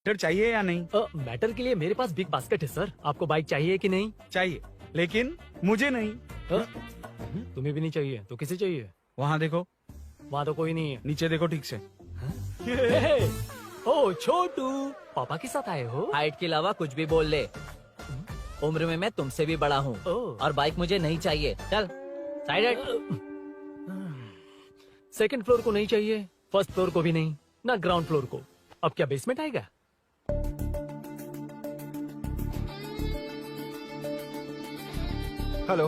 Matter चाहिए या नहीं? मैटर के लिए मेरे पास बिग बास्केट है सर। आपको बाइक चाहिए कि नहीं? चाहिए, लेकिन मुझे नहीं। तुम्हें भी नहीं चाहिए तो किसे चाहिए? वहाँ देखो, वहाँ तो कोई नहीं है। नीचे देखो ठीक से। ओ छोटू, पापा के साथ आए हो? हाइट के अलावा कुछ भी बोल ले। उम्र में मैं तुमसे भी बड़ा हूँ और बाइक मुझे नहीं चाहिए। चल साइड। सेकंड फ्लोर को नहीं चाहिए, फर्स्ट फ्लोर को भी नहीं, ना ग्राउंड फ्लोर को। अब क्या बेसमेंट आएगा? हेलो।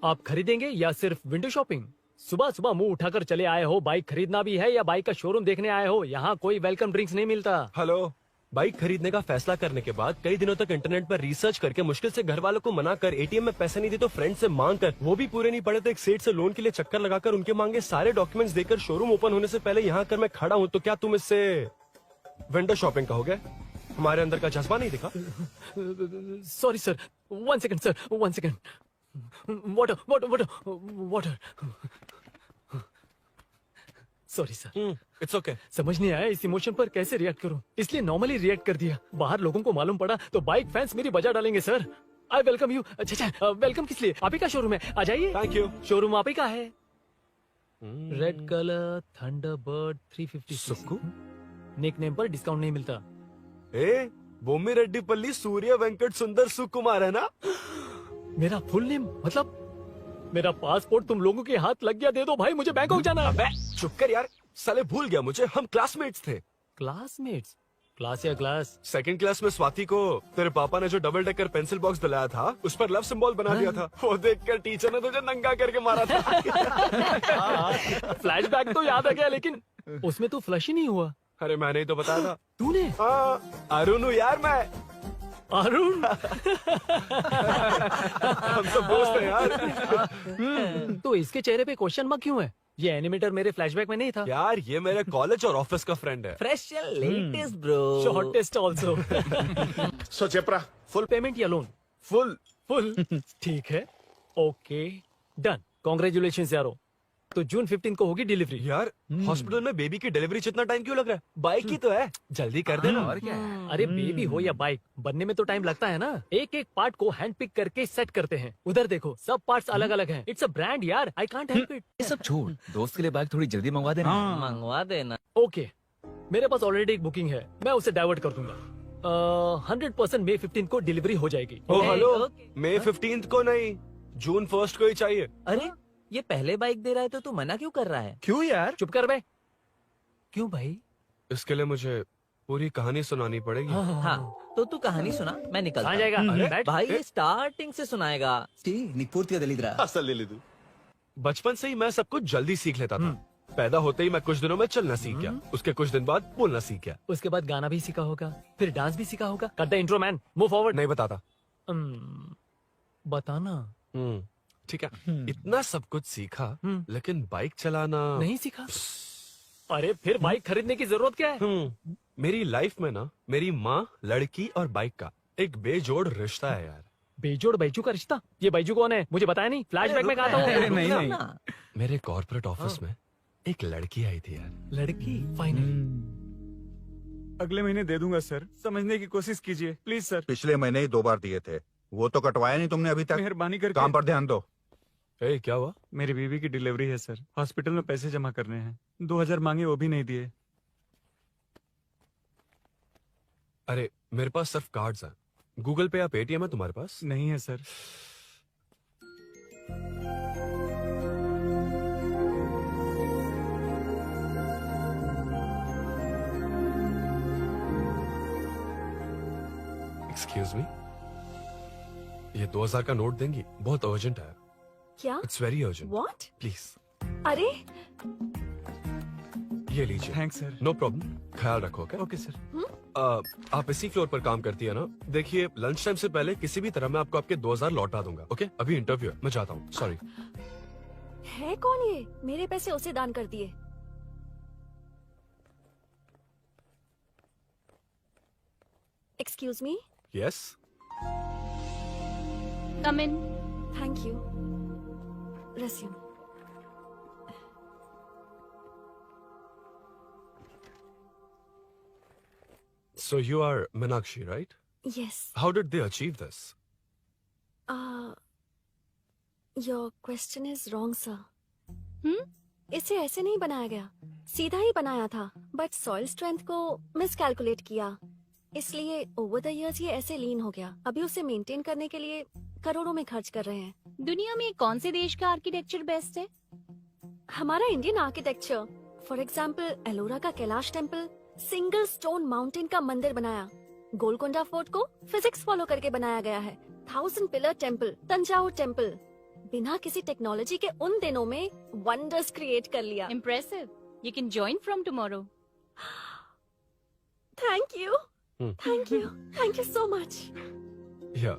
आप खरीदेंगे या सिर्फ विंडो शॉपिंग? सुबह सुबह मुंह उठाकर चले आए हो। बाइक खरीदना भी है या बाइक का शोरूम देखने आए हो? यहाँ कोई वेलकम ड्रिंक्स नहीं मिलता। हेलो। बाइक खरीदने का फैसला करने के बाद कई दिनों तक इंटरनेट पर रिसर्च करके मुश्किल से घर वालों को मना कर, एटीएम में पैसे नहीं दी तो फ्रेंड से मांग कर, वो भी पूरे नहीं पड़े तो एक सेठ से लोन के लिए चक्कर लगाकर उनके मांगे सारे डॉक्यूमेंट्स देकर शोरूम ओपन होने से पहले यहाँ कर मैं खड़ा हूँ, तो क्या तुम इससे विंडो शॉपिंग कहोगे? हमारे अंदर का जज्बा नहीं दिखा? Sorry sir, 1 second sir, 1 second. Water water water water. Sorry sir. It's okay. समझ नहीं आया इस इमोशन पर कैसे रिएक्ट करूं, इसलिए नॉर्मली रिएक्ट कर दिया। बाहर लोगों को मालूम पड़ा तो बाइक फैंस मेरी बजा डालेंगे सर। I welcome you. अच्छा, वेलकम किस लिए? आप ही का शोरूम है, आ जाइए। Thank you. शोरूम आप ही का है। Red colour Thunderbird 350। Sukku? Nickname पर डिस्काउंट नहीं मिलता। ए, बोम्मी रेड्डी पल्ली सूर्य वेंकट सुंदर सुकुमार है ना? मेरा फुल नेम मतलब? मेरा पासपोर्ट तुम लोगों के हाथ लग गया, दे दो भाई, मुझे बैंकॉक जाना है। अबे चुप कर यार, साले भूल गया मुझे, हम क्लासमेट्स थे। क्लासमेट्स? क्लास या क्लास? सेकंड क्लास में स्वाति को तेरे पापा ने जो डबल डेकर पेंसिल बॉक्स दिलाया था उस पर लव सिंबल बना दिया था। वो देखकर टीचर ने तुझे नंगा करके मारा था। फ्लैशबैक तो याद आ गया, लेकिन उसमें तो फ्लश ही नहीं हुआ। अरे मैंने ही तो बताया था। तूने? हाँ, अरुण हूँ यार मैं। अरुण? हम सब दोस्त हैं यार। तो इसके चेहरे पे क्वेश्चन मार्क क्यों है? ये एनिमेटर मेरे फ्लैशबैक में नहीं था। यार ये मेरे कॉलेज और ऑफिस का फ्रेंड है। Fresh and latest bro. Shortest also. So चेपरा, फुल पेमेंट या लोन? फुल। फुल। ठीक है, ओके डन। कॉन्ग्रेचुलेशन यारो। तो जून 15 को होगी डिलीवरी। यार हॉस्पिटल में बेबी की डिलीवरी इतना टाइम क्यों लग रहा है? बाइक ही तो है, जल्दी कर देना। और क्या है? अरे बेबी हो या बाइक, बनने में तो टाइम लगता है ना। एक एक पार्ट को हैंड पिक करके सेट करते हैं। उधर देखो, सब पार्ट्स अलग अलग हैं। इट्स अ ब्रांड यार, आई कांट हेल्प इट। ये सब छोड़, दोस्त के लिए बाइक थोड़ी जल्दी मंगवा देना। मंगवा देना। ओके, मेरे पास ऑलरेडी एक बुकिंग है, मैं उसे डाइवर्ट कर दूंगा। 100% मई 15 को डिलीवरी हो जाएगी। ओ हेलो, ओके। मई 15 को नहीं, जून 1 को ही चाहिए। अरे ये पहले बाइक दे रहा है तो तू मना क्यों कर रहा है? क्यों यार? चुप कर बे। क्यों भाई? इसके लिए मुझे पूरी कहानी सुनानी पड़ेगी। हाँ तो तू कहानी सुना, मैं निकलता कहाँ हूँ। जाएगा? बैठ। भाई ये स्टार्टिंग से सुनाएगा। నీకు పూర్తిగా తెలీదురా అసలు తెలీదు. बचपन से ही मैं सब कुछ जल्दी सीख लेता था। पैदा होते ही मैं कुछ दिनों में चलना सीख गया, उसके कुछ दिन बाद बोलना सीख गया। उसके बाद गाना भी सीखा होगा, फिर डांस भी सीखा होगा। Cut the intro man, move forward. नहीं बताता। बताना। ठीक है, इतना सब कुछ सीखा लेकिन बाइक चलाना नहीं सीखा? अरे फिर बाइक खरीदने की जरूरत क्या है? मेरी लाइफ में ना मेरी माँ, लड़की और बाइक का एक बेजोड़ रिश्ता है यार। बेजोड़ बैजू का रिश्ता? ये बैजू कौन है? मुझे बताया नहीं। फ्लैशबैक में कहा था अरे वो। नहीं। मेरे कॉर्पोरेट ऑफिस में एक लड़की आई थी यार। लड़की? फाइनली। अगले महीने दे दूंगा सर, समझने की कोशिश कीजिए प्लीज सर। पिछले महीने ही 2 बार दिए थे, वो तो कटवाया नहीं तुमने अभी तक। मेहरबानी करके। काम पर ध्यान दो। ए, क्या हुआ? मेरी बीवी की डिलीवरी है सर, हॉस्पिटल में पैसे जमा करने हैं। 2000 मांगे, वो भी नहीं दिए। अरे मेरे पास सिर्फ कार्ड्स हैं। गूगल पे या पेटीएम है तुम्हारे पास? नहीं है सर। एक्सक्यूज मी, ये 2000 का नोट देंगी? बहुत अर्जेंट है। क्या? It's very urgent. What? Please अरे ये लीजिए। Thanks sir. नो प्रॉब्लम, ख्याल रखो। Okay okay sir. आप इसी फ्लोर पर काम करती है ना? देखिए लंच टाइम से पहले किसी भी तरह मैं आपको आपके 2000 लौटा दूंगा। ओके, अभी इंटरव्यू है, मैं जाता हूँ। सॉरी। है कौन ये? मेरे पैसे उसे दान कर दिए। Excuse me. Yes. Come in. Thank you. Resume. So you are Meenakshi, right? Yes. How did they achieve this? Your question is wrong, sir. इसे ऐसे नहीं बनाया गया, सीधा ही बनाया था, बट सॉइल स्ट्रेंथ को मिसकैलकुलेट किया, इसलिए ओवर द इयर्स ये ऐसे लीन हो गया. अभी उसे मेंटेन करने के लिए करोड़ों में खर्च कर रहे हैं. दुनिया में कौन से देश का आर्किटेक्चर बेस्ट है? हमारा Indian architecture, for example Ellora का Kailash temple, single stone mountain का मंदिर बनाया. गोलकोंडा फोर्ट को फिजिक्स फॉलो करके बनाया गया है. 1000 पिलर टेम्पल, तंजावुर टेम्पल, बिना किसी टेक्नोलॉजी के उन दिनों में वंडर्स क्रिएट कर लिया. Impressive. You can join from tomorrow. Thank you, Hmm. Thank you so much. Yeah.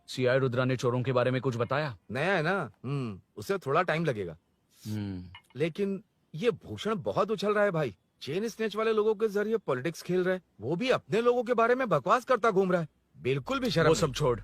CI Rudra ने चोरों के बारे में कुछ बताया? नया है ना, उसे थोड़ा टाइम लगेगा. लेकिन ये भूषण बहुत उछल रहा है भाई. चेन स्नेच वाले लोगों के जरिए पॉलिटिक्स खेल रहा है, वो भी अपने लोगों के बारे में बकवास करता घूम रहा है. बिल्कुल भी शर्म वो नहीं. सब छोड़,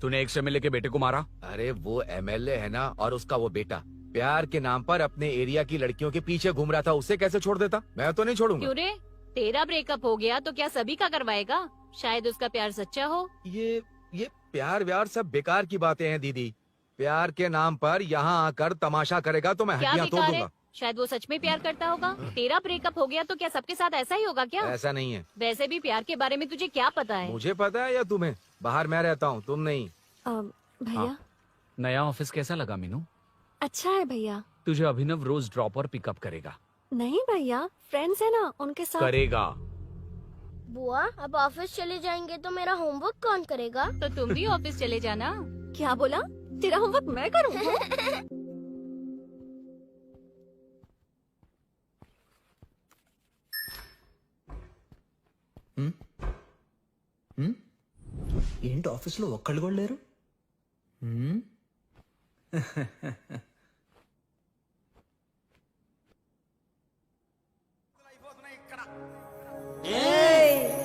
तूने एक एमएलए के बेटे को मारा. अरे वो एमएलए है ना, और उसका वो बेटा प्यार के नाम पर अपने एरिया की लड़कियों के पीछे घूम रहा था. उसे कैसे छोड़ देता? मैं तो नहीं छोड़ूंगा. क्यों रे? तेरा ब्रेकअप हो गया तो क्या सभी का करवाएगा? शायद उसका प्यार सच्चा हो. ये प्यार व्यार सब बेकार की बातें हैं दीदी. प्यार के नाम पर यहाँ आकर तमाशा करेगा तो मैं क्या हड्डियां तोड़ बेकार है? दूंगा. शायद वो सच में प्यार करता होगा. तेरा ब्रेकअप हो गया तो क्या सबके साथ ऐसा ही होगा क्या? ऐसा नहीं है. वैसे भी प्यार के बारे में तुझे क्या पता है? मुझे पता है या तुम्हें? बाहर मैं रहता हूँ, तुम नहीं. भैया, नया ऑफिस कैसा लगा मीनू? अच्छा है भैया. तुझे अभिनव रोज ड्रॉप और पिकअप करेगा. नहीं भैया, फ्रेंड्स है ना, उनके साथ. करेगा. बुआ अब ऑफिस चले जाएंगे तो मेरा होमवर्क कौन करेगा? तो तुम भी ऑफिस चले जाना. क्या बोला? तेरा होमवर्क मैं करूँ? ఏంటి ఆఫీస్లో ఒక్కళ్ళు కూడా లేరు?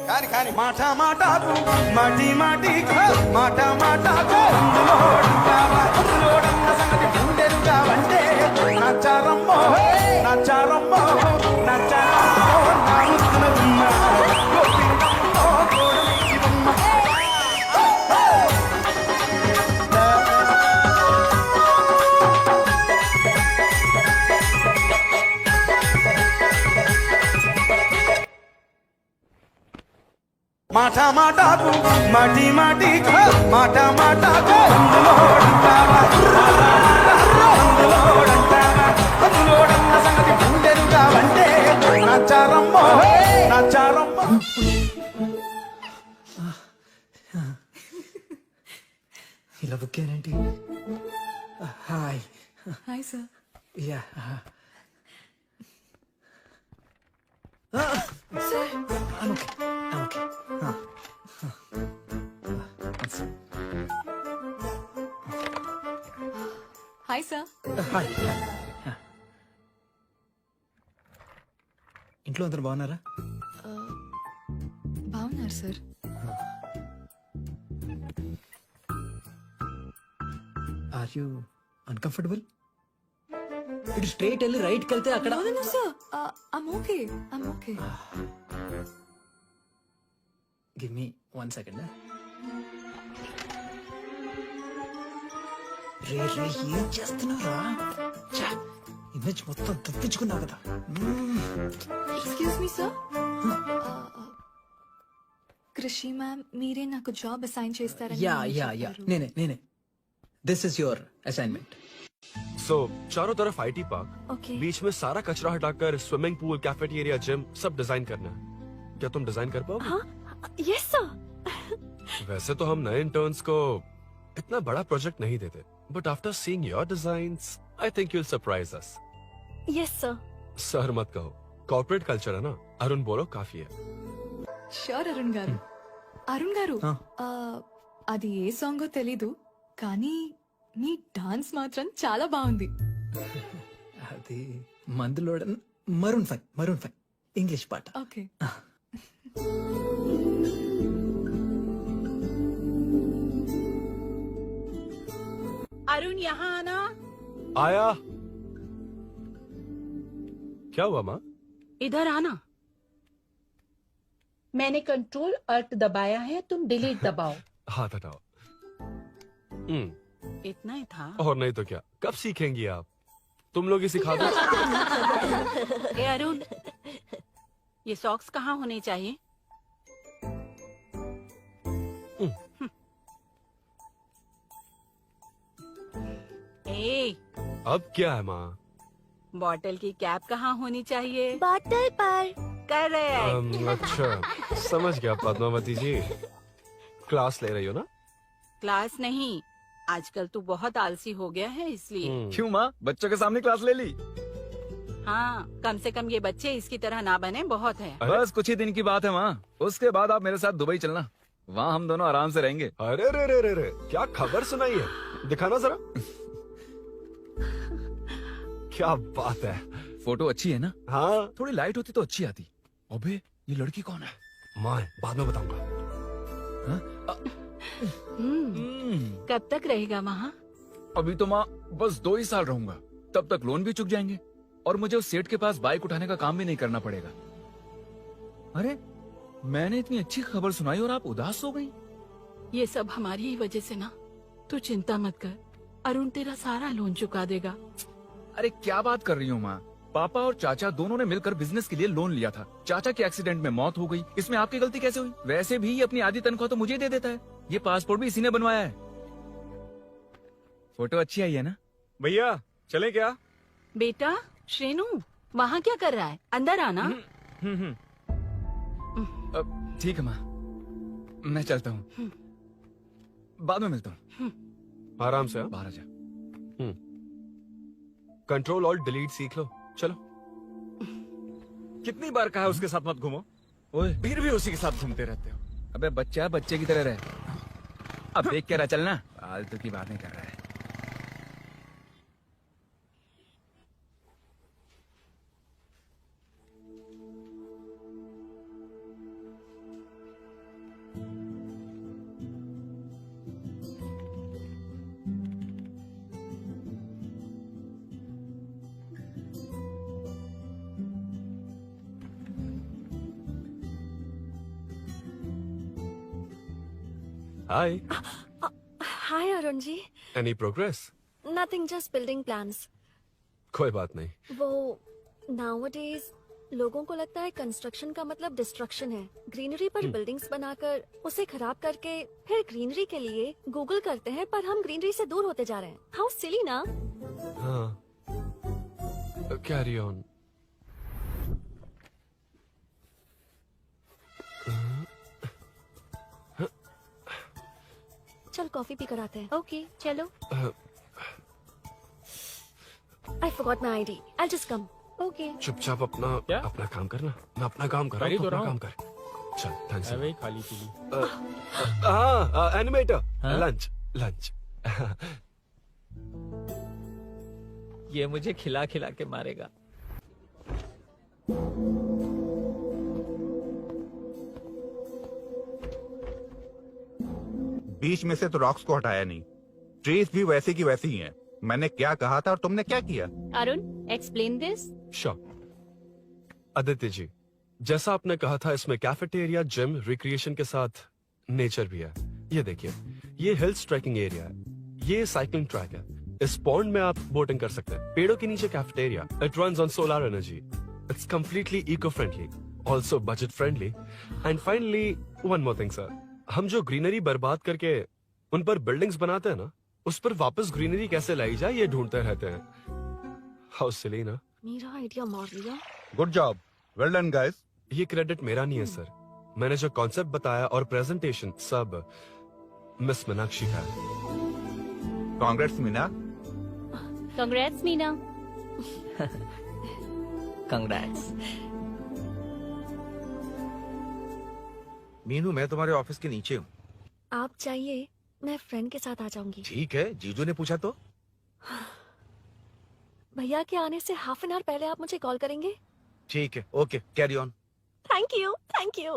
కాని కాని మాట మాటకు మాటి మాటికి మాట మాటకు అందులోడున్న సంగతి గుండెరుగా వంటే నచ్చారమ్మో నచ్చారమ్మో నచ్చారమ్మో నా ముద్దుల గుమ్మ గోపికమ్మో గోడలి గుమ్మ. మాట మాటకు మాటి మాటికి మాట మాటకు అందులోడున్న సంగతి గుండెరుగా వంటే నచ్చారమ్మో నచ్చారమ్మో. ఇలా బుక్ అయ్యానేంటి? Hi. Hi sir. Yeah. Okay. Hi sir. Hi. ఇంట్లో అందరు బాగున్నారా? బాగున్నారు సార్. Are you uncomfortable? ఇటు స్ట్రైట్ వెళ్ళి రైట్కి వెళ్తే అక్కడ. Sir, I'm okay. Give me 1 second. రే ఏం చేస్తున్నారా? ఇమేజ్ మొత్తం తప్పించుకున్నావు కదా. Excuse me sir. Krishi ma'am, మీరే నాకు జాబ్ అసైన్ చేస్తారని యా నేనే. This is your assignment. So चारों तरफ आईटी पार्क, ओके. बीच में सारा कचरा हटाकर स्विमिंग पूल, कैफेटेरिया, जिम सब डिजाइन करना है. क्या तुम डिजाइन कर पाओगे? हाँ, यस सर. वैसे तो हम नए इंटर्न्स को इतना बड़ा प्रोजेक्ट नहीं देते, but after seeing your designs I think you'll surprise us. Yes sir. Sir मत कहो, कॉर्पोरेट कल्चर है ना. अरुण बोलो, काफी है. షూర్ అరుణ్ గారు. అరుణ్ గారు, అది ఏ సాంగో తెలీదు కానీ మీ డాన్స్ మాత్రం చాలా బాగుంది. అది మందులోడ Maroon 5 English part. Okay. Arun यहाँ आना। आया। क्या हुआ माँ? इधर आना। मैंने कंट्रोल अल्ट दबाया है, तुम डिलीट दबाओ। हाथ हटाओ। इतना ही था। और नहीं तो क्या, कब सीखेंगी आप? तुम लोग ही सिखा दो। ए अरुण, ये सॉक्स कहाँ होने चाहिए? ए, अब क्या है माँ? बॉटल की कैप कहाँ होनी चाहिए? बॉटल पर। करेक्ट। अच्छा, समझ गया पद्मावती जी। क्लास ले रही हो ना? क्लास नहीं, आजकल तू बहुत आलसी हो गया है इसलिए। क्यों माँ, बच्चों के सामने क्लास ले ली? हाँ, कम से कम ये बच्चे इसकी तरह ना बने, बहुत है। बस कुछ ही दिन की बात है माँ, उसके बाद आप मेरे साथ दुबई चलना, वहाँ हम दोनों आराम से रहेंगे। अरे रे रे रे रे, क्या खबर सुनाई है? दिखाना जरा। क्या बात है। फोटो अच्छी है ना? हाँ। थोड़ी लाइट होती तो अच्छी आती। अबे ये लड़की कौन है? माँ, बाद में बताऊंगा। कब तक रहेगा वहाँ? अभी तो माँ बस 2 ही साल रहूंगा, तब तक लोन भी चुक जाएंगे और मुझे उस सेठ के पास बाइक उठाने का काम भी नहीं करना पड़ेगा। अरे मैंने इतनी अच्छी खबर सुनाई और आप उदास हो गई। ये सब हमारी ही वजह से ना, तू चिंता मत कर, अरुण तेरा सारा लोन चुका देगा। अरे क्या बात कर रही हो माँ, पापा और चाचा दोनों ने मिलकर बिजनेस के लिए लोन लिया था। चाचा के एक्सीडेंट में मौत हो गई, इसमें आपकी गलती कैसे हुई? वैसे भी ये अपनी आधी तनख्वाह तो मुझे दे देता है। ये पासपोर्ट भी इसी ने बनवाया है। फोटो अच्छी आई है ना? भैया चले क्या? बेटा श्रेनु, वहाँ क्या कर रहा है? अंदर आना। ठीक है माँ, मैं चलता हूँ, बाद में मिलता हूँ। आराम से। बाहर आ जा। कंट्रोल और डिलीट सीख लो। चलो। कितनी बार कहा उसके साथ मत घूमो, ओए फिर भी उसी के साथ घूमते रहते हो। अबे बच्चा बच्चे की तरह रहे। अब देख के रहा चलना, फालतू की बातें कर रहा है। Hi. Hi Arun ji. Any progress? Nothing, just building plans. कोई बात नहीं। वो नाउअडेज लोगों को लगता है कंस्ट्रक्शन का मतलब डिस्ट्रक्शन है। ग्रीनरी पर बिल्डिंग्स बनाकर उसे खराब करके फिर ग्रीनरी के लिए गूगल करते हैं, पर हम ग्रीनरी से दूर होते जा रहे हैं। हाउ सिली ना? हाँ। Carry on. चल कॉफी पी कर आते हैं। ओके चलो। I forgot my ID. I'll just come. Okay. चुपचाप अपना काम करना। मैं अपना काम कर रहा हूँ, अपना काम कर। चल, थैंक्स। वही खाली पीली। हाँ, एनिमेटर। लंच। ये मुझे खिला खिला के मारेगा। बीच में से तो रॉक्स को हटाया नहीं, ट्रीज भी वैसी की वैसी ही हैं। मैंने क्या कहा था और तुमने क्या किया? Arun explain this. Sure. Aditya ji, जैसा आपने कहा था, इसमें कैफेटेरिया, जिम, रिक्रिएशन के साथ नेचर भी है। ये देखिए, ये हिल्स ट्रैकिंग एरिया है, ये साइकिलिंग ट्रैक है। इस पॉन्ड में आप बोटिंग कर सकते हैं। पेड़ों के नीचे cafeteria, it runs on solar energy. It's completely eco friendly, also budget friendly. And finally one more thing sir, हम जो ग्रीनरी बर्बाद करके उन पर बिल्डिंग्स बनाते हैं ना, उस पर वापस ग्रीनरी कैसे लाई जाए ये ढूंढते रहते हैं। हाउ सिली ना? मेरा आइडिया मार लिया। Good job, well done guys. ये क्रेडिट मेरा नहीं है सर, मैंने जो कॉन्सेप्ट बताया और प्रेजेंटेशन सब मिस मीनाक्षी का है। Congrats Meena. Congrats Meena. Congrats. Meenu, मैं तुम्हारे ऑफिस के नीचे हूँ। आप चाहिए मैं फ्रेंड के साथ आ जाऊंगी। ठीक है, जीजू ने पूछा तो। भैया के आने से हाफ एन आवर पहले आप मुझे कॉल करेंगे? ठीक है, okay, carry on. Thank you, thank you.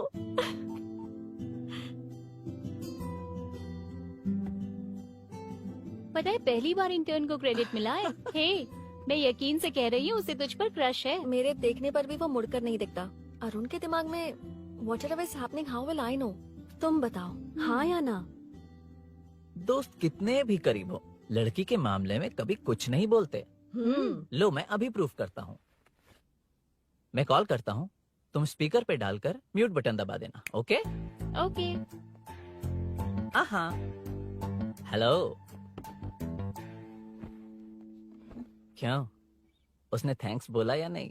पता है पहली बार इंटर्न को क्रेडिट मिला है। हे, मैं यकीन से कह रही हूँ उसे तुझ पर क्रश है। मेरे देखने पर भी वो मुड़कर नहीं दिखता। अरुण के दिमाग में whatever is happening, how will I know? तुम बताओ, हाँ या ना? दोस्त कितने भी करीब हो, लड़की के मामले में कभी कुछ नहीं बोलते। लो मैं अभी प्रूफ करता हूँ। मैं कॉल करता हूँ, तुम स्पीकर पे डालकर म्यूट बटन दबा देना। Okay okay. हाँ। हेलो। क्यों, उसने थैंक्स बोला या नहीं?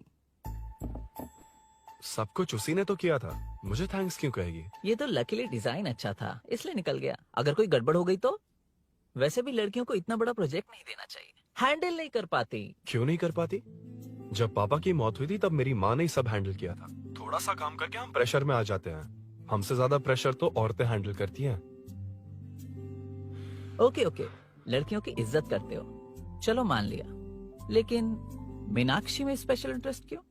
सब कुछ उसी ने तो किया था, मुझे थैंक्स क्यों कहेगी? ये तो लकीली डिजाइन अच्छा था इसलिए निकल गया। अगर कोई गड़बड़ हो गई तो? वैसे भी लड़कियों को इतना बड़ा प्रोजेक्ट नहीं देना चाहिए, हैंडल नहीं कर पाती। क्यों नहीं कर पाती? जब पापा की मौत हुई थी तब मेरी माँ ने ही सब हैंडल किया था। थोड़ा सा काम करके हम प्रेशर में आ जाते हैं। हमसे ज्यादा प्रेशर तो औरतें हैंडल करती हैं। ओके ओके, लड़कियों की इज्जत करते हो, चलो मान लिया। लेकिन मीनाक्षी में स्पेशल इंटरेस्ट क्यों?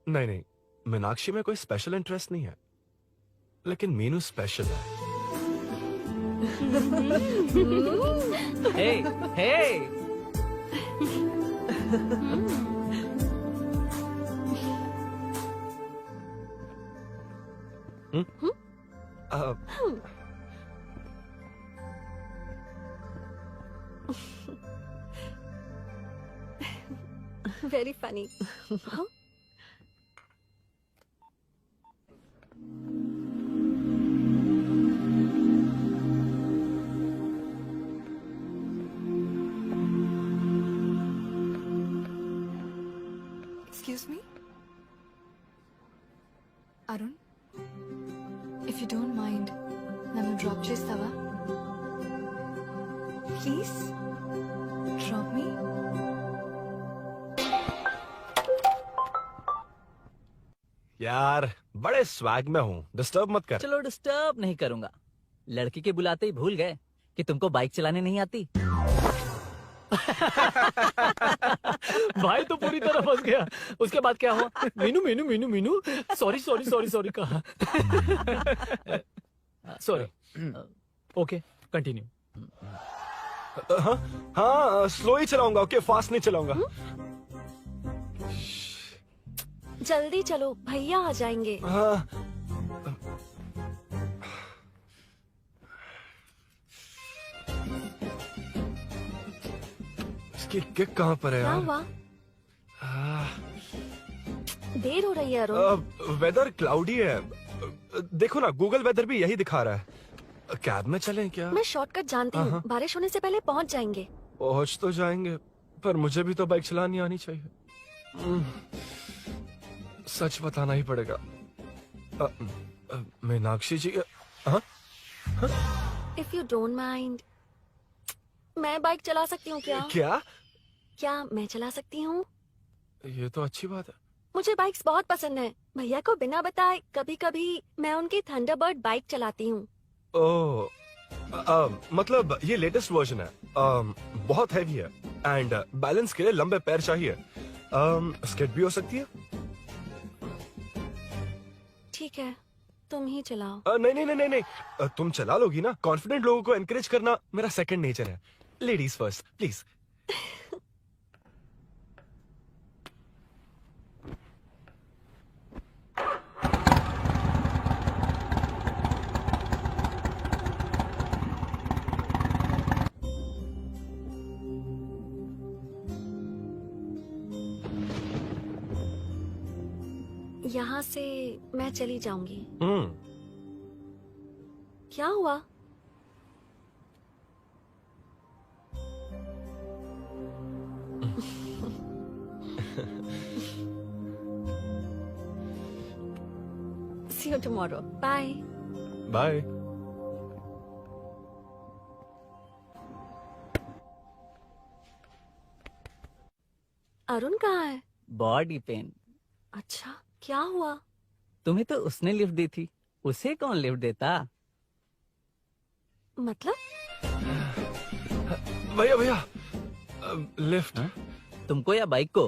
नहीं नहीं, मीनाक्षी में कोई स्पेशल इंटरेस्ट नहीं है, लेकिन मीनू स्पेशल है। हे हे Very funny. Huh? Excuse me? Arun? If you don't mind, nanu drop chestava? Please? Drop me? यार बड़े स्वैग में हूँ, डिस्टर्ब मत कर। चलो डिस्टर्ब नहीं करूंगा। लड़की के बुलाते ही भूल गए कि तुमको बाइक चलाने नहीं आती। भाई तो पूरी तरह फंस गया। उसके बाद क्या हुआ? Meenu Meenu Meenu Meenu sorry sorry sorry sorry कहा। सॉरी। Okay continue. हाँ स्लो ही चलाऊंगा, ओके, फास्ट नहीं चलाऊंगा। जल्दी चलो, भैया आ जाएंगे। हाँ। इसकी किक कहाँ पर है क्या यार? हुआ? देर हो रही है अरुण। वेदर क्लाउडी है, देखो ना गूगल वेदर भी यही दिखा रहा है। कैब में चलें क्या? मैं शॉर्टकट जानती हूँ, बारिश होने से पहले पहुँच जाएंगे। पहुँच तो जाएंगे, पर मुझे भी तो बाइक चलानी आनी चाहिए। सच बताना ही पड़ेगा। मीनाक्षी जी, इफ यू डोंट माइंड, मैं बाइक चला सकती हूँ क्या? क्या मैं चला सकती हूँ? ये तो अच्छी बात है। मुझे बाइक्स बहुत पसंद है। भैया को बिना बताए कभी कभी मैं उनकी थंडरबर्ड बाइक चलाती हूँ। ओह, मतलब ये लेटेस्ट वर्जन है। बहुत हैवी है एंड बैलेंस के लिए लंबे पैर चाहिए। स्किड भी हो सकती है। ठीक है, तुम ही चलाओ। नहीं नहीं नहीं नहीं, तुम चला लोगी ना। कॉन्फिडेंट लोगों को एनकरेज करना मेरा सेकंड नेचर है। Ladies first please. यहाँ से मैं चली जाऊंगी। क्या हुआ? See you tomorrow. Bye. Bye. Arun कहाँ है? Body pain. अच्छा, क्या हुआ? तुम्हें तो उसने लिफ्ट दी थी, उसे कौन लिफ्ट देता? मतलब? भैया भैया, लिफ्ट तुमको या बाइक को?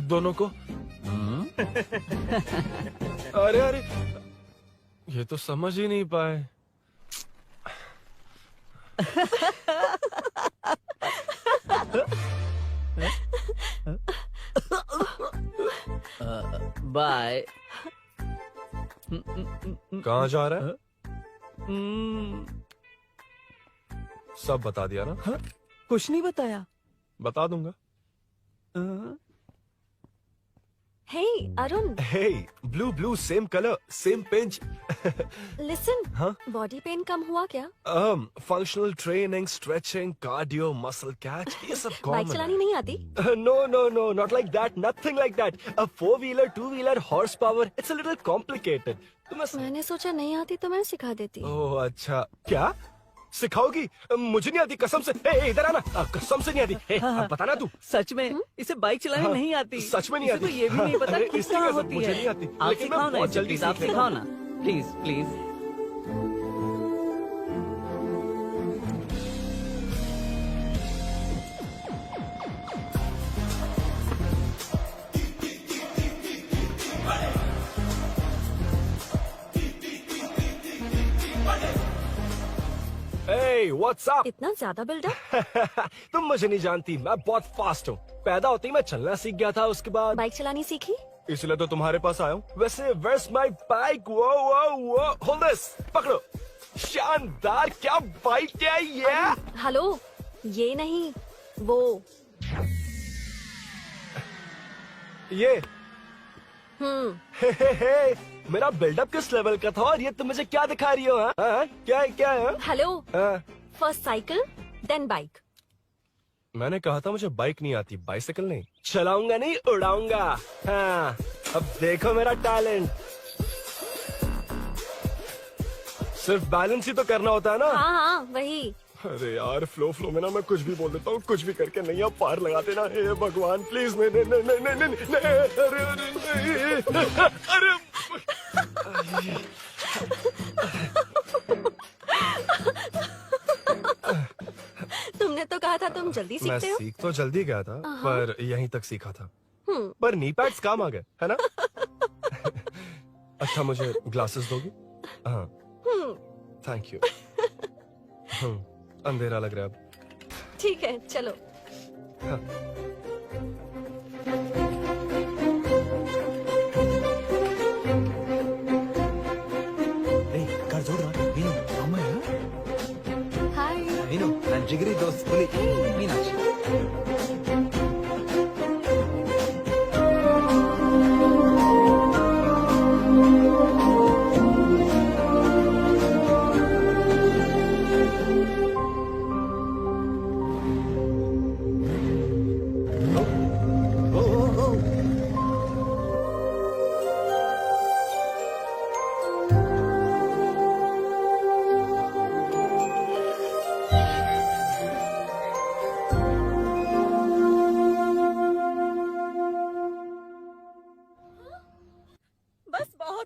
दोनों को। अरे अरे, ये तो समझ ही नहीं पाए। बाय। कहाँ जा रहा है? सब बता दिया ना? कुछ नहीं बताया। बता दूंगा। Hey, Arun, Hey, blue, same color, same pinch. listen. हाँ? बॉडी पेन कम हुआ क्या? Functional training, stretching, cardio, muscle catch, ये सब बाइक common चलानी है। नहीं आती? No, not like that, nothing like that. A 4-wheeler, 2-wheeler, horsepower, it's a little complicated. मैंने सोचा नहीं आती तो मैं सिखा देती। ओह अच्छा, क्या सिखाओगी? मुझे नहीं आती कसम से। ए, इधर आना, कसम से नहीं आती। ए, अब बताना तू। सच में इसे बाइक चलानी हाँ, नहीं आती। सच में नहीं इसे आती। तो ये भी नहीं पता अरे, किस इसकी तरह कसम, होती मुझे है। नहीं आती। आप लेकिन मैं सिखाओ ना बहुत इसे, जल्दी प्लीज, आप सीख लेगा। सिखाओ ना, please please. Hey, what's up? इतना ज्यादा बिल्डअप? तुम मुझे नहीं जानती, मैं बहुत फास्ट हूँ। पैदा होते ही मैं चलना सीख गया था, उसके बाद बाइक चलानी सीखी? इसलिए तो तुम्हारे पास आया हूँ। वैसे where's my bike? वो hold this, पकड़ो। शानदार, क्या बाइक है ये? हेलो, ये नहीं, वो। ये हे, मेरा बिल्डअप किस लेवल का था और ये तुम मुझे क्या दिखा रही हो? हाँ? क्या है? हेलो, हाँ? First cycle then bike. मैंने कहा था मुझे बाइक नहीं आती, बाइसाइकिल नहीं। चलाऊंगा नहीं, उड़ाऊंगा। हाँ, अब देखो मेरा टैलेंट। सिर्फ बैलेंस ही तो करना होता है ना? हाँ, वही। अरे यार, फ्लो में ना मैं कुछ भी बोल देता हूँ, कुछ भी करके नहीं आप पार लगा देना। हे भगवान प्लीज, नहीं, अरे तुमने तो कहा था तुम जल्दी मैं सीखते हो। सीख तो जल्दी गया था, पर यहीं तक सीखा था। हम्म। पर नी पैड्स काम आ गए, है ना? अच्छा, मुझे ग्लासेस दोगी? हाँ, थैंक यू। अंधेरा लग रहा है अब। ठीक है, चलो। हाँ। कर जोड़ रहा वीनू, अम्मा है? Hi. वीनू, ನನ್ನ ಜಿಗರಿ ದೋಸ್ತ್ ಹುಲಿ ಮೀನಾಕ್ಷಿ.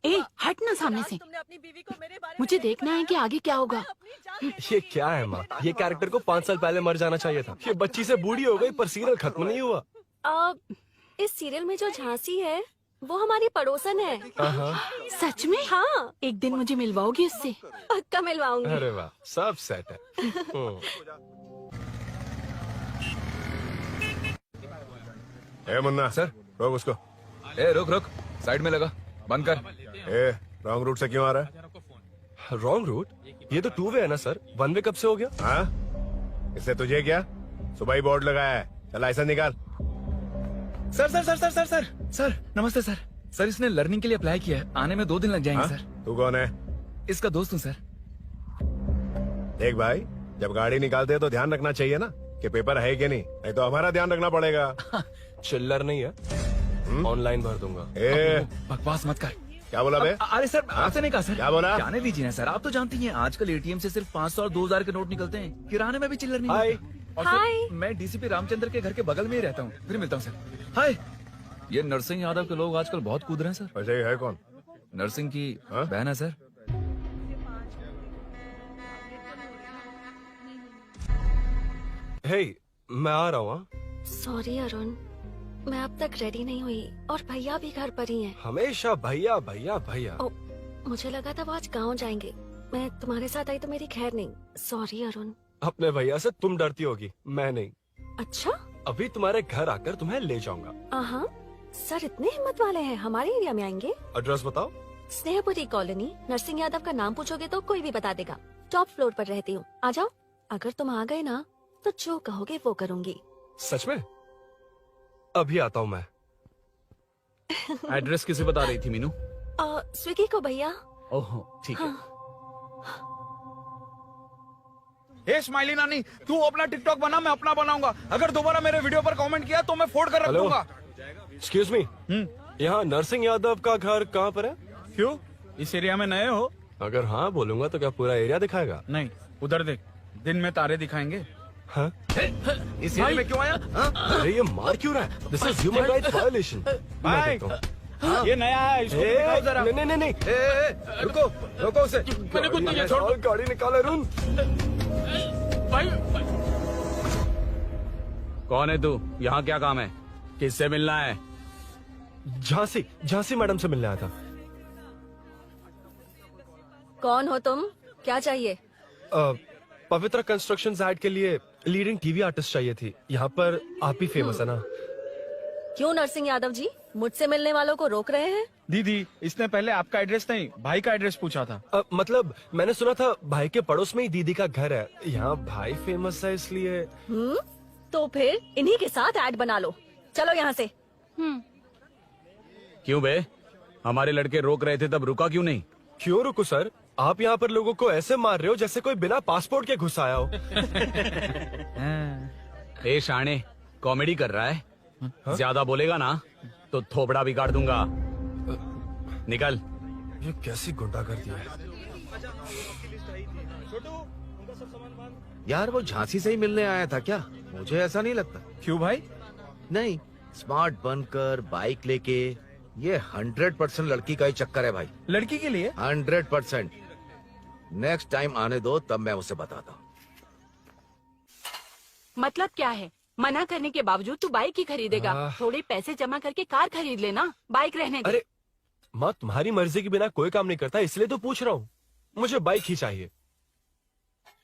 ए, हट ना सामने से। मुझे देखना है कि आगे क्या होगा। ये क्या है माँ? ये कैरेक्टर को 5 साल पहले मर जाना चाहिए था। ये बच्ची से बूढ़ी हो गई पर सीरियल खत्म नहीं हुआ। इस सीरियल में जो झांसी है वो हमारी पड़ोसन है। सच में? हाँ, एक दिन मुझे मिलवाओगी उससे? पक्का मिलवाऊंगी। अरे वाह, सब सेट है। ए मुन्ना सर। रोक उसको। ए रुक, साइड में लगा, बंद कर। ए रॉन्ग रूट से क्यों आ रहा है? Wrong route? ये तो 2 वे है ना सर, 1 वे कब से हो गया? हाँ, इससे तुझे क्या? सुबह ही बोर्ड लगाया है, चल लाइसेंस निकाल। सर नमस्ते सर। सर इसने लर्निंग के लिए अप्लाई किया है, आने में 2 दिन लग जाएंगे। हाँ? सर तू कौन है? इसका दोस्त हूँ सर। देख भाई, जब गाड़ी निकालते हैं तो ध्यान रखना चाहिए ना कि पेपर है कि नहीं तो हमारा ध्यान रखना पड़ेगा। चिल्लर नहीं है, ऑनलाइन भर दूंगा। ए बकवास मत कर। क्या बोला बे? अरे सर, आपसे नहीं कहा सर। क्या बोला? जाने दीजिए ना सर, आप तो जानती हैं आजकल एटीएम से सिर्फ 500 और 2000 के नोट निकलते हैं, किराने में भी चिल्लर नहीं हाय। मिलता। और सर, मैं डीसीपी रामचंद्र के घर के बगल में ही रहता हूँ, फिर मिलता हूँ सर। हाय। ये नरसिंह यादव के लोग आजकल बहुत कूद रहे हैं सर। वैसे है कौन? नरसिंह की बहन है सर। हे, मैं आ रहा हूँ। सॉरी अरुण, मैं अब तक रेडी नहीं हुई और भैया भी घर पर ही हैं। हमेशा भैया भैया भैया। ओ, मुझे लगा था वो आज गाँव जाएंगे। मैं तुम्हारे साथ आई तो मेरी खैर नहीं। सॉरी अरुण। अपने भैया से तुम डरती होगी, मैं नहीं। अच्छा? अभी तुम्हारे घर आकर तुम्हें ले जाऊंगा। हाँ, सर इतने हिम्मत वाले हैं, हमारे एरिया में आएंगे। एड्रेस बताओ। स्नेहपुरी कॉलोनी, नरसिंह यादव का नाम पूछोगे तो कोई भी बता देगा। टॉप फ्लोर पर रहती हूँ, आ जाओ। अगर तुम आ गए ना तो जो कहोगे वो करूँगी। सच में? अभी आता हूँ मैं। एड्रेस किसे बता रही थी मीनू? स्विगी को भैया। ओहो ठीक है। हे स्माइली नानी, तू अपना टिकटॉक बना, मैं अपना बनाऊंगा। अगर दोबारा मेरे वीडियो पर कमेंट किया तो मैं फोड़ कर रख हेलो। दूंगा। एक्सक्यूज मी, यहाँ नरसिंह यादव का घर कहाँ पर है? क्यों, इस एरिया में नए हो? अगर हाँ बोलूंगा तो क्या पूरा एरिया दिखाएगा? नहीं, उधर देख, दिन में तारे दिखाएंगे। हाँ? इस एरिया में क्यों आया? अरे ये मार क्यों रहा है? This is human rights violation. भाई, ये नया है, इसको दिखाओ जरा। नहीं नहीं। रुको रुको उसे। मैंने कुछ नहीं किया, छोड़ दो। गाड़ी निकाल अरुण। कौन है तू? यहाँ क्या काम है? किससे मिलना है? झांसी मैडम से मिलने आया था। कौन हो तुम? क्या चाहिए? पवित्र कंस्ट्रक्शन ऐड के लिए लीडिंग टीवी आर्टिस्ट चाहिए थी। यहाँ पर आप ही फेमस है ना? क्यों नरसिंह यादव जी मुझसे मिलने वालों को रोक रहे हैं? दीदी, इसने पहले आपका एड्रेस नहीं, भाई का एड्रेस पूछा था। मतलब मैंने सुना था भाई के पड़ोस में ही दीदी का घर है। यहाँ भाई फेमस है इसलिए। तो फिर इन्हीं के साथ ऐड बना लो। चलो यहाँ से। क्यों बे? हमारे लड़के रोक रहे थे तब रुका क्यों नहीं? क्यों रुको सर? आप यहाँ पर लोगों को ऐसे मार रहे हो जैसे कोई बिना पासपोर्ट के घुस आया हो। ए शाणे, कॉमेडी कर रहा है? ज्यादा बोलेगा ना तो थोबड़ा बिगाड़ दूंगा। निकल। ये कैसी गुंडागर्दी है? यार वो झांसी से ही मिलने आया था क्या? मुझे ऐसा नहीं लगता। क्यों भाई? नहीं, स्मार्ट बनकर बाइक लेके, ये 100% लड़की का ही चक्कर है भाई। लड़की के लिए? 100%। नेक्स्ट टाइम आने दो, तब मैं उसे बताता हूँ। मतलब क्या है? मना करने के बावजूद तू बाइक ही खरीदेगा? थोड़े पैसे जमा करके कार खरीद लेना, बाइक रहने दे। अरे माँ, तुम्हारी मर्जी के बिना कोई काम नहीं करता, इसलिए तो पूछ रहा हूँ। मुझे बाइक ही चाहिए।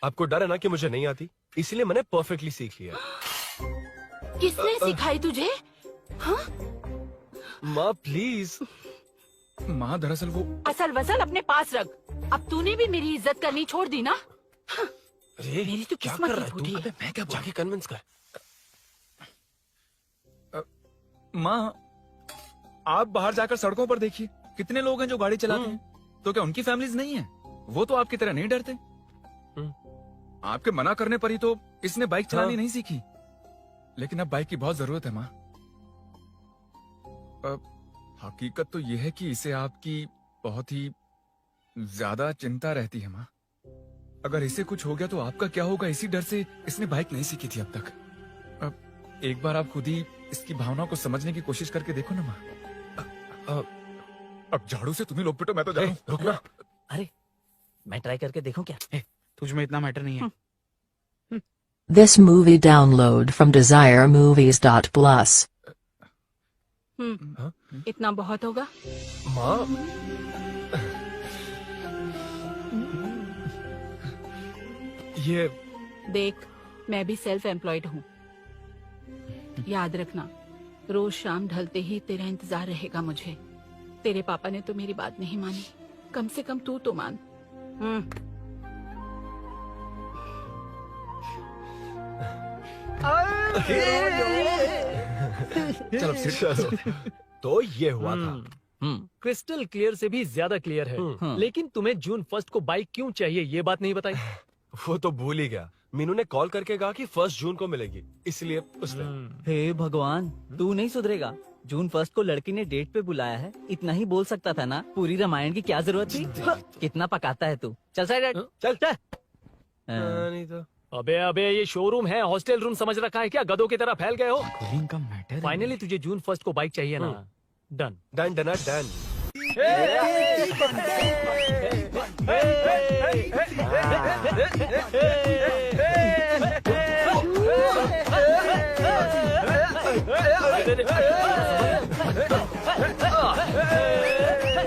आपको डर है ना कि मुझे नहीं आती, इसलिए मैंने परफेक्टली सीख लिया। किसने सिखाई तुझे? हाँ? माँ प्लीज। माँ दरअसल वो असल वसल अपने पास रख। अब तूने भी मेरी इज्जत करनी छोड़ दी ना? हाँ। अरे मेरी तो क्या किस्मत कर ही रहा है फूटी तू? है। मैं क्या जाके कन्विंस कर। माँ, आप बाहर जाकर सड़कों पर देखिए, कितने लोग हैं जो गाड़ी चलाते हैं। तो क्या उनकी फैमिलीज नहीं है? वो तो आपकी तरह नहीं डरते। आपके मना करने पर ही तो इसने बाइक चलानी नहीं सीखी। लेकिन अब बाइक की बहुत जरूरत है माँ। हकीकत तो यह है कि इसे आपकी बहुत ही ज्यादा चिंता रहती है माँ। अगर इसे कुछ हो गया तो आपका क्या होगा, इसी डर से इसने बाइक नहीं सीखी थी अब तक। अब एक बार आप खुद ही इसकी भावना को समझने की कोशिश करके देखो ना माँ। अब झाड़ू से तुम्हें लोग पिटो, मैं तो जा रहा हूं। रुकना। अरे मैं ट्राई करके देखूं क्या? तुझ में इतना मैटर नहीं है। This movie download from desiremovies.plus. इतना बहुत होगा? माँ, ये देख, मैं भी सेल्फ एम्प्लॉयड हूँ। याद रखना, रोज शाम ढलते ही तेरा इंतजार रहेगा मुझे। तेरे पापा ने तो मेरी बात नहीं मानी, कम से कम तू तो मान। चलो। तो ये हुआ था। क्रिस्टल क्लियर से भी ज्यादा क्लियर है। लेकिन तुम्हें जून 1 को बाइक क्यों चाहिए, ये बात नहीं बताई। वो तो भूल ही गया। मीनू ने कॉल करके कहा कि 1 जून को मिलेगी, इसलिए उसने। हे भगवान, तू नहीं सुधरेगा। जून 1 को लड़की ने डेट पे बुलाया है, इतना ही बोल सकता था ना। पूरी रामायण की क्या जरूरत थी? कितना पकाता है तू। चल साइड, चल। नहीं तो अबे ये शोरूम है, हॉस्टल रूम समझ रखा है क्या? गधों की तरह फैल गए हो। का मैटर। फाइनली तुझे जून 1 को बाइक चाहिए ना? Done done done done.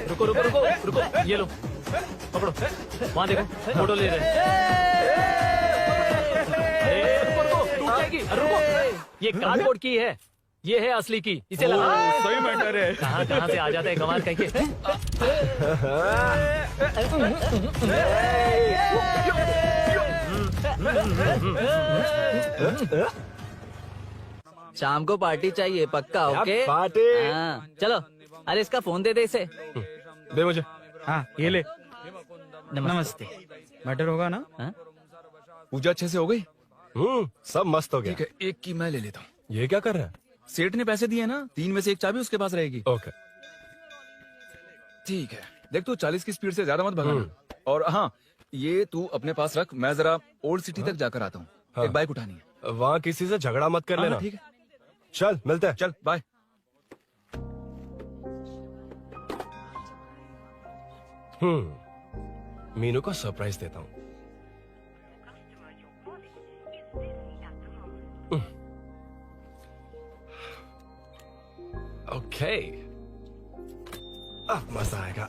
रुको रुको रुको रुको, ये लो पकड़ो, वहाँ देखो फोटो ले रहे हैं। रुको रुको, टूट जाएगी, रुको। ये कार्डबोर्ड की है, ये है असली की, इसे लगा। सही मैटर है। कहाँ कहाँ से आ जाता है कमाल कहीं के। शाम को पार्टी चाहिए पक्का, ओके? पार्टी। हाँ, चलो। अरे इसका फोन दे दे इसे। दे मुझे। हाँ ये ले। नमस्ते। मैटर होगा ना? पूजा अच्छे से हो गई? सब मस्त हो गया। ठीक है, एक की मैं ले लेता हूँ। ये क्या कर रहा है? सेठ ने पैसे दिए ना, 3 में से 1 चाबी उसके पास रहेगी। ओके ठीक है, देख तू 40 की स्पीड से ज्यादा मत भगाना। और हाँ, ये तू अपने पास रख, मैं जरा ओल्ड सिटी तक जाकर आता हूँ। एक बाइक उठानी है। वहाँ किसी से झगड़ा मत कर लेना। ठीक है, चल मिलते हैं। चल बाय। मीनू को सरप्राइज देता हूँ। ओके, अब मजा आएगा।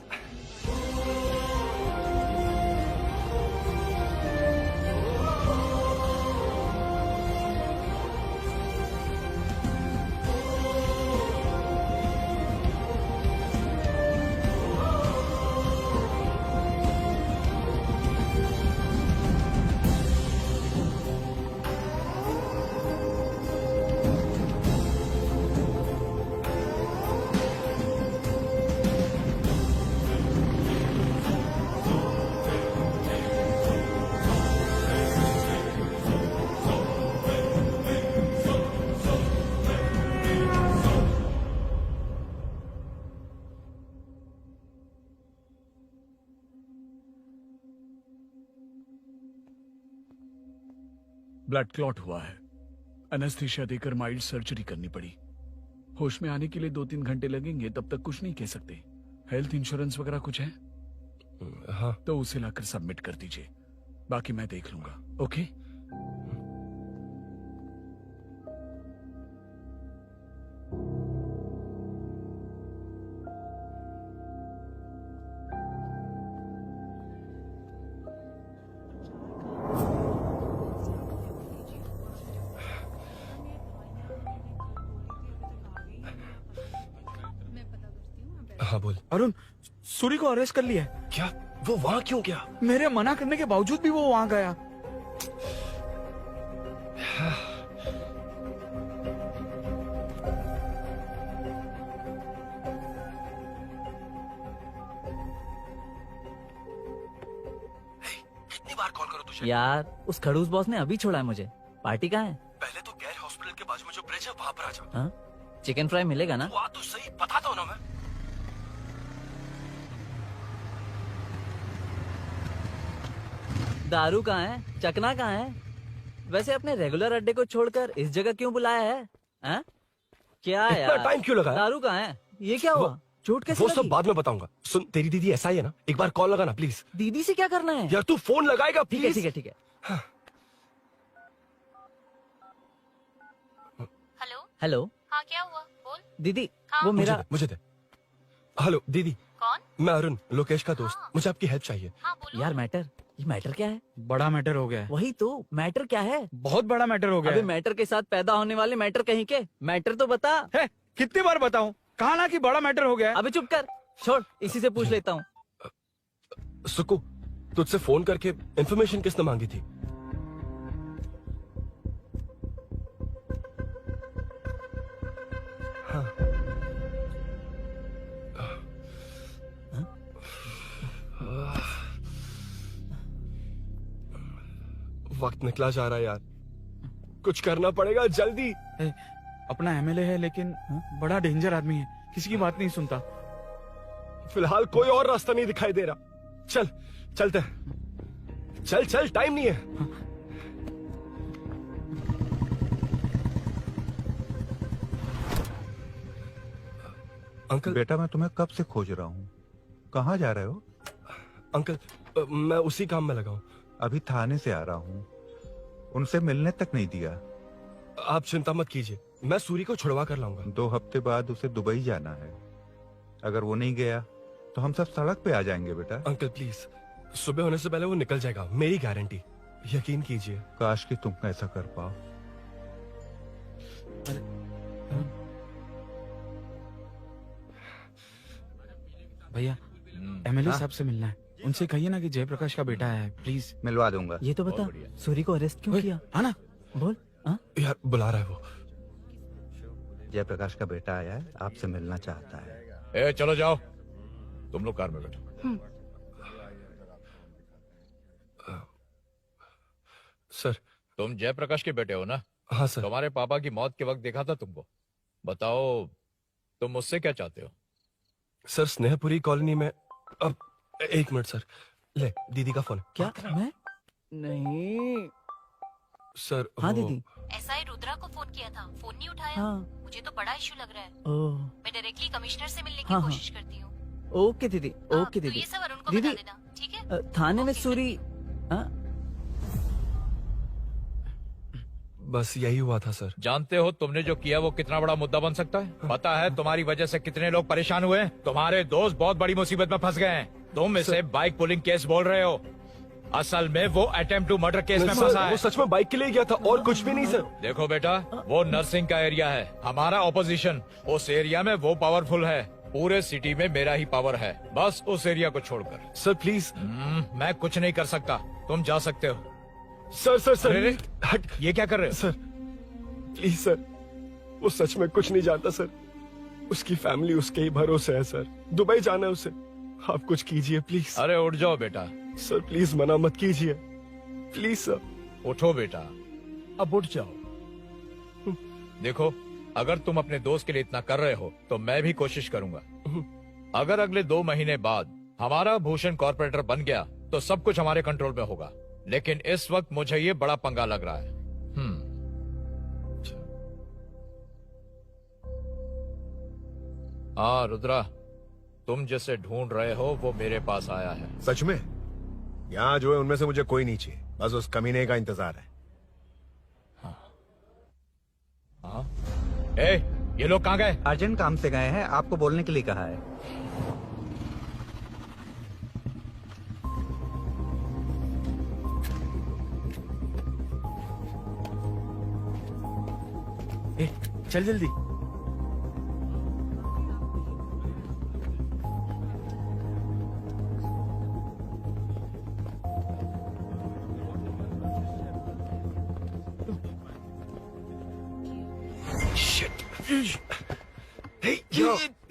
ब्लड क्लॉट हुआ है, एनेस्थीसिया देकर माइल्ड सर्जरी करनी पड़ी। होश में आने के लिए 2-3 घंटे लगेंगे, तब तक कुछ नहीं कह सकते। हेल्थ इंश्योरेंस वगैरह कुछ है? हाँ। तो उसे लाकर सबमिट कर दीजिए, बाकी मैं देख लूंगा। ओके? हाँ बोल। अरुण, सूरी को अरेस्ट कर लिया है। क्या? वो वहाँ क्यों गया? मेरे मना करने के बावजूद भी वो वहाँ गया। कितनी बार कॉल करो तुझे? यार उस खड़ूस बॉस ने अभी छोड़ा है मुझे। पार्टी कहाँ है? पहले तो गैर हॉस्पिटल के बाजू में जो ब्रिज है वहाँ पर आ जा। हाँ? चिकन फ्राई मिलेगा ना? वहाँ तो सही बताता हूँ ना मैं। दारू कहाँ है? चकना कहाँ है? वैसे अपने रेगुलर अड्डे को छोड़कर इस जगह क्यों बुलाया है? हाँ? क्या इतना यार? टाइम क्यों लगा? दारू कहाँ है? ये क्या हुआ? चोट कैसे वो लगी? सब बाद में बताऊंगा। सुन, तेरी दीदी ऐसा ही है ना, एक बार कॉल लगाना प्लीज। दीदी से क्या करना है? यार तू फोन लगाएगा ठीक है प्लीज। ठीक है ठीक है। Hello hello. हाँ क्या हुआ, बोल। दीदी हाँ। वो मेरा मुझे दे। हेलो दीदी। कौन? मैं अरुण, लोकेश का दोस्त। मुझे आपकी हेल्प चाहिए। हाँ बोलो। यार मैटर, ये मैटर क्या है? बड़ा मैटर हो गया है। वही तो, मैटर क्या है? बहुत बड़ा मैटर हो गया अबे है। मैटर के साथ पैदा होने वाले मैटर कहीं के, मैटर तो बता। है, कितनी बार बताऊं? कहा ना कि बड़ा मैटर हो गया है। अबे चुप कर, छोड़, इसी से पूछ लेता हूँ। सुकू, तुझसे फोन करके इन्फॉर्मेशन किसने मांगी थी? हाँ। वक्त निकला जा रहा है यार, कुछ करना पड़ेगा जल्दी। अपना एमएलए है लेकिन बड़ा डेंजर आदमी है, किसी की बात नहीं सुनता। फिलहाल कोई और रास्ता नहीं दिखाई दे रहा। चल चलते हैं। चल चल, टाइम नहीं है। अंकल। बेटा मैं तुम्हें कब से खोज रहा हूँ, कहाँ जा रहे हो? अंकल मैं उसी काम में लगा हूँ। अभी थाने से आ रहा हूँ, उनसे मिलने तक नहीं दिया। आप चिंता मत कीजिए, मैं सूरी को छुड़वा कर लाऊंगा। 2 हफ्ते बाद उसे दुबई जाना है। अगर वो नहीं गया तो हम सब सड़क पे आ जाएंगे बेटा। अंकल प्लीज, सुबह होने से पहले वो निकल जाएगा, मेरी गारंटी, यकीन कीजिए। काश कि तुम ऐसा कर पाओ। भैया एमएलए साहब से मिलना है, उनसे कहिए ना कि जयप्रकाश का बेटा है, प्लीज। मिलवा दूंगा। ये तो बता, सूरी को अरेस्ट क्यों किया? हाँ ना, बोल। यार बुला रहा है वो। जयप्रकाश का बेटा आया है, आपसे मिलना चाहता है। ए चलो जाओ, तुम लोग कार में बैठो। सर, तुम जयप्रकाश के बेटे हो ना? हाँ सर। तुम्हारे पापा की मौत के वक्त देखा था तुमको। बताओ तुम मुझसे क्या चाहते हो? सर, स्नेहपुरी कॉलोनी में। अब 1 मिनट सर, ले दीदी का फोन। क्या? मैं नहीं सर। हाँ दीदी। एसआई रुद्रा को फोन किया था, फोन नहीं उठाया। हाँ। मुझे तो बड़ा इशू लग रहा है। ओह। मैं डायरेक्टली कमिश्नर से मिलने की हाँ, कोशिश करती हूँ। ओके दीदी, ओके तो दीदी। ये सब अरुण को दीदी, बता देना, ठीक है? थाने में सूरी। बस यही हुआ था सर। जानते हो तुमने जो किया वो कितना बड़ा मुद्दा बन सकता है? पता है तुम्हारी वजह से कितने लोग परेशान हुए? तुम्हारे दोस्त बहुत बड़ी मुसीबत में फंस गए हैं। तुम इसे बाइक पुलिंग केस बोल रहे हो, असल में वो अटेम्प्ट टू मर्डर केस में फंसा है। वो सच में बाइक के लिए गया था और कुछ भी नहीं सर। देखो बेटा, वो नर्सिंग का एरिया है, हमारा ऑपोजिशन उस एरिया में वो पावरफुल है। पूरे सिटी में मेरा ही पावर है, बस उस एरिया को छोड़कर। Sir please. मैं कुछ नहीं कर सकता, तुम जा सकते हो। सर सर सर, अरे, ये क्या कर रहे हो? सर प्लीज सर, वो सच में कुछ नहीं जानता सर। उसकी फैमिली उसके ही भरोसे है सर। दुबई जाना है उसे, आप कुछ कीजिए प्लीज। अरे उठ जाओ बेटा। सर प्लीज मना मत कीजिए, प्लीज सर। उठो बेटा, अब उठ जाओ। देखो, अगर तुम अपने दोस्त के लिए इतना कर रहे हो तो मैं भी कोशिश करूंगा। अगर अगले 2 महीने बाद हमारा भूषण कॉर्पोरेटर बन गया तो सब कुछ हमारे कंट्रोल में होगा, लेकिन इस वक्त मुझे ये बड़ा पंगा लग रहा है। हाँ रुद्रा, तुम जिसे ढूंढ रहे हो वो मेरे पास आया है। सच में? यहाँ जो है उनमें से मुझे कोई नहीं चाहिए, बस उस कमीने का इंतजार है। हाँ? ए, ये लोग कहाँ गए? अर्जेंट काम से गए हैं, आपको बोलने के लिए कहा है। ए, चल जल्दी।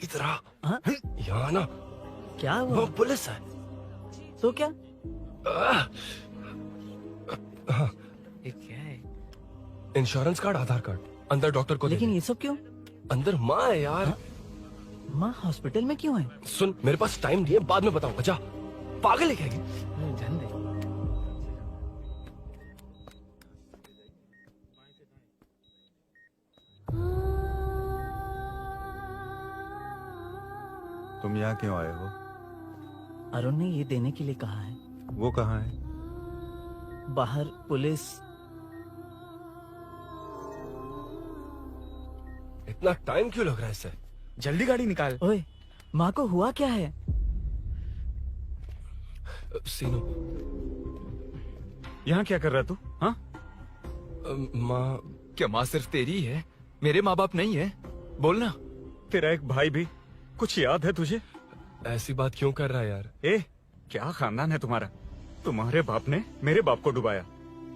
इधर आ। यहाँ ना क्या हुआ? वो पुलिस है। तो क्या? क्या है? इंश्योरेंस कार्ड, आधार कार्ड, अंदर डॉक्टर को। लेकिन ये सब क्यों? अंदर माँ है यार। माँ हॉस्पिटल में क्यों है? सुन, मेरे पास टाइम नहीं है, बाद में बताऊंगा। जा, पागल है क्या ये? जान दे। तुम यहाँ क्यों आए हो? अरुण ने ये देने के लिए कहा है। वो कहाँ है? बाहर पुलिस। इतना टाइम क्यों लग रहा है इसे? जल्दी गाड़ी निकाल। ओए, माँ को हुआ क्या है? सीनू, यहाँ क्या कर रहा तू? हाँ? माँ। क्या माँ सिर्फ तेरी ही है? मेरे माँ बाप नहीं है? बोलना। तेरा एक भाई भी, कुछ याद है तुझे? ऐसी बात क्यों कर रहा है यार? ए, क्या खानदान है तुम्हारा? तुम्हारे बाप ने मेरे बाप को डुबाया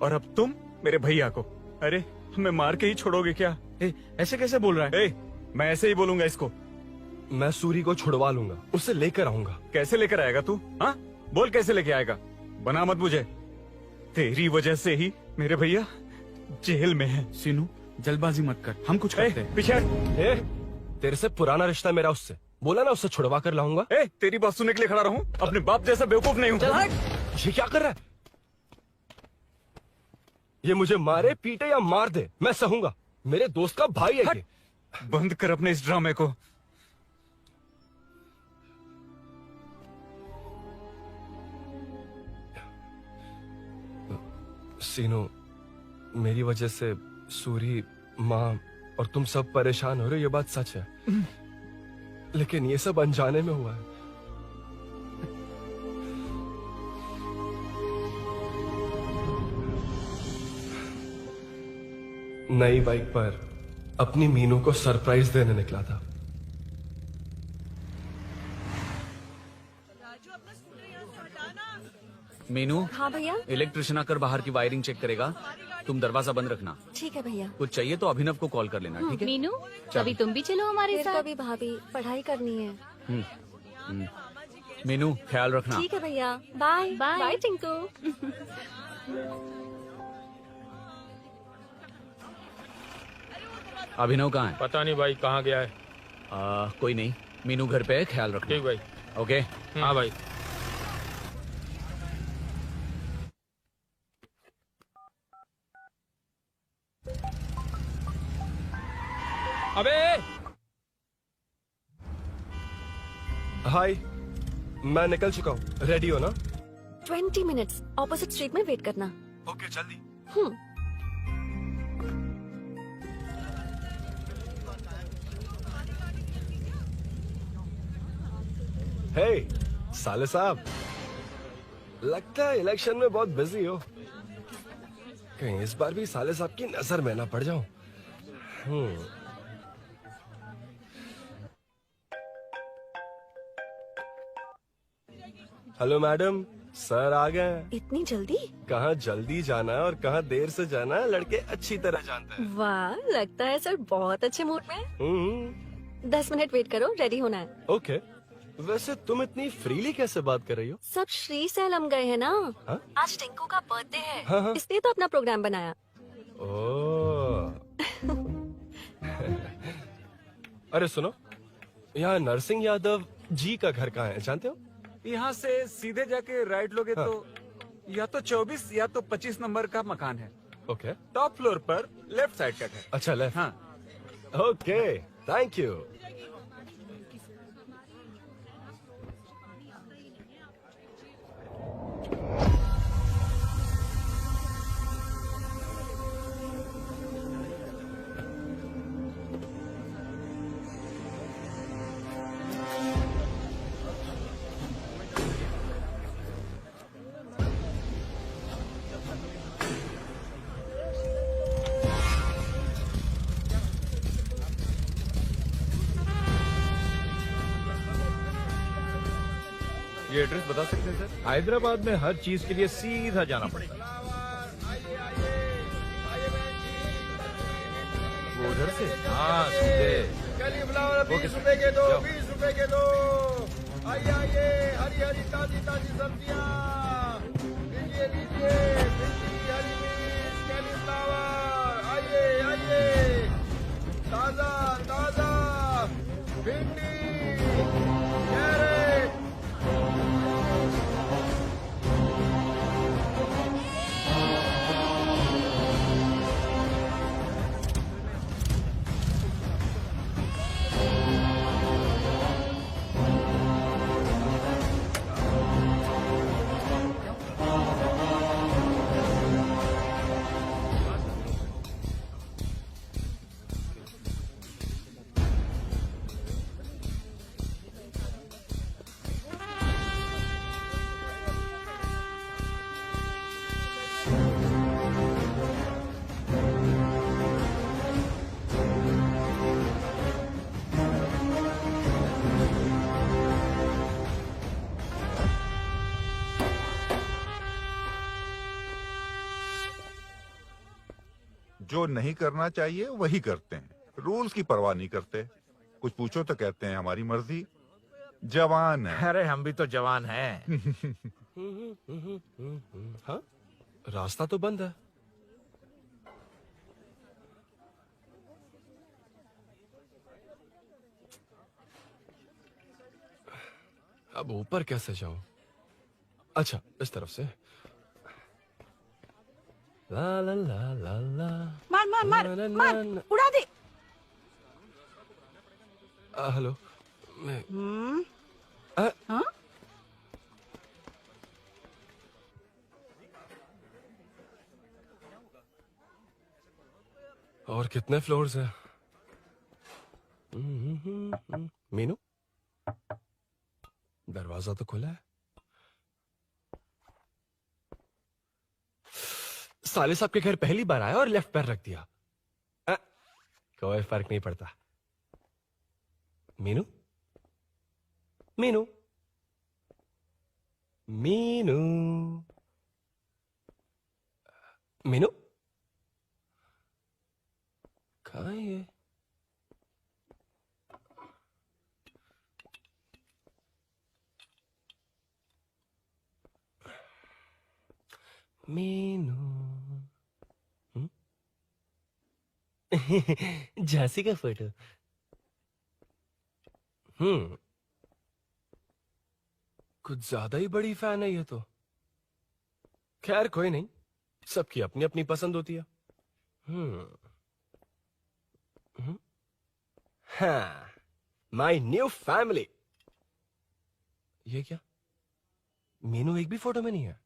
और अब तुम मेरे भैया को। अरे हमें मार के ही छोड़ोगे क्या? ऐसे कैसे बोल रहा है? मैं ऐसे ही बोलूंगा इसको। मैं सूरी को छुड़वा लूंगा, उसे लेकर आऊंगा। कैसे लेकर आएगा तू? हाँ, बोल कैसे लेके आएगा? बना मत मुझे। तेरी वजह से ही मेरे भैया जेल में है। सीनू, जल्दबाजी मत कर, हम कुछ करते हैं। पीछे। तेरे से पुराना रिश्ता मेरा उससे, बोला ना उससे छुड़वा कर लाऊंगा। तेरी बात सुनने के लिए खड़ा रहूं? अपने बाप जैसा बेवकूफ नहीं हूँ। ये क्या कर रहा है? ये मुझे मारे, पीटे या मार दे, मैं सहूंगा। मेरे दोस्त का भाई है ये। बंद कर अपने इस ड्रामे को। सीनू, मेरी वजह से सूरी, माँ, और तुम सब परेशान हो रहे हो, ये बात सच है। लेकिन ये सब अनजाने में हुआ है। नई बाइक पर अपनी मीनू को सरप्राइज देने निकला था। मीनू, हाँ भैया। इलेक्ट्रिशियन आकर बाहर की वायरिंग चेक करेगा, तुम दरवाजा बंद रखना। ठीक है भैया। कुछ चाहिए तो अभिनव को कॉल कर लेना, ठीक है? मीनू, कभी तुम भी चलो हमारे फिर साथ। कभी भाभी, पढ़ाई करनी है। मीनू, ख्याल रखना। ठीक है भैया, बाय बाय। बाय टिंकू। अभिनव कहाँ है? पता नहीं भाई, कहाँ गया है। कोई नहीं, मीनू घर पे है, ख्याल रखना। ठीक भाई। ओके। हाँ भाई। अबे हाय, मैं निकल चुका हूँ। रेडी हो ना? 20 मिनट्स ऑपोजिट स्ट्रीट में वेट करना। ओके, जल्दी। हे साले साहब, लगता है इलेक्शन में बहुत बिजी हो। कहीं इस बार भी साले साहब की नजर में ना पड़ जाऊं। हेलो मैडम, सर आ गए। इतनी जल्दी? कहाँ जल्दी जाना है और कहाँ देर से जाना है, लड़के अच्छी तरह जानते हैं। वाह, लगता है सर बहुत अच्छे मूड में हैं। 10 मिनट वेट करो, रेडी होना है। ओके। वैसे तुम इतनी फ्रीली कैसे बात कर रही हो? सब श्री सैलम गए हैं ना। हाँ? आज टिंकू का बर्थडे है, हाँ। इसलिए तो अपना प्रोग्राम बनाया। ओह। अरे सुनो, यहाँ नरसिंह यादव जी का घर कहाँ है, जानते हो? यहाँ से सीधे जाके राइट लोगे तो या तो 24 या तो 25 नंबर का मकान है। ओके। टॉप फ्लोर पर लेफ्ट साइड कट है। अच्छा, लेफ्ट। हाँ। Okay, thank you. ये एड्रेस बता सकते हैं सर? हैदराबाद में हर चीज के लिए सीधा जाना पड़ेगा। वो उधर से? हाँ, सीधे। cauliflower 20 रुपए के दो, 20 रुपए के दो। आइए आइए, हरी हरी ताजी ताजी सब्जियाँ लीजिए लीजिए। भिंडी, हरी मिर्च, cauliflower, आइए आइए। ताजा ताजा भिंडी, कैरेट। जो नहीं करना चाहिए वही करते हैं, रूल्स की परवाह नहीं करते। कुछ पूछो तो कहते हैं हमारी मर्जी। जवान है। अरे हम भी तो जवान हैं। हाँ, रास्ता तो बंद है। अब ऊपर कैसे जाऊं? अच्छा, इस तरफ से। ला ला ला ला ला। मार मार मार मार, उड़ा दे। हेलो, मैं हाँ? और कितने फ्लोर्स हैं? दरवाजा तो खुला है। साले साहब के घर पहली बार आया और लेफ्ट पैर रख दिया। कोई फर्क नहीं पड़ता। मीनू मीनू मीनू मीनू कहाँ है ये? मीनू झांसी का फोटो। कुछ ज्यादा ही बड़ी फैन है ये तो। खैर कोई नहीं, सबकी अपनी अपनी पसंद होती है। हाँ, माई न्यू फैमिली। ये क्या? मीनू एक भी फोटो में नहीं है।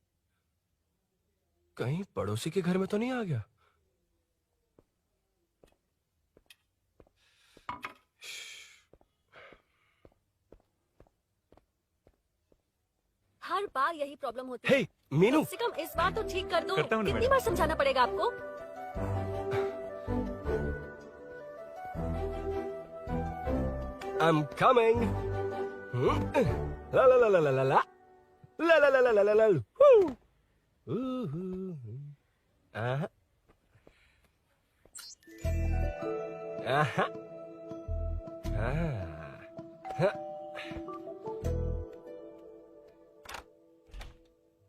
कहीं पड़ोसी के घर में तो नहीं आ गया? हर बार यही प्रॉब्लम होती है। हे मीनू, कम से कम इस बार तो ठीक कर दो। करता हूँ ना कितनी मैडम। बार समझाना पड़ेगा आपको? I'm coming. La la la la la la la. La la la la la la la. Woo. Aha. Aha.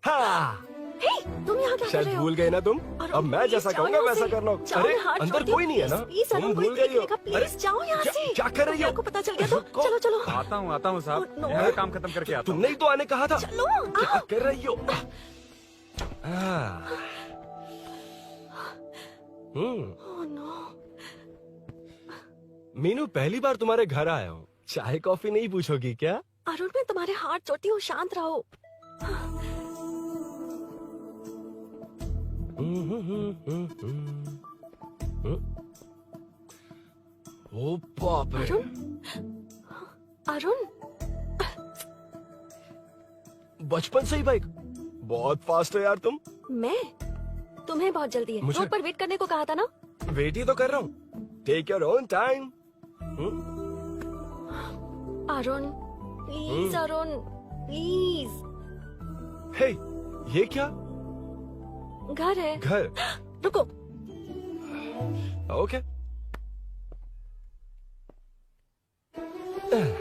हाँ। हे, तुम यहाँ क्या कर शायद रहे हो? भूल गए ना तुम। अरुण, अब मैं प्लीज जैसा जाओ कहूंगा यहाँ वैसा से। करना। जाओ, अरे मैं हाथ अंदर छोड़ती कोई हूँ, नहीं है ना? प्लीज, तुम अरुण, भूल कोई गई हो। देखेगा, प्लीज जाओ यहाँ से। क्या कर रही हो? को पता चल गया तो चलो चलो। आता हूँ साहब। Oh, no. यहाँ काम खत्म करके आता हूँ। तुमने ही तो आने कहा था। चलो। क्या कर रही हो? Oh, no. मीनू, पहली बार तुम्हारे घर आया हूँ। चाय कॉफी नहीं पूछोगी क्या? अरुण, मैं तुम्हारे हाथ जोड़ती हूँ, शांत रहो। ओ बाप रे। अरुण, बचपन से ही बाइक। बहुत फास्ट हो यार तुम। मैं? तुम्हें बहुत जल्दी है। मुझे- रोड पर वेट करने को कहा था ना? वेट ही तो कर रहा हूँ। Take your own time. Arun, please Arun, please. Hey, ये क्या? घर है। घर? रुको। Okay.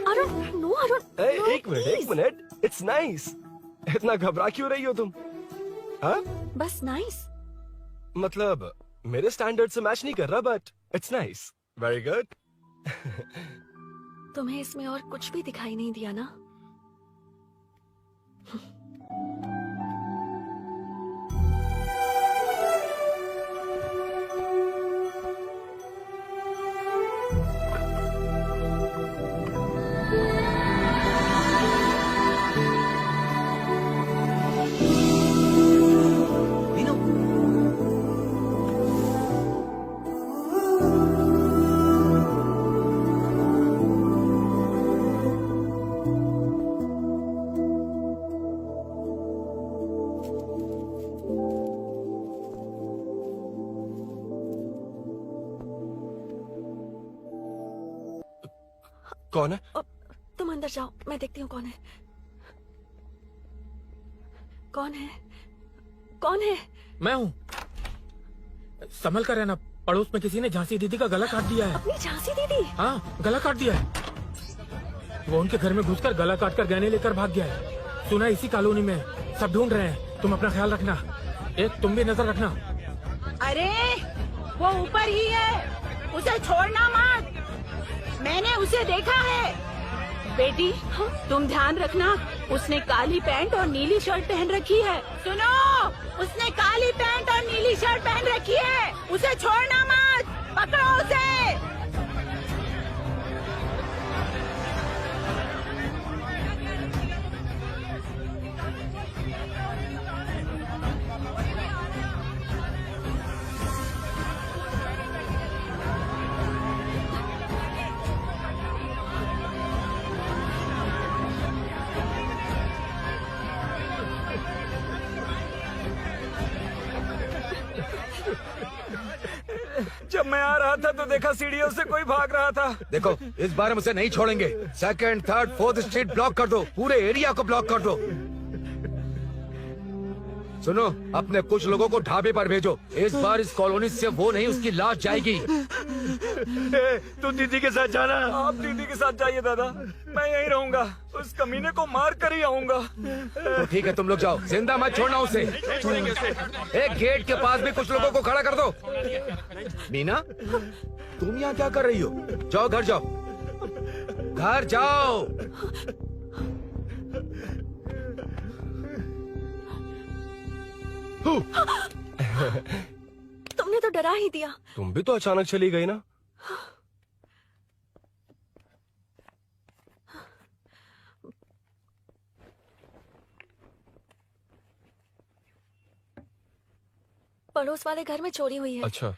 Arun, no Arun. no, एक मिनट, please. एक मिनट। It's nice. इतना घबरा क्यों रही हो तुम? हाँ? बस नाइस। मतलब मेरे स्टैंडर्ड से मैच नहीं कर रहा, but it's nice. Very good. तुम्हें इसमें और कुछ भी दिखाई नहीं दिया ना? कौन है? तुम अंदर जाओ, मैं देखती हूँ कौन है। कौन है? कौन है? मैं हूँ। संभल कर रहना, पड़ोस में किसी ने झांसी दीदी का गला काट दिया है। अपनी झांसी दीदी? हाँ, गला काट दिया है। वो उनके घर में घुसकर गला काट कर गहने लेकर भाग गया है। सुना इसी कॉलोनी में, सब ढूंढ रहे हैं। तुम अपना ख्याल रखना। एक तुम भी नजर रखना। अरे वो ऊपर ही है, उसे छोड़ना मत। मैंने उसे देखा है। बेटी, तुम ध्यान रखना, उसने काली पैंट और नीली शर्ट पहन रखी है। सुनो, उसने काली पैंट और नीली शर्ट पहन रखी है। उसे छोड़ना मत, पकड़ो उसे। मैं आ रहा था तो देखा सीढ़ियों से कोई भाग रहा था। देखो इस बार हम उसे नहीं छोड़ेंगे। Second, third, fourth street block कर दो, पूरे एरिया को ब्लॉक कर दो। सुनो, अपने कुछ लोगों को ढाबे पर भेजो। इस बार इस कॉलोनी से वो नहीं, उसकी लाश जाएगी। तू दीदी के साथ जाना। आप दीदी के साथ जाइए दादा, मैं यहीं रहूंगा। उस कमीने को मार कर ही आऊंगा। तो ठीक है, तुम लोग जाओ, जिंदा मत छोड़ना उसे। एक गेट के पास भी कुछ लोगों को खड़ा कर दो। मीना, तुम यहाँ क्या कर रही हो? जाओ घर जाओ, घर जाओ। तुमने तो डरा ही दिया। तुम भी तो अचानक चली गई ना। पड़ोस वाले घर में चोरी हुई है। अच्छा,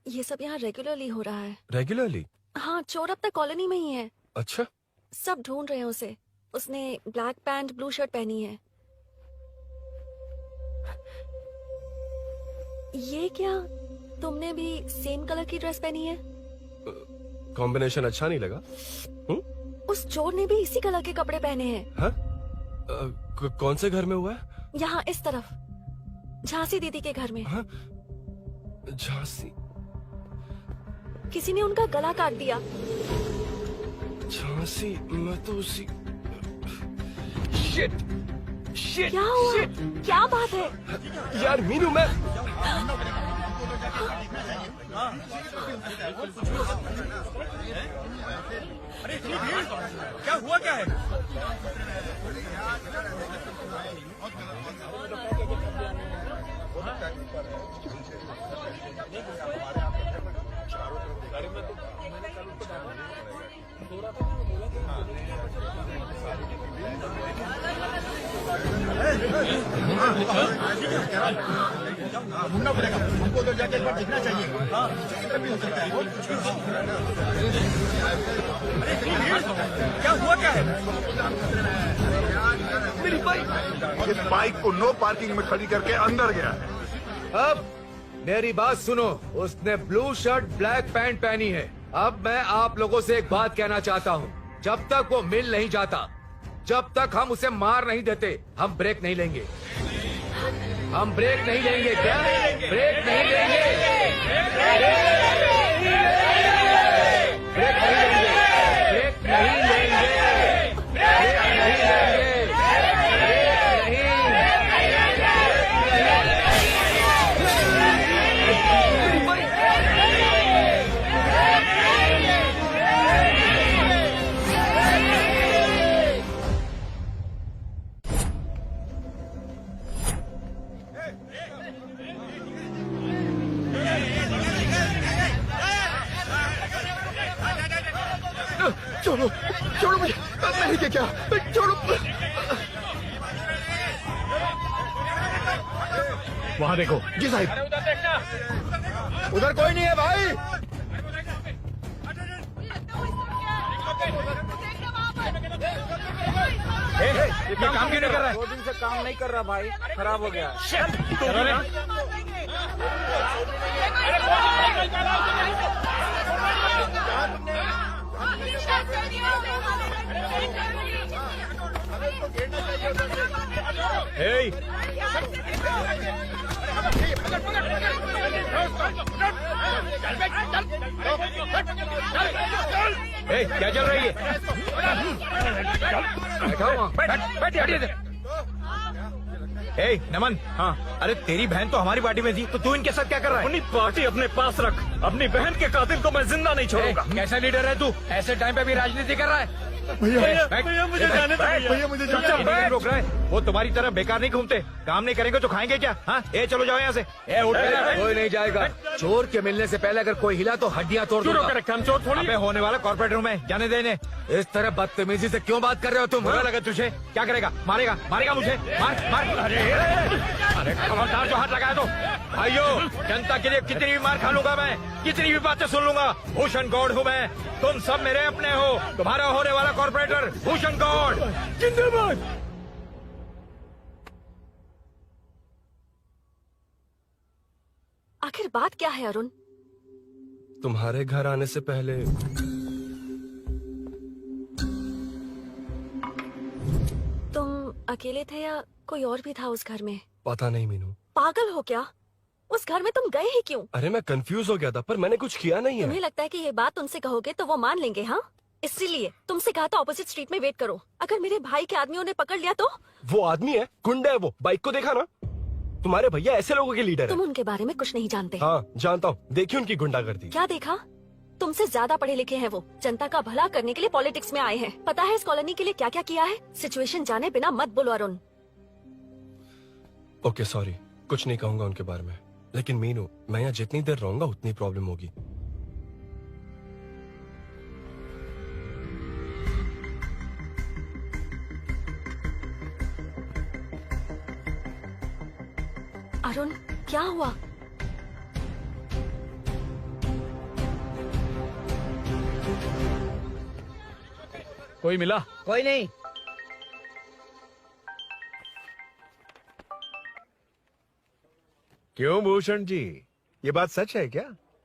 ये सब यहाँ रेगुलरली हो रहा है। रेगुलरली? हाँ, चोर अब तक कॉलोनी में ही है। अच्छा, सब ढूंढ रहे हैं उसे। उसने ब्लैक पैंट ब्लू शर्ट पहनी है। ये क्या, तुमने भी सेम कलर की ड्रेस पहनी है? कॉम्बिनेशन अच्छा नहीं लगा? उस चोर ने भी इसी कलर के कपड़े पहने हैं। हाँ? कौन से घर में हुआ है? यहाँ इस तरफ, झांसी दीदी के घर में। हाँ? झांसी? किसी ने उनका गला काट दिया। झांसी? मैं तो उसी... शिट! शिट! क्या हुआ? क्या बात है? यार मीनू, मैं... क्या हुआ, क्या है? ढूंढना पड़ेगा हमको, तो जाके एक बार देखना चाहिए। क्या हुआ, क्या है? मेरी बाइक, इस बाइक को नो पार्किंग में खड़ी करके अंदर गया है। अब मेरी बात सुनो, उसने ब्लू शर्ट ब्लैक पैंट पहनी है। अब मैं आप लोगों से एक बात कहना चाहता हूँ, जब तक वो मिल नहीं जाता, जब तक हम उसे मार नहीं देते, हम ब्रेक नहीं लेंगे। हम ब्रेक नहीं लेंगे। क्या? ब्रेक नहीं लेंगे। ब्रेक नहीं लेंगे। ब्रेक नहीं लेंगे। ब्रेक नहीं लेंगे। ब्रेक छोड़ो, छोड़ो मुझे, मैंने क्या? छोड़ो। वहाँ देखो। जी साहब। उधर कोई नहीं है भाई। ये काम क्यों नहीं कर रहा है? 2 दिन से काम नहीं कर रहा भाई, खराब हो गया। Hey! Hey, क्या चल रही है? Hey, नमन। हाँ, अरे तेरी बहन तो हमारी पार्टी में थी, तो तू इनके साथ क्या कर रहा है? अपनी पार्टी अपने पास रख। अपनी बहन के कातिल को मैं जिंदा नहीं छोड़ूंगा। कैसा लीडर है तू? ऐसे टाइम पे भी राजनीति कर रहा है? भैया मुझे जाने दो। भैया मुझे जाने दो। रोक रहा है? वो तुम्हारी तरह बेकार नहीं घूमते, काम नहीं करेंगे तो खाएंगे क्या? हाँ, चलो जाओ यहाँ से। उठ कोई नहीं जाएगा। चोर के मिलने से पहले अगर कोई हिला तो हड्डियां तोड़ दूंगा। हम चोर थोड़ी होने वाला कॉर्पोरेट रूम है, जाने देने। इस तरह बदतमीजी से क्यों बात कर रहे हो तुम? बुरा लगा तुझे? क्या करेगा? मारेगा? मारेगा मुझे? मार मार। अरे खबरदार जो हाथ लगाया तो। भाइयों, जनता के लिए कितनी भी मार खा लूंगा मैं, कितनी भी बातें सुन लूंगा। भूषण गौड़ हूँ मैं, तुम सब मेरे अपने हो। तुम्हारा होने वाला कॉर्पोरेटर भूषण गौड़ जिंदाबाद। आखिर बात क्या है अरुण? तुम्हारे घर आने से पहले तुम अकेले थे या कोई और भी था उस घर में? पता नहीं मीनू। पागल हो क्या? उस घर में तुम गए ही क्यों? अरे मैं कंफ्यूज हो गया था, पर मैंने कुछ किया नहीं तुम्हें है। लगता है कि ये बात उनसे कहोगे तो वो मान लेंगे? हाँ, इसीलिए तुमसे कहा था ऑपोजिट स्ट्रीट में वेट करो। अगर मेरे भाई के आदमियों ने पकड़ लिया तो? वो आदमी है, गुंडा है वो। बाइक को देखा ना? तुम्हारे भैया ऐसे लोगों के लीडर तुम है। उनके बारे में कुछ नहीं जानते। हाँ जानता हूँ, देखिए उनकी गुंडागर्दी। क्या देखा? तुमसे ज्यादा पढ़े लिखे हैं वो। जनता का भला करने के लिए पॉलिटिक्स में आए हैं। पता है इस कॉलोनी के लिए क्या क्या किया है? सिचुएशन जाने बिना मत बोलो अरुण। ओके सॉरी, कुछ नहीं कहूंगा उनके बारे में। लेकिन मीनू, मैं यहाँ जितनी देर रहूंगा उतनी प्रॉब्लम होगी। अरुण, क्या हुआ? कोई मिला? कोई नहीं। क्यों भूषण जी, ये बात सच है क्या?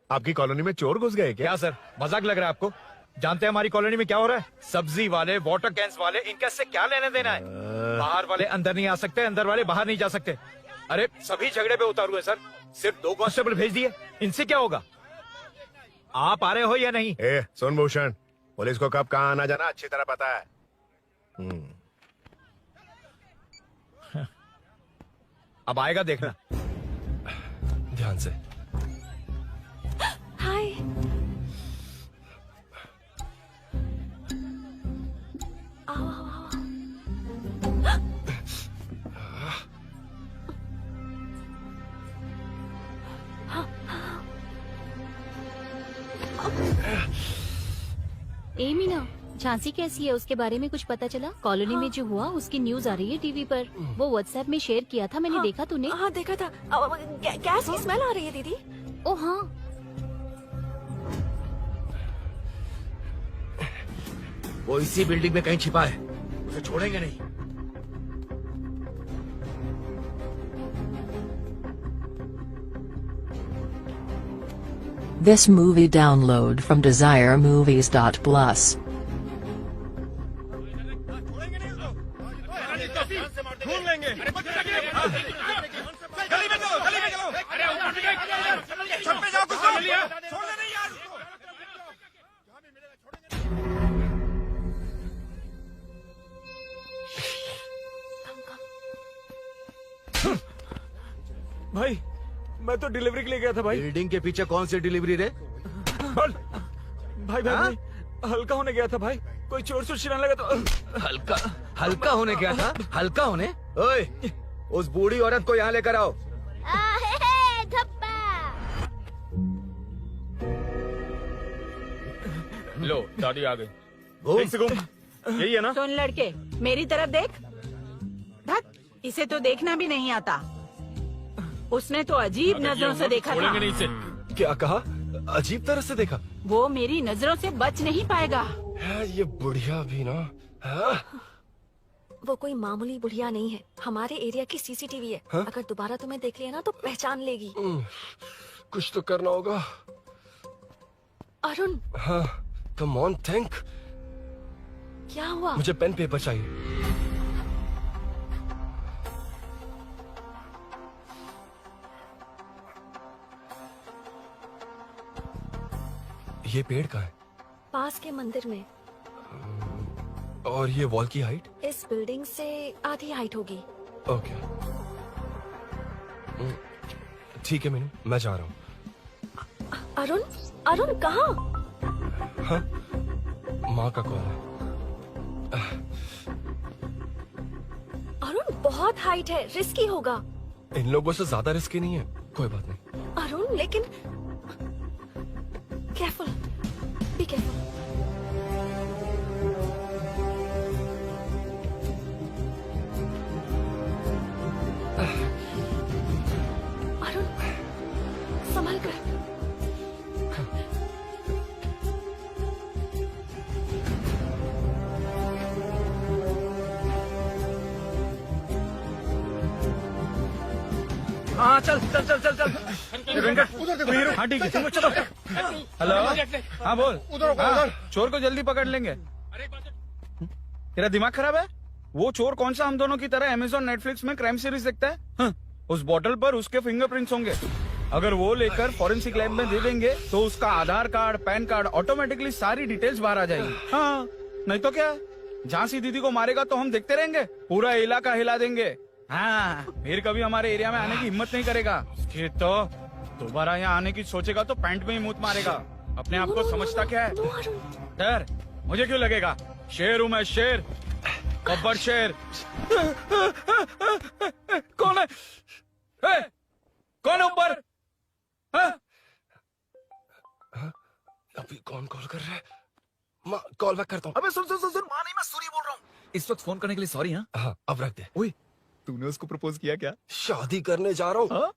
आपकी कॉलोनी में चोर घुस गए क्या? सर, मजाक लग रहा है आपको? जानते हैं हमारी कॉलोनी में क्या हो रहा है? सब्जी वाले, वाटर कैंस वाले, इनका इससे क्या लेने देना है? बाहर वाले अंदर नहीं आ सकते, अंदर वाले बाहर नहीं जा सकते। अरे सभी झगड़े पे उतारू है सर। सिर्फ 2 कांस्टेबल भेज दिए, इनसे क्या होगा? आप आ रहे हो या नहीं? सुन भूषण, पुलिस को कब कहाँ आना जाना अच्छी तरह पता है। अब आएगा देखना। ध्यान से। हाय। आओ आओ आओ। ए मीना, झांसी कैसी है? उसके बारे में कुछ पता चला? कॉलोनी में जो हुआ उसकी न्यूज आ रही है टीवी पर। वो व्हाट्सएप में शेयर किया था, मैंने देखा। तूने? हाँ देखा था। गैस की स्मेल आ रही है दीदी। ओ हाँ। वो इसी बिल्डिंग में कहीं छिपा है, उसे छोड़ेंगे नहीं। This movie download from DesireMovies.plus. ढूंढ लेंगे। गली में चलो, गली में चलो। छत पे जाओ, कुछ छोड़ने नहीं यार। भाई, मैं तो डिलीवरी के लिए गया था भाई। बिल्डिंग के पीछे कौन सी डिलीवरी रे? भाई भाई भाई, हल्का होने गया था भाई। कोई चोर से चिल्लाने लगा तो हल्का होने गया था? हल्का होने? ओए, उस बूढ़ी औरत को यहाँ लेकर आओ। लो दादी आ गई। एक से घूम। यही है ना? सुन लड़के, मेरी तरफ देख। धत, इसे तो देखना भी नहीं आता। उसने तो अजीब नजरों से देखा था। नहीं इसे। क्या कहा? अजीब तरह से देखा? वो मेरी नजरों से बच नहीं पाएगा। ये बुढ़िया भी ना। वो कोई मामूली बुढ़िया नहीं है, हमारे एरिया की सीसीटीवी है। अगर दोबारा तुम्हें देख लिया ना तो पहचान लेगी। कुछ तो करना होगा। अरुण। हाँ, कम ऑन थिंक। क्या हुआ? मुझे पेन पेपर चाहिए। ये पेड़ का है? पास के मंदिर में। और ये वॉल की हाइट? इस बिल्डिंग से आधी हाइट होगी। ओके, ठीक है मीनू, मैं जा रहा हूँ। अरुण, अरुण कहाँ? हाँ, माँ का कॉल है। अरुण बहुत हाइट है, रिस्की होगा। इन लोगों से ज्यादा रिस्की नहीं है। कोई बात नहीं। अरुण लेकिन केयरफुल, बी केयरफुल। अरुण संभल कर। हाँ चल चल चल चल चल। हाँ ठीक है चलो। हेलो, हाँ बोल। हाँ, चोर को जल्दी पकड़ लेंगे। तेरा दिमाग खराब है? वो चोर कौन सा हम दोनों की तरह अमेज़न नेटफ्लिक्स में क्राइम सीरीज देखता है? हाँ, उस बॉटल पर उसके फिंगरप्रिंट्स होंगे। अगर वो लेकर फॉरेंसिक लैब में दे देंगे तो उसका आधार कार्ड, पैन कार्ड, ऑटोमेटिकली सारी डिटेल्स बाहर आ जाएगी। हाँ, नहीं तो क्या, झांसी दीदी को मारेगा तो हम देखते रहेंगे, पूरा इलाका हिला देंगे। हाँ, फिर कभी हमारे एरिया में आने की हिम्मत नहीं करेगा। फिर तो दोबारा यहाँ आने की सोचेगा तो पैंट में ही मूत मारेगा। अपने आप को समझता क्या है? डर मुझे क्यों लगेगा? शेर हूँ मैं, शेर, गब्बर शेर। कौन है? कौन है ऊपर? अभी कौन कॉल कर रहा है? माँ कॉल बैक करता हूँ। अबे सुन माँ नहीं, मैं सूरी बोल रहा हूँ। इस वक्त फोन करने के लिए सॉरी। हाँ अब रख दे। ओए, तूने उसको प्रपोज किया क्या? शादी करने जा रहा हूँ।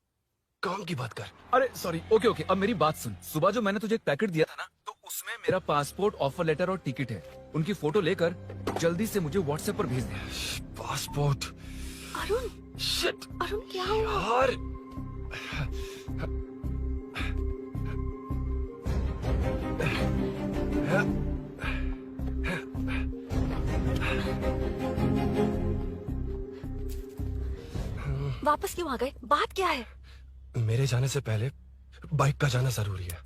काम की बात कर। अरे सॉरी, ओके, अब मेरी बात सुन। सुबह जो मैंने तुझे एक पैकेट दिया था ना, तो उसमें मेरा पासपोर्ट, ऑफर लेटर और टिकट है। उनकी फोटो लेकर जल्दी से मुझे व्हाट्सएप पर भेज दे। पासपोर्ट? अरुण, शिट, अरुण क्या हुआ? यार वापस क्यों आ गए? बात क्या है? मेरे जाने से पहले बाइक का जाना जरूरी है।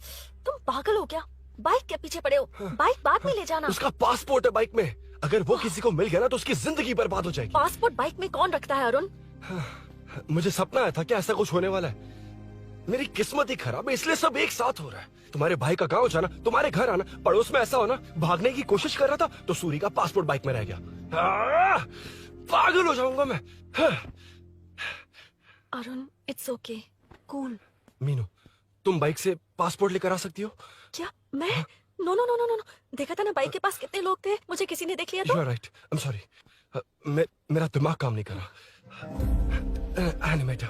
तुम पागल हो क्या? बाइक के पीछे पड़े हो? बाइक बाद में ले जाना। उसका पासपोर्ट है बाइक में, अगर वो किसी को मिल गया ना तो उसकी जिंदगी बर्बाद हो जाएगी। पासपोर्ट बाइक में कौन रखता है अरुण? मुझे सपना आया था कि ऐसा कुछ होने वाला है। मेरी किस्मत ही खराब है, इसलिए सब एक साथ हो रहा है। तुम्हारे भाई का गांव जाना, तुम्हारे घर आना, पड़ोस में ऐसा होना। भागने की कोशिश कर रहा था तो सूरी का पासपोर्ट बाइक में रह गया। पागल हो जाऊंगा मैं। Arun, it's okay, cool. Meenu, तुम बाइक से पासपोर्ट लेकर आ सकती हो? क्या मैं? No no no no no, देखा था ना बाइक के पास कितने लोग थे, मुझे किसी ने देख लिया तो। You are right, I am sorry. मेरा दिमाग काम नहीं कर रहा। एनिमेटर,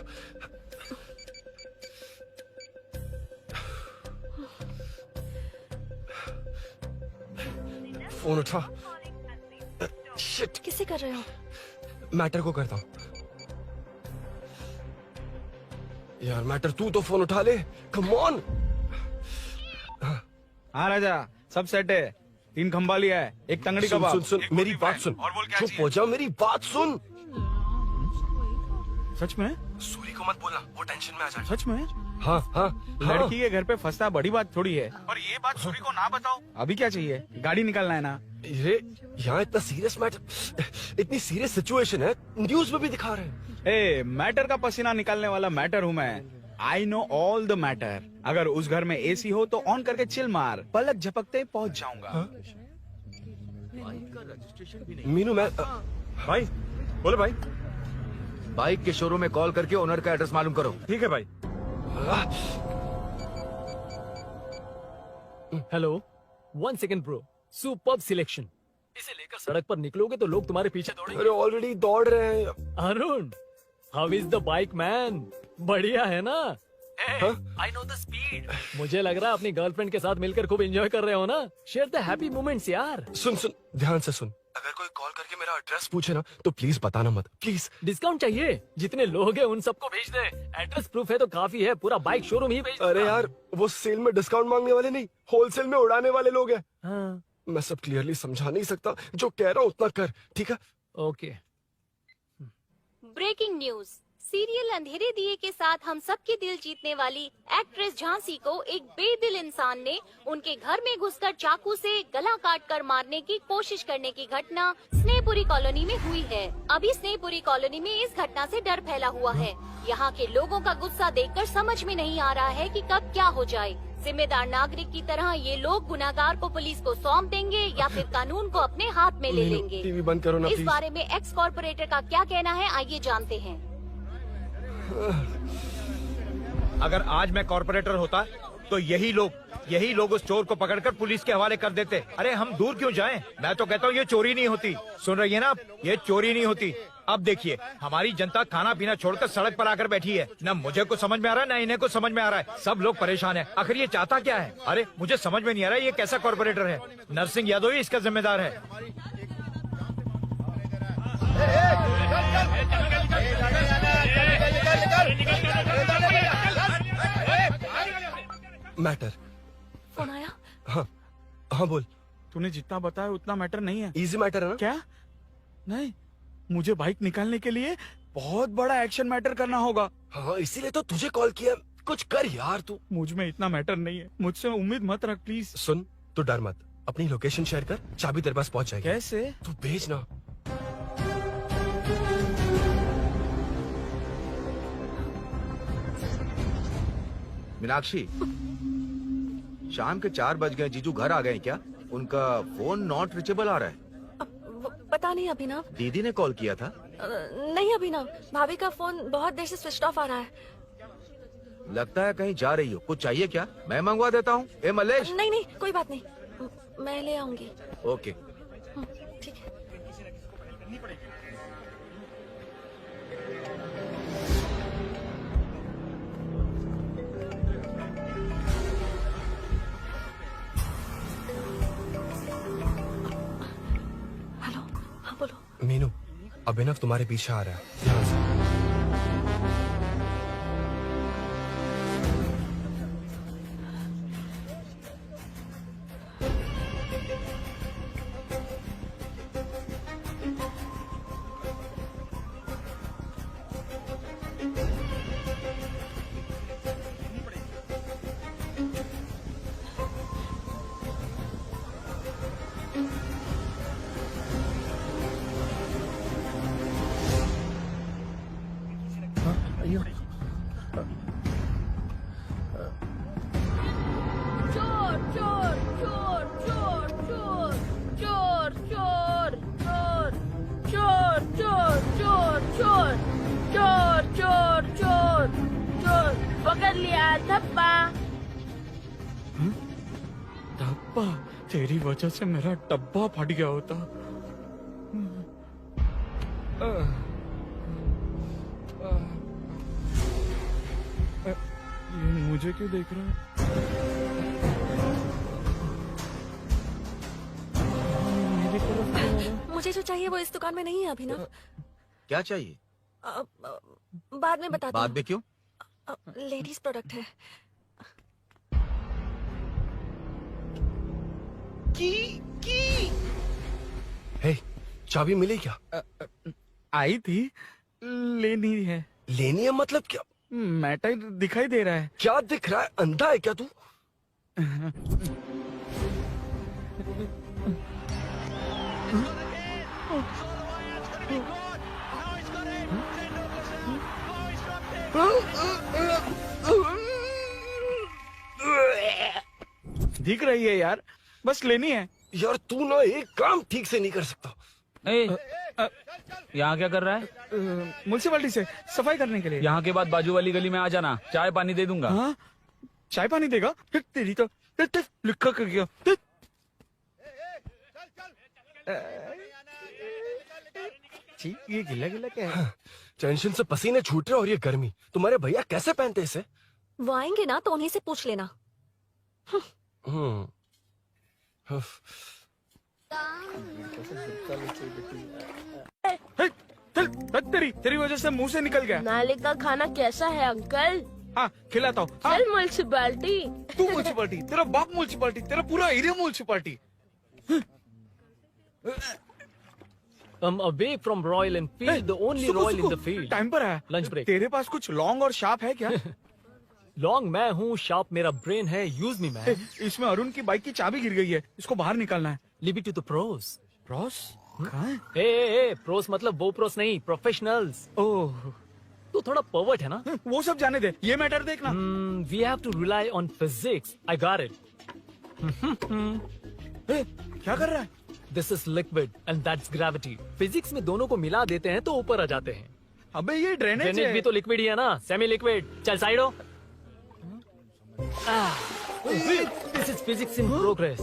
फोन उठा। शिट, किसे कर रहे हो? मैटर को करता हूँ। यार मैटर, तू तो फोन उठा ले, कम ऑन। हाँ राजा, सब सेट है। 3 खंबा लिया है, एक तंगड़ी सुन, कबाब। सुन सुन मेरी बात सुन। चुप हो जा, मेरी बात सुन। सच में? सूरी को मत बोलना, वो टेंशन में आ जाए। सच में? हाँ हाँ, लड़की के घर पे फंसना बड़ी बात थोड़ी है। और ये बात सूरी को ना बताओ। अभी क्या चाहिए? गाड़ी निकालना है ना? ये यहाँ इतना सीरियस मैटर, इतनी सीरियस सिचुएशन है, न्यूज में भी दिखा रहे हैं। मैटर का पसीना निकालने वाला मैटर हूँ मैं। I know all the matter. अगर उस घर में एसी हो तो ऑन करके चिल मार, पलक झपकते पहुँच जाऊंगा। मीनू, मैं भाई बोलो भाई। बाइक के शोरूम में कॉल करके ओनर का एड्रेस मालूम करो। ठीक है भाई। Hello, 1 second bro, superb selection. इसे लेकर सड़क पर निकलोगे तो लोग तुम्हारे पीछे दौड़ेंगे। अरे ऑलरेडी दौड़ रहे हैं। Arun, how is the bike man? बढ़िया है ना? I know the speed. मुझे लग रहा है अपनी गर्लफ्रेंड के साथ मिलकर खूब एंजॉय कर रहे हो ना? शेयर द हैप्पी मोमेंट्स यार। सुन सुन, ध्यान से सुन। अगर कोई कॉल करके मेरा एड्रेस पूछे ना तो प्लीज बताना मत, प्लीज। डिस्काउंट चाहिए? जितने लोग हैं उन सबको भेज दे। एड्रेस प्रूफ है तो काफी है, पूरा बाइक शोरूम ही भेज। अरे यार, वो सेल में डिस्काउंट मांगने वाले नहीं, होलसेल में उड़ाने वाले लोग हैं। हाँ। मैं सब क्लियरली समझा नहीं सकता, जो कह रहा हूँ उतना कर, ठीक है? ओके। Breaking news. सीरियल अंधेरे दिए के साथ हम सबके दिल जीतने वाली एक्ट्रेस झांसी को एक बेदिल इंसान ने उनके घर में घुसकर चाकू से गला काटकर मारने की कोशिश करने की घटना स्नेहपुरी कॉलोनी में हुई है। अभी स्नेहपुरी कॉलोनी में इस घटना से डर फैला हुआ है। यहाँ के लोगों का गुस्सा देखकर समझ में नहीं आ रहा है कि कब क्या हो जाए। जिम्मेदार नागरिक की तरह ये लोग गुनाहगार को पुलिस को सौंप देंगे या फिर कानून को अपने हाथ में ले लेंगे। टीवी बंद करो ना इस प्लीज। बारे में एक्स कॉर्पोरेटर का क्या कहना है, आइए जानते हैं। अगर आज मैं कॉर्पोरेटर होता तो यही लोग उस चोर को पकड़कर पुलिस के हवाले कर देते। अरे हम दूर क्यों जाएं? मैं तो कहता हूँ ये चोरी नहीं होती। सुन रही है ना आप? ये चोरी नहीं होती। अब देखिए, हमारी जनता खाना पीना छोड़कर सड़क पर आकर बैठी है। न मुझे कुछ समझ में आ रहा है, न इन्हें कुछ समझ में आ रहा है। सब लोग परेशान हैं। आखिर ये चाहता क्या है? अरे मुझे समझ में नहीं आ रहा है ये कैसा कॉर्पोरेटर है। नरसिंह यादव ही इसका जिम्मेदार है। मैटर। फोन आया? हाँ हाँ बोल। तूने जितना बताया उतना मैटर नहीं है। इजी मैटर है ना? क्या? नहीं, मुझे बाइक निकालने के लिए बहुत बड़ा एक्शन मैटर करना होगा। हाँ इसीलिए तो तुझे कॉल किया। कुछ कर यार तू। मुझ में इतना मैटर नहीं है, मुझसे उम्मीद मत रख प्लीज। सुन, तू डर मत, अपनी लोकेशन शेयर कर, चाबी तेरे पास पहुंच जाएगी। कैसे? तू भेज ना। मीनाक्षी, शाम के 4 बज गए, जीजू घर आ गए क्या? उनका फोन नॉट रिचेबल आ रहा है। पता नहीं अभिनव। दीदी ने कॉल किया था? नहीं अभिनव, भाभी का फोन बहुत देर से स्विच ऑफ आ रहा है। लगता है कहीं जा रही हो। कुछ चाहिए क्या? मैं मंगवा देता हूँ। ए मलेश। नहीं नहीं कोई बात नहीं, मैं ले आऊंगी। ओके ठीक है। हेलो, हाँ बोलो। मीनू, अभिनव तुम्हारे पीछे आ रहा है, ध्यान से। चोर चोर चोर चोर चोर चोर चोर चोर चोर चोर चोर चोर चोर चोर चोर पकड़ लिया धप्पा। डब्बा? तेरी वजह से मेरा डब्बा फट गया होता। ये मुझे क्यों देख रहा है? मेरी तरफ क्यों आ रहा है? मुझे जो चाहिए वो इस दुकान में नहीं है अभिनव। क्या चाहिए? बाद में बताती बाद में क्यों? हूँ। लेडीज प्रोडक्ट है। हे, चाबी मिली क्या? आई थी, लेनी है। लेनी है मतलब क्या? मैटर दिखाई दे रहा है। क्या दिख रहा है? अंधा है क्या तू? दिख रही है यार, बस लेनी है। यार तू ना एक काम ठीक से नहीं कर सकता। यहाँ क्या कर रहा है? म्युनिसिपैलिटी से सफाई करने के लिए। यहाँ के बाद बाजू वाली गली में आ जाना, चाय पानी दे दूंगा। हाँ? चाय पानी देगा? तेरी तो लिखा कर गया। ये गिला गिला क्या है? टेंशन से पसीने छूट रहे और ये गर्मी, तुम्हारे भैया कैसे पहनते इसे? वो आएंगे ना तो उन्हीं से पूछ लेना। तेरी वजह से मुंह से निकल गया। नाले का खाना कैसा है अंकल? हाँ खिलाता हूँ। चल म्युनिसिपैलिटी। तू म्युनिसिपैलिटी, तेरा बाप म्युनिसिपैलिटी, तेरा पूरा area municipality. I'm away from Royal Enfield, the only Royal in the field. Time पर है। Lunch break. तेरे पास कुछ लॉन्ग और शार्प है क्या? लॉन्ग मैं हूँ, शार्प मेरा ब्रेन है, यूज मी मैन। इसमें अरुण की बाइक की चाबी गिर गई है, इसको बाहर निकालना है। Leave it to the pros. Pros? कहाँ है? ए प्रोस मतलब वो प्रोस नहीं, प्रोफेशनल्स। ओह, तू थोड़ा पर्वर्ट है ना? वो सब जाने दे, ये मैटर देखना। We have to rely on physics. I got it. क्या कर रहा है? This is liquid and that's gravity. Physics में दोनों को मिला देते हैं तो ऊपर आ जाते हैं। अबे ये ड्रेनेज है। भी तो लिक्विड ही है ना, सेमी लिक्विड। चल साइड हो। This is physics in progress.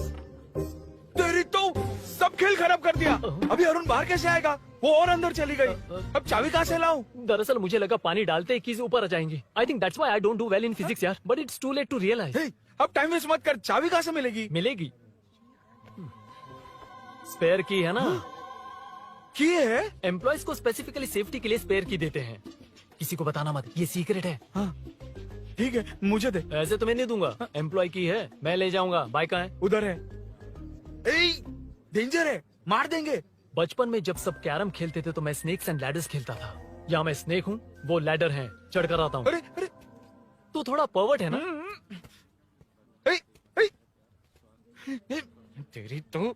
तेरी तो सब खेल खराब कर दिया। अभी अरुण बाहर कैसे आएगा? वो और अंदर चली गई। अब चाबी कहाँ से लाऊं? दरअसल मुझे लगा पानी डालते ही कीज ऊपर आ जाएंगी। I think that's why I don't do well in physics यार। But it's too late to realize. अब टाइम वेस्ट मत कर, चाबी कहाँ से मिलेगी? मिलेगी। स्पेयर की है ना? की है? एम्प्लॉयज को स्पेसिफिकली सेफ्टी के लिए स्पेयर की देते हैं। किसी को बताना मत, ये सीक्रेट है। हाँ। ठीक है, मुझे दे। ऐसे तो मैं नहीं दूंगा, एम्प्लॉय की है, मैं ले जाऊंगा। बाइक कहाँ है? उधर है। डेंजर है, मार देंगे। बचपन में जब सब कैरम खेलते थे तो मैं स्नेक्स एंड लैडर्स खेलता था। या मैं स्नेक हूँ, वो लैडर है, चढ़ कर आता हूँ। अरे अरे, तू थोड़ा पर्वर्ट है ना? तेरी तो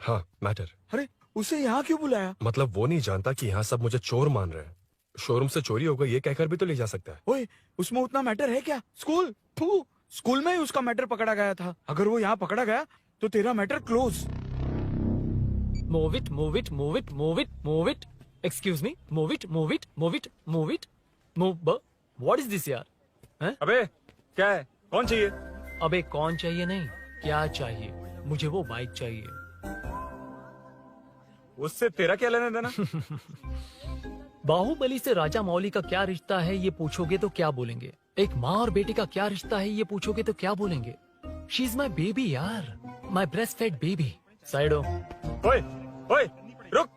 हाँ, मैटर। अरे उसे यहाँ क्यों बुलाया? मतलब वो नहीं जानता कि यहाँ सब मुझे चोर मान रहे हैं। शोरूम से चोरी हो गई ये कहकर भी तो ले जा सकता है। ओए, उसमें उतना मैटर है क्या? स्कूल में ही उसका मैटर पकड़ा गया था। अगर वो यहाँ पकड़ा गया तो तेरा matter close. Move it, move it, move it, move it, move it. Excuse me, move it, move it, move it, move it, move. What is this यार? हैं? अबे क्या है? कौन चाहिए? अबे कौन चाहिए नहीं, क्या चाहिए? मुझे वो बाइक चाहिए। उससे तेरा क्या लेना देना? बाहुबली से राजा मौली का क्या रिश्ता है ये पूछोगे तो क्या बोलेंगे? एक माँ और बेटे का क्या रिश्ता है ये पूछोगे तो क्या बोलेंगे? शी इज माई बेबी यार, my breast fed baby. Side हो। ओए रुक।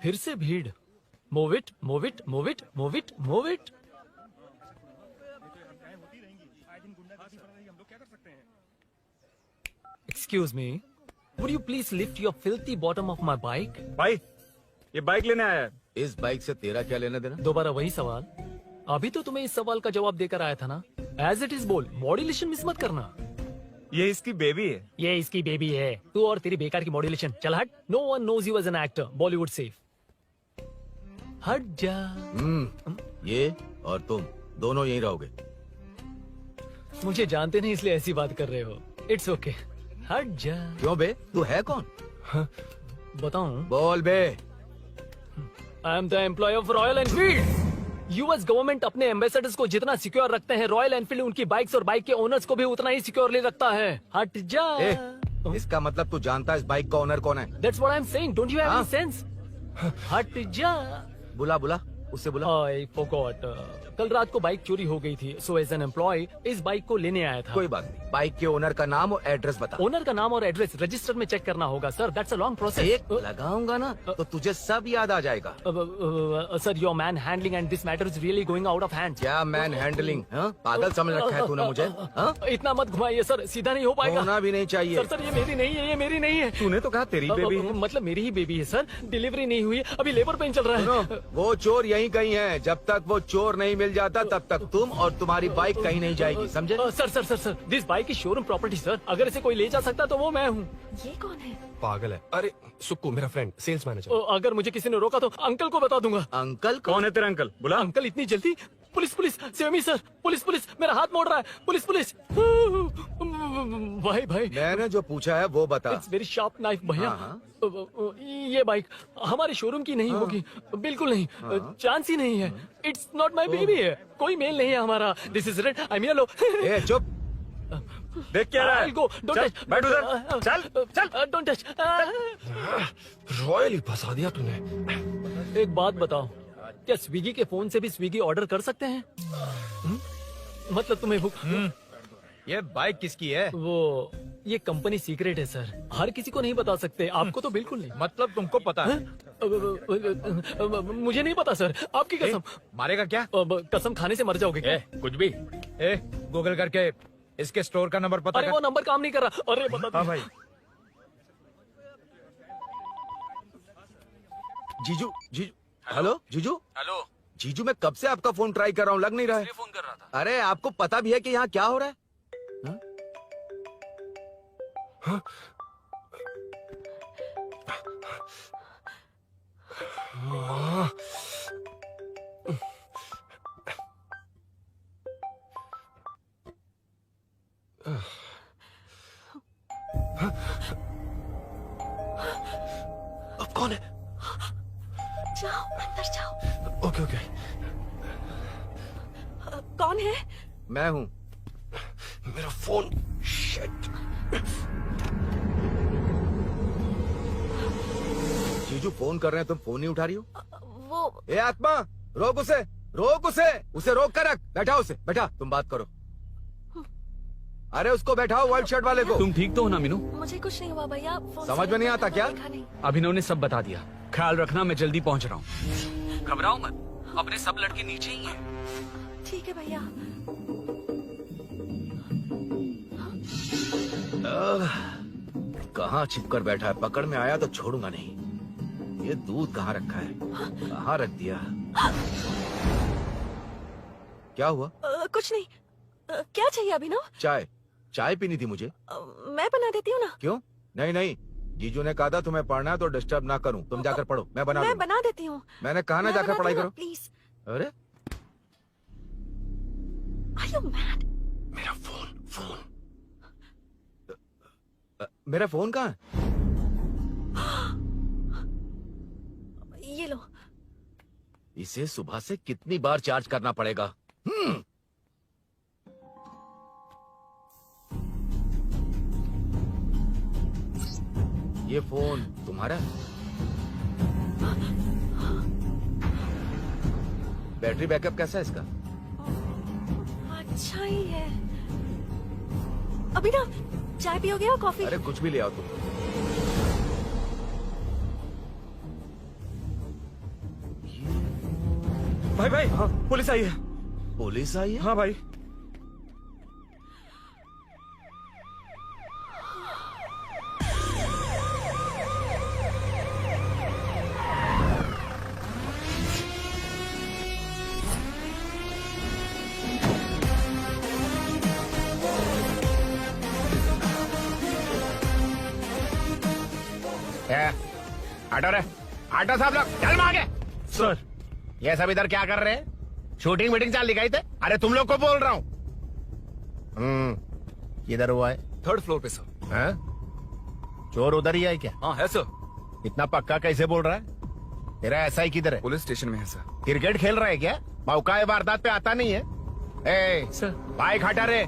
फिर से भीड़। Move it, move it, move it, move it, move it. Excuse me, would you please lift your filthy bottom of my bike? भाई, ये bike लेने आया है। इस बाइक से तेरा क्या लेना देना? दोबारा वही सवाल। अभी तो तुम्हें इस सवाल का जवाब देकर आया था ना। एज इट इज बोल, मॉड्यूलेशन मिस मत करना। ये इसकी बेबी है। ये इसकी बेबी है। तू और तेरी बेकार की मॉड्यूलेशन। चल हट। No one knows you as an actor, Bollywood safe. हट जा। ये और तुम दोनों यहीं रहोगे। मुझे जानते नहीं इसलिए ऐसी बात कर रहे हो। इट्स ओके, हट जा। क्यों बे, तू है कौन? बताऊं? बोल बे। I am the employ of Royal Enfield. US government अपने एम्बेसडर्स को जितना सिक्योर रखते हैं, रॉयल एनफील्ड उनकी बाइक्स और बाइक के ओनर्स को भी उतना ही सिक्योरली रखता है। हट जा। इसका मतलब तू जानता है इस बाइक का ओनर कौन है? That's what I'm saying. Don't you have any sense? हट जा। बुला उससे बुला। I forgot. कल रात को बाइक चोरी हो गई थी, so as an employee इस बाइक को लेने आया था। कोई बात नहीं, बाइक के ओनर का नाम और एड्रेस बता। ओनर का नाम और एड्रेस रजिस्टर में चेक करना होगा sir. That's a long process. एक लगाऊंगा ना तो तुझे सब याद आ जाएगा। Sir, your man handling and this matter is really going out of hand. क्या मैन हैंडलिंग? पागल समझ रखा है तूने मुझे? इतना मत घुमाइए सर, सीधा नहीं हो पाएगा। होना भी नहीं चाहिए। सर, ये मेरी नहीं है, ये मेरी नहीं है। तूने तो कहा तेरी बेबी है। मतलब मेरी ही बेबी है सर। डिलीवरी नहीं हुई, अभी लेबर पेन चल रहा है। वो चोर यहीं कहीं है। जब तक वो चोर नहीं मिल जाता तब तक तुम और तुम्हारी बाइक कहीं नहीं जाएगी, समझे? Sir, this bike is showroom property sir. अगर इसे कोई ले जा सकता तो वो मैं हूँ। ये कौन है? पागल है। अरे सुक्कू, मेरा फ्रेंड, सेल्स मैनेजर। अगर मुझे किसी ने रोका तो अंकल को बता दूंगा। अंकल? कौन है तेरा अंकल? बुला। अंकल इतनी जल्दी? Police, save me sir. Police, मेरा हाथ मोड़ रहा है। पुलिस। भाई मैंने जो पूछा है वो बता। इट्स वेरी शार्प नाइफ भैया। ये बाइक हमारे शोरूम की नहीं होगी, बिल्कुल नहीं। चांस ही नहीं है। इट्स नॉट माई बेबी है। कोई मेल नहीं है हमारा। This is red, I am yellow. चुप। देख क्या रहा है? I'll go. Don't touch. बैठ उधर। चल। Don't touch. रॉयल ही फंसा दिया तूने। एक बात बताओ, क्या स्विगी के फोन से भी स्विगी ऑर्डर कर सकते हैं? मतलब तुम्हें भूख? ये बाइक किसकी है? ये कंपनी सीक्रेट है सर, हर किसी को नहीं बता सकते। आपको तो बिल्कुल नहीं। मतलब तुमको पता है? मुझे नहीं पता सर, आपकी कसम। मारेगा क्या? कसम खाने से मर जाओगे क्या? कुछ भी। गूगल करके इसके स्टोर का नंबर पता अरे कर। वो नंबर काम नहीं कर रहा। अरे बता। हाँ भाई। जीजू। हेलो जीजू। जीजू, मैं कब से आपका फोन ट्राई कर रहा हूँ, लग नहीं रहा है। फोन कर रहा था। अरे आपको पता भी है कि यहाँ क्या हो रहा है? अब कौन है? जाओ अंदर जाओ। ओके। कौन है? मैं हूँ। मेरा फोन। शिट। जीजू फोन कर रहे हैं, तुम फोन नहीं उठा रही हो? वो ए आत्मा, रोक उसे रोक कर रख। बैठा उसे, बैठा। तुम बात करो। अरे उसको बैठाओ, व्हाइट शर्ट वाले को। तुम ठीक तो हो ना मीनू? मुझे कुछ नहीं हुआ भैया। समझ में नहीं आता क्या? अभिनव ने सब बता दिया। ख्याल रखना, मैं जल्दी पहुंच रहा हूँ। घबराओ मत, अपने सब लड़के नीचे ही हैं। ठीक है भैया। कहाँ छिप कर बैठा है? पकड़ में आया तो छोड़ूंगा नहीं। ये दूध कहाँ रखा है? कहाँ रख दिया? क्या हुआ? कुछ नहीं। क्या चाहिए अभिनव? चाय। चाय पीनी थी मुझे। मैं बना देती हूँ ना। क्यों? नहीं नहीं, जीजू ने कहा था तुम्हें पढ़ना है तो डिस्टर्ब ना करूं। तुम जाकर पढ़ो, मैं बना देती हूँ। मैंने कहा ना जाकर पढ़ाई करो प्लीज। अरे Are you mad? मेरा फोन मेरा फोन कहाँ है? ये लो। इसे सुबह से कितनी बार चार्ज करना पड़ेगा? ये फोन तुम्हारा है? बैटरी बैकअप कैसा है इसका? अच्छा ही है। अभिनव, चाय पियोगे या कॉफी? अरे कुछ भी ले आओ तुम। भाई भाई, हाँ, पुलिस आई है। पुलिस आई है? हाँ भाई। ऑटो रे, ऑटो साहब लोग चल मांगे। सर, ये सब इधर क्या कर रहे हैं? शूटिंग मीटिंग चाल दिखाई थे? अरे तुम लोग को बोल रहा हूँ। किधर हुआ है? 3rd फ्लोर पे सर। हैं? चोर उधर ही है क्या? हाँ है सर। इतना पक्का कैसे बोल रहा है? तेरा एसआई किधर है? पुलिस स्टेशन में है सर। क्रिकेट खेल रहा है क्या? मौका है वारदात पे आता नहीं है? ए सर, बाइक हटा रे।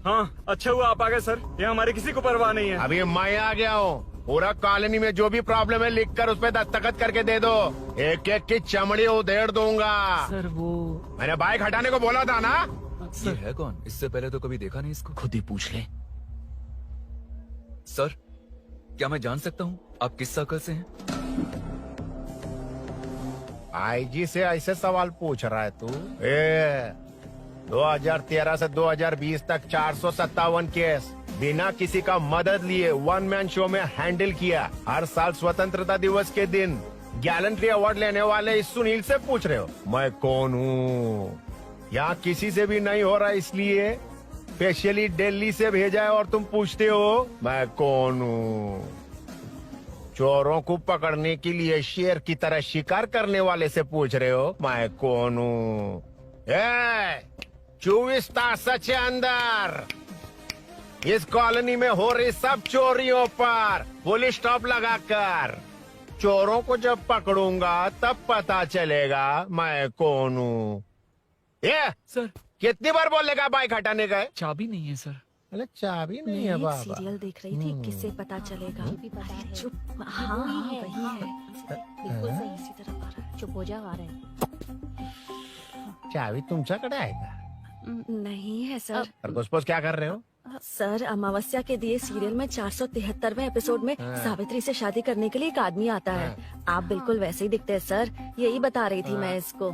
हाँ, अच्छा हुआ आप आ गए सर। ये हमारे किसी को परवाह नहीं है। अभी मैं आ गया हूँ। पूरा कॉलोनी में जो भी प्रॉब्लम है लिख कर उस पे दस्तखत करके दे दो। एक एक की चमड़ी उधेड़ दूंगा। सर वो मैंने बाइक हटाने को बोला था ना? ये है कौन? इससे पहले तो कभी देखा नहीं इसको। खुद ही पूछ ले। सर, क्या मैं जान सकता हूँ आप किस सर्कल से हैं? आईजी से ऐसे सवाल पूछ रहा है तू? 2013 से 2020 तक 457 केस बिना किसी का मदद लिए 1 मैन शो में हैंडल किया। हर साल स्वतंत्रता दिवस के दिन गैलेंट्री अवार्ड लेने वाले इस सुनील से पूछ रहे हो मैं कौन हूँ? यहाँ किसी से भी नहीं हो रहा, इसलिए स्पेशली दिल्ली से भेजा है और तुम पूछते हो मैं कौन हूँ? चोरों को पकड़ने के लिए शेर की तरह शिकार करने वाले से पूछ रहे हो मैं कौन हूँ? 24 तास के अंदर इस कॉलोनी में हो रही सब चोरियों पर पुलिस स्टॉप लगाकर चोरों को जब पकड़ूंगा तब पता चलेगा मैं कौन हूँ। ये सर, कितनी बार बोलेगा बाइक हटाने का? चाबी नहीं है सर। अरे चाबी नहीं है मैं बाबा। सीरियल देख रही थी, किससे पता चलेगा? अरे चुप। हाँ वही है। बिल्कुल सही, इसी तरफ आ रहा है। चुप हो जाओ, आ रहे हैं। चाबी तुमच्याकडे आहे का? नहीं है सर। और घुसपौस क्या कर रहे हो? सर, अमावस्या के दिए सीरियल में 473वें एपिसोड में सावित्री से शादी करने के लिए एक आदमी आता है। आप बिल्कुल वैसे ही दिखते हैं सर, यही बता रही थी मैं इसको।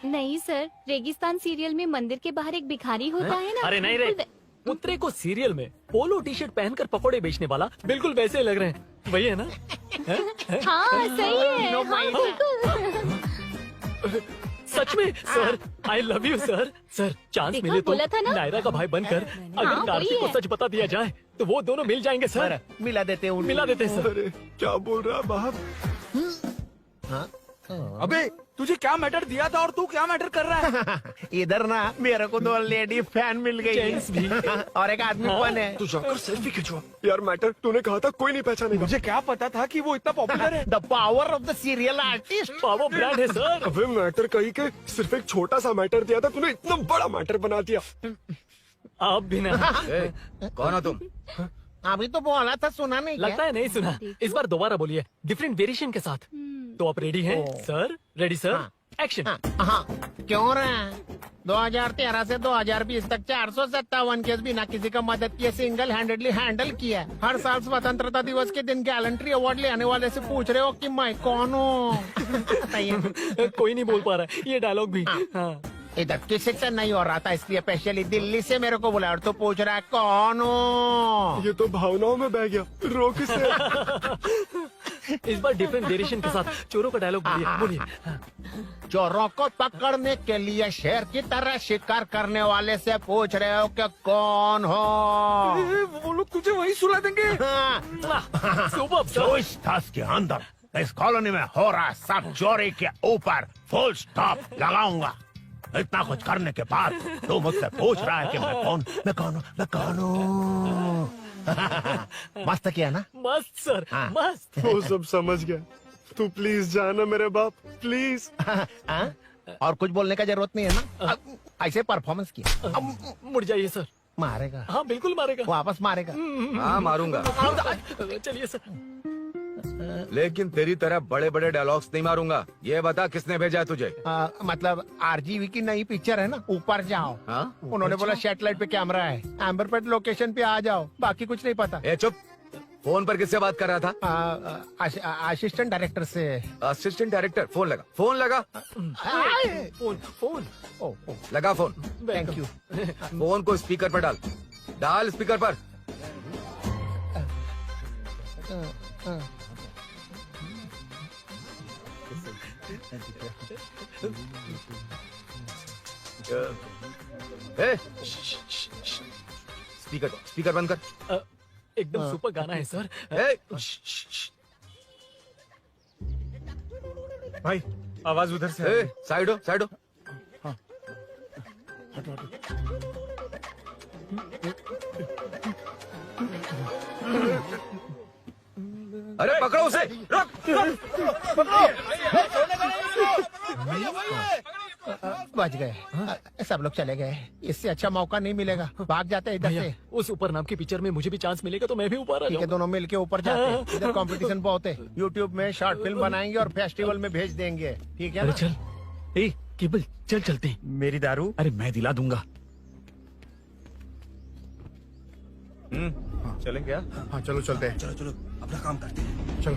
नहीं सर, रेगिस्तान सीरियल में मंदिर के बाहर एक भिखारी होता है ना। अरे नहीं रे, पुत्रे को सीरियल में पोलो टी शर्ट पहनकर पकोड़े बेचने वाला बिल्कुल वैसे लग रहे हैं। वही है ना? हाँ सही है। हाँ, बिल्कुल। सच में sir, I love you sir. Sir, chance देखा, मिले तो बोला था ना? नायरा का भाई बनकर अगर हाँ, कार्तिक वही को है। सच बता दिया जाए तो वो दोनों मिल जाएंगे सर। मिला देते हैं मिला देते हैं सर। अरे क्या बोल रहा है बाप? अबे तुझे क्या मैटर दिया था और तू क्या मैटर कर रहा है? इधर ना मेरे को 2 लेडी फैन मिल गई जेंट्स भी। और एक आदमी फन है। तू जाकर सेल्फी खिंचवा। यार मैटर तूने कहा था कोई नहीं पहचानेगा। मुझे क्या पता था कि वो इतना पॉपुलर है। The power of the serial artist. Power brand है सर। अबे मैटर कहीं के सिर्फ एक छोटा सा मैटर दिया था, तूने इतना बड़ा मैटर बना दिया। आप भी ना। कौन हो तुम? अभी तो बोला था, सुना नहीं क्या? लगता है नहीं सुना। इस बार दोबारा बोलिए, डिफरेंट वेरिएशन के साथ। तो आप रेडी हैं सर? Ready sir? एक्शन। हाँ, क्यों रहा? 2013 से 2020 तक 457 केस बिना किसी का मदद किए सिंगल हैंडेडली हैंडल किया है। हर साल स्वतंत्रता दिवस के दिन गैलेंट्री अवार्ड लेने वाले से पूछ रहे हो कि मैं कौन हूँ? कोई नहीं बोल पा रहा है ये डायलॉग भी। हाँ। इधर किसी से नहीं हो रहा था, इसलिए स्पेशली दिल्ली से मेरे को बुलाया और तो पूछ रहा है कौन हूँ? ये तो भावनाओं में बह गया। रोक इसे। इस बार डिफरेंट वेरिएशन के साथ चोरों का डायलॉग बोलिए। चोरों को पकड़ने के लिए शेर की तरह शिकार करने वाले से पूछ रहे हो कि कौन हो? वो लोग तुझे वही सुला देंगे। जो इस दस के अंदर इस कॉलोनी में हो रहा सब चोरी के ऊपर फुल स्टॉप लगाऊंगा। इतना कुछ करने के बाद तू मुझसे पूछ रहा है कि मैं कौन हूँ? मस्त किया ना? मस्त सर, मस्त। वो सब समझ गया। तू प्लीज जाना मेरे बाप, प्लीज। और कुछ बोलने का जरूरत नहीं है ना? ऐसे परफॉर्मेंस किया। मुड़ जाइए सर। मारेगा? हाँ बिल्कुल मारेगा। वापस मारेगा? हाँ मारूंगा। चलिए सर। लेकिन तेरी तरह बड़े बड़े डायलॉग्स नहीं मारूंगा। ये बता किसने भेजा है तुझे? मतलब आरजीवी की नई पिक्चर है ना, ऊपर जाओ। उन्होंने बोला सैटेलाइट पे कैमरा है, एम्बरपेट लोकेशन पे आ जाओ, बाकी कुछ नहीं पता। ए चुप। फोन पर किससे बात कर रहा था? असिस्टेंट डायरेक्टर से। Assistant director? फोन लगा, फोन लगा। फोन लगा फोन। Thank you. फोन को स्पीकर पर डाल। डाल स्पीकर पर। स्पीकर बंद कर। एकदम सुपर गाना है सर। भाई आवाज उधर से। साइड हो, साइड हो। अरे पकड़ो उसे। रुक, बच गए। सब लोग चले गए। इससे अच्छा मौका नहीं मिलेगा। भाग जाते हैं इधर से। उस ऊपर नाम की पिक्चर में मुझे भी चांस मिलेगा तो मैं भी ऊपर आ ठीक है, दोनों मिलके ऊपर जाते हैं। इधर कंपटीशन बहुत है। यूट्यूब में शॉर्ट फिल्म बनाएंगे और फेस्टिवल में भेज देंगे। ठीक है ना? चल ए केबल चल चलते हैं। मेरी दारू? अरे मैं दिला दूंगा। चलेंगे क्या? हाँ चलो चलते हैं। चलो अपना काम करते हैं। चलो।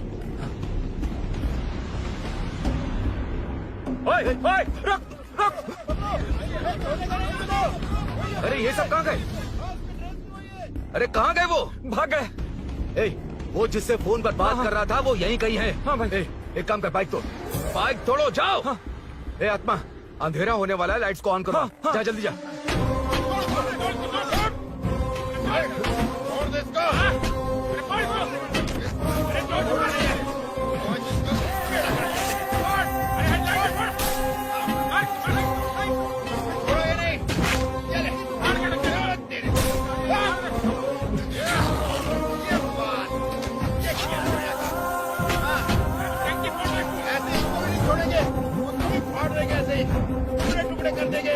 ओए, ओए, रुक, रुक। अरे ये सब कहाँ गए? अरे कहाँ गए वो? भाग गए। ए, वो जिससे फोन पर बात कर रहा था वो यहीं कहीं है। हाँ भाई। एक काम कर, बाइक तोड़। बाइक तोड़ो, जाओ। ए आत्मा, अंधेरा होने वाला है, लाइट्स को ऑन करो। जा जल्दी जा। टुकड़े कर देंगे।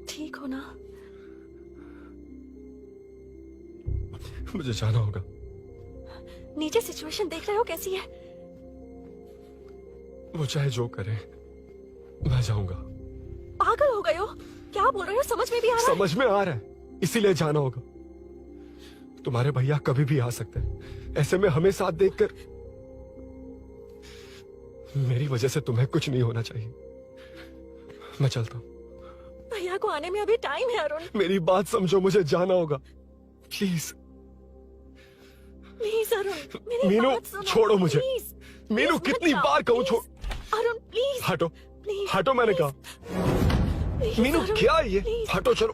ठीक हो ना? मुझे जाना होगा। नीचे सिचुएशन देख रहे हो कैसी है? वो चाहे जो करे, मैं जाऊंगा। पागल हो गए हो? क्या बोल रहे हो? समझ में भी आ रहा है? समझ में आ रहा है, इसीलिए जाना होगा। तुम्हारे भैया कभी भी आ सकते हैं। ऐसे में हमें साथ देखकर मेरी वजह से तुम्हें कुछ नहीं होना चाहिए। मैं चलता हूँ। भैया को आने में अभी टाइम है अरुण। मेरी बात समझो, मुझे जाना होगा। प्लीज प्लीज अरुण, मेरी मीनू बात सुनो, छोड़ो मुझे। प्लीज, मीनू प्लीज मत कितनी जाओ, बार कहूँ छोड़। प्लीज। अरुण प्लीज हटो प्लीज, हटो मैंने कहा। प्लीज, मीनू अरुण, क्या ये? प्लीज। हटो चलो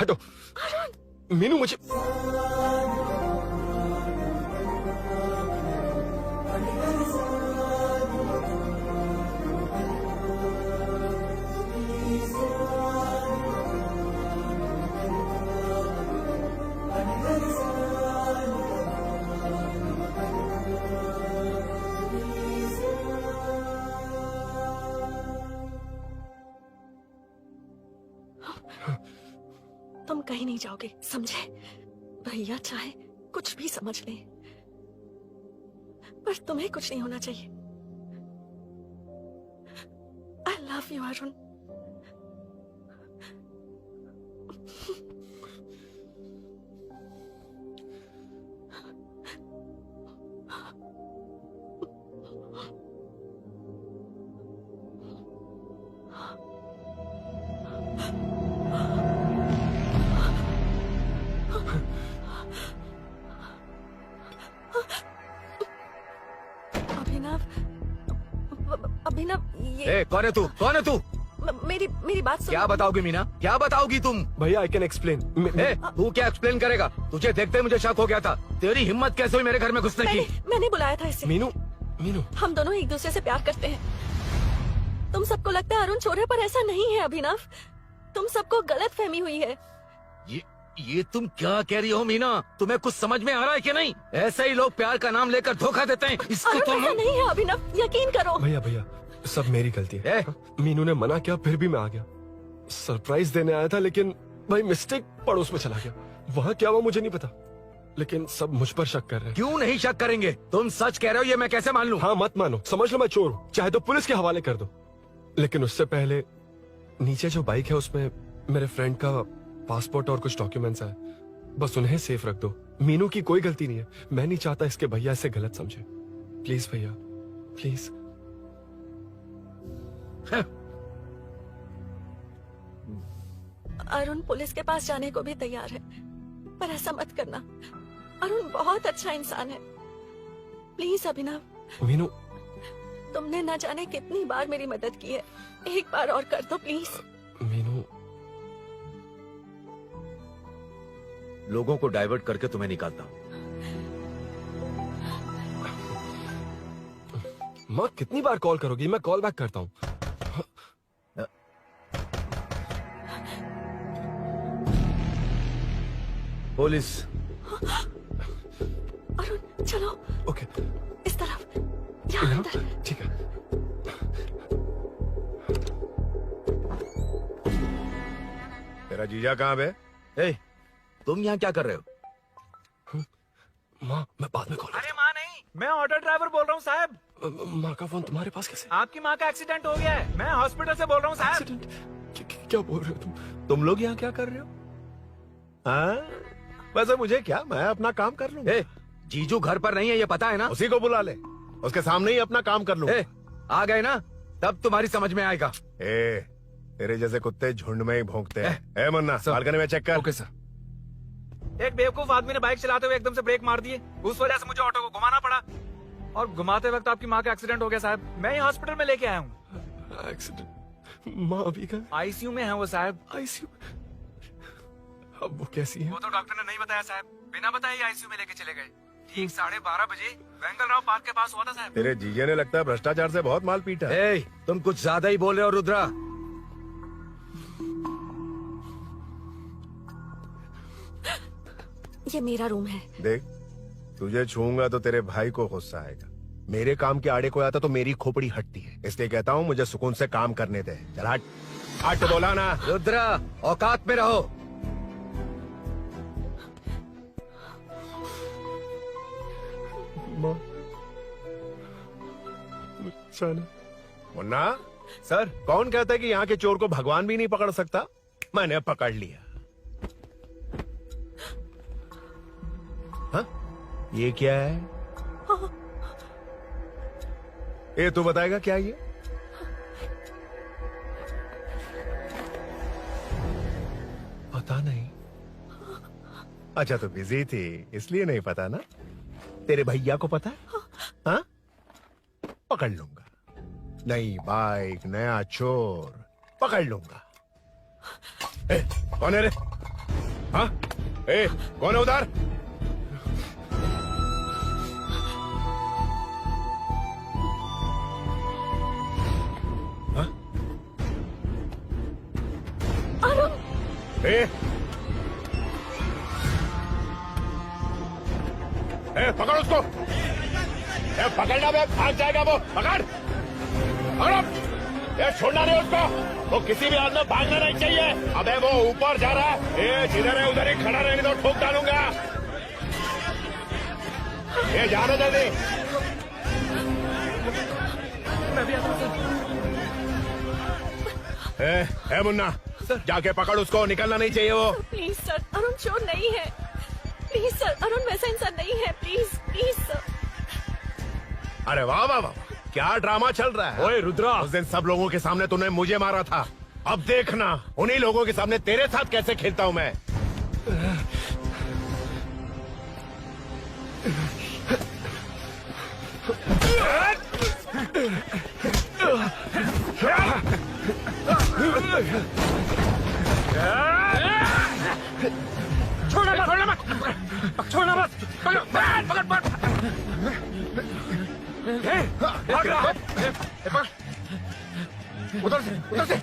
हटो। मीनू मुझे तुम कहीं नहीं जाओगे, समझे? भैया चाहे कुछ भी समझ ले, पर तुम्हें कुछ नहीं होना चाहिए। I love you Arun. Abhinav, ये कौन है तू? कौन है तू? मेरी बात सुनो। क्या बताओगी मीना? क्या बताओगी तुम? भैया आई कैन एक्सप्लेन। तू क्या एक्सप्लेन करेगा? तुझे देखते मुझे शक हो गया था। तेरी हिम्मत कैसे हुई मेरे घर में घुसने की? मैंने बुलाया था इसे। मीनू मीनू हम दोनों एक दूसरे से प्यार करते हैं। तुम सबको लगता है अरुण चोर है, पर ऐसा नहीं है अभिनव। तुम सबको गलत फहमी हुई है। ये तुम क्या कह रही हो मीना? तुम्हें कुछ समझ में आ रहा है कि नहीं? ऐसे ही लोग प्यार का नाम लेकर धोखा देते हैं। इसको अरुण तुम ऐसा नहीं है अभिनव, यकीन करो। भैया भैया सब मेरी गलती है। मीनू ने मना किया फिर भी मैं आ गया। सरप्राइज देने आया था लेकिन भाई मिस्टेक पड़ोस में चला गया। वहाँ क्या हुआ मुझे नहीं पता, लेकिन सब मुझ पर शक कर रहे हैं। क्यों नहीं शक करेंगे? तुम सच कह रहे हो, ये मैं कैसे मान लूं? हाँ मत मानो, समझ लो मैं चोर हूँ, चाहे तो पुलिस के हवाले कर दो। लेकिन उससे पहले नीचे जो बाइक है उसमें मेरे फ्रेंड का पासपोर्ट और कुछ डॉक्यूमेंट्स है, बस उन्हें सेफ रख दो। मीनू की कोई गलती नहीं है। मैं नहीं चाहता इसके भैया इसे गलत समझे। प्लीज भैया प्लीज। अरुण पुलिस के पास जाने को भी तैयार है, पर ऐसा मत करना। अरुण बहुत अच्छा इंसान है। प्लीज अभिनव। मीनू तुमने न जाने कितनी बार मेरी मदद की है, एक बार और कर दो प्लीज। मीनू लोगों को डाइवर्ट करके तुम्हें निकालता हूँ। माँ कितनी बार कॉल करोगी? मैं कॉल बैक करता हूँ। पुलिस। अरुण चलो। ओके इस तरफ, यहाँ अंदर। ठीक है। तेरा जीजा कहाँ पे? तुम यहाँ क्या कर रहे हो? माँ मैं बाद में कॉल। अरे माँ नहीं, मैं ऑटो ड्राइवर बोल रहा हूँ साहब। माँ का फोन तुम्हारे पास कैसे? आपकी माँ का एक्सीडेंट हो गया है, मैं हॉस्पिटल से बोल रहा हूँ साहब। क्या बोल रहे हो तुम लोग यहाँ क्या कर रहे हो? हाँ वैसे मुझे क्या, मैं अपना काम कर लूँ। जीजू घर पर नहीं है ये पता है ना? उसी को बुला ले, उसके सामने ही अपना काम कर लूँ। आ गए ना, तब तुम्हारी समझ में आएगा। तेरे जैसे कुत्ते झुंड में ही भौंकते हैं। मुन्ना बालकनी में चेक कर। Okay sir. एक बेवकूफ आदमी ने बाइक चलाते हुए एकदम से ब्रेक मार दिए, उस वजह से मुझे ऑटो को घुमाना पड़ा और घुमाते वक्त आपकी माँ का एक्सीडेंट हो गया साहब। मैं ही हॉस्पिटल में लेके आया हूँ। एक्सीडेंट? माँ अभी कहाँ? आईसीयू में है वो साहब। आईसीयू? अब वो कैसी है? वो तो डॉक्टर ने नहीं बताया साहब, बिना बताए आईसीयू में लेके चले गए। ठीक 12:30 बजे वेंगल राव पार्क के पास हुआ था साहब। तेरे जीजे ने लगता है भ्रष्टाचार से बहुत माल पीटा। तुम कुछ ज्यादा ही बोल रहे हो रुद्रा। ये मेरा रूम है। देख तुझे छूंगा तो तेरे भाई को गुस्सा आएगा। मेरे काम के आड़े को आता तो मेरी खोपड़ी हटती है, इसलिए कहता हूँ मुझे सुकून से काम करने दे। चल हट हट बोला ना। रुद्रा औकात में रहो। मुन्ना सर, कौन कहता है कि यहाँ के चोर को भगवान भी नहीं पकड़ सकता? मैंने पकड़ लिया। हाँ? ये क्या है? ये तू बताएगा क्या ये? पता नहीं। अच्छा तो बिजी थी इसलिए नहीं पता ना? तेरे भैया को पता है? हाँ? पकड़ लूंगा। नई बाइक, नया चोर, पकड़ लूंगा। ए, कौन है रे? हाँ? ए, कौन है उधर? हाँ? ए, पकड़ उसको। पकड़ना बे, भाग जाएगा वो। पकड़, पकड़ो। छोड़ना नहीं उसको। वो किसी भी हाल में भागना नहीं चाहिए। अबे वो ऊपर जा रहा है। जिधर है उधर ही खड़ा रहने दो, ठोक डालूंगा। जाने जल्दी। मैं भी आता हूं सर। मुन्ना, जाके पकड़ उसको, निकलना नहीं चाहिए वो। प्लीज सर, अरुण चोर नहीं है। प्लीज सर, अरुण वैसा इंसान नहीं है। Please please sir. अरे वाह वाह वाह, क्या ड्रामा चल रहा है। ओए रुद्रा, उस दिन सब लोगों के सामने तूने मुझे मारा था, अब देखना उन्हीं लोगों के सामने तेरे साथ कैसे खेलता हूं मैं। छोड़ना मत, छोड़ना मत, छोड़ना मत। पकड़, पकड़, पकड़। भाग रहा। उधर से, उधर से।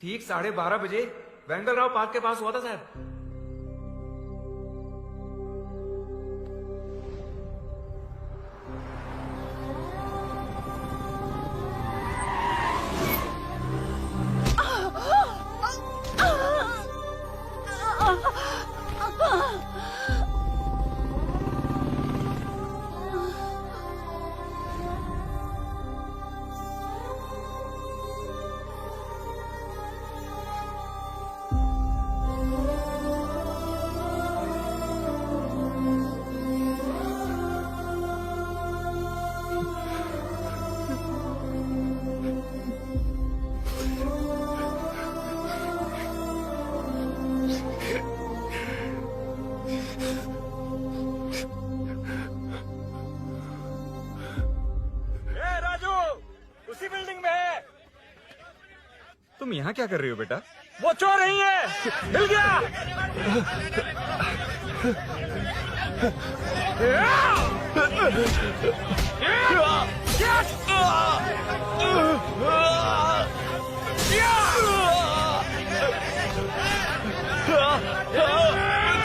ठीक 12:30 बजे वेंगलराव पार्क के पास हुआ था साहब। तुम यहाँ क्या कर रही हो बेटा? वो चोर नहीं है, हिल गया।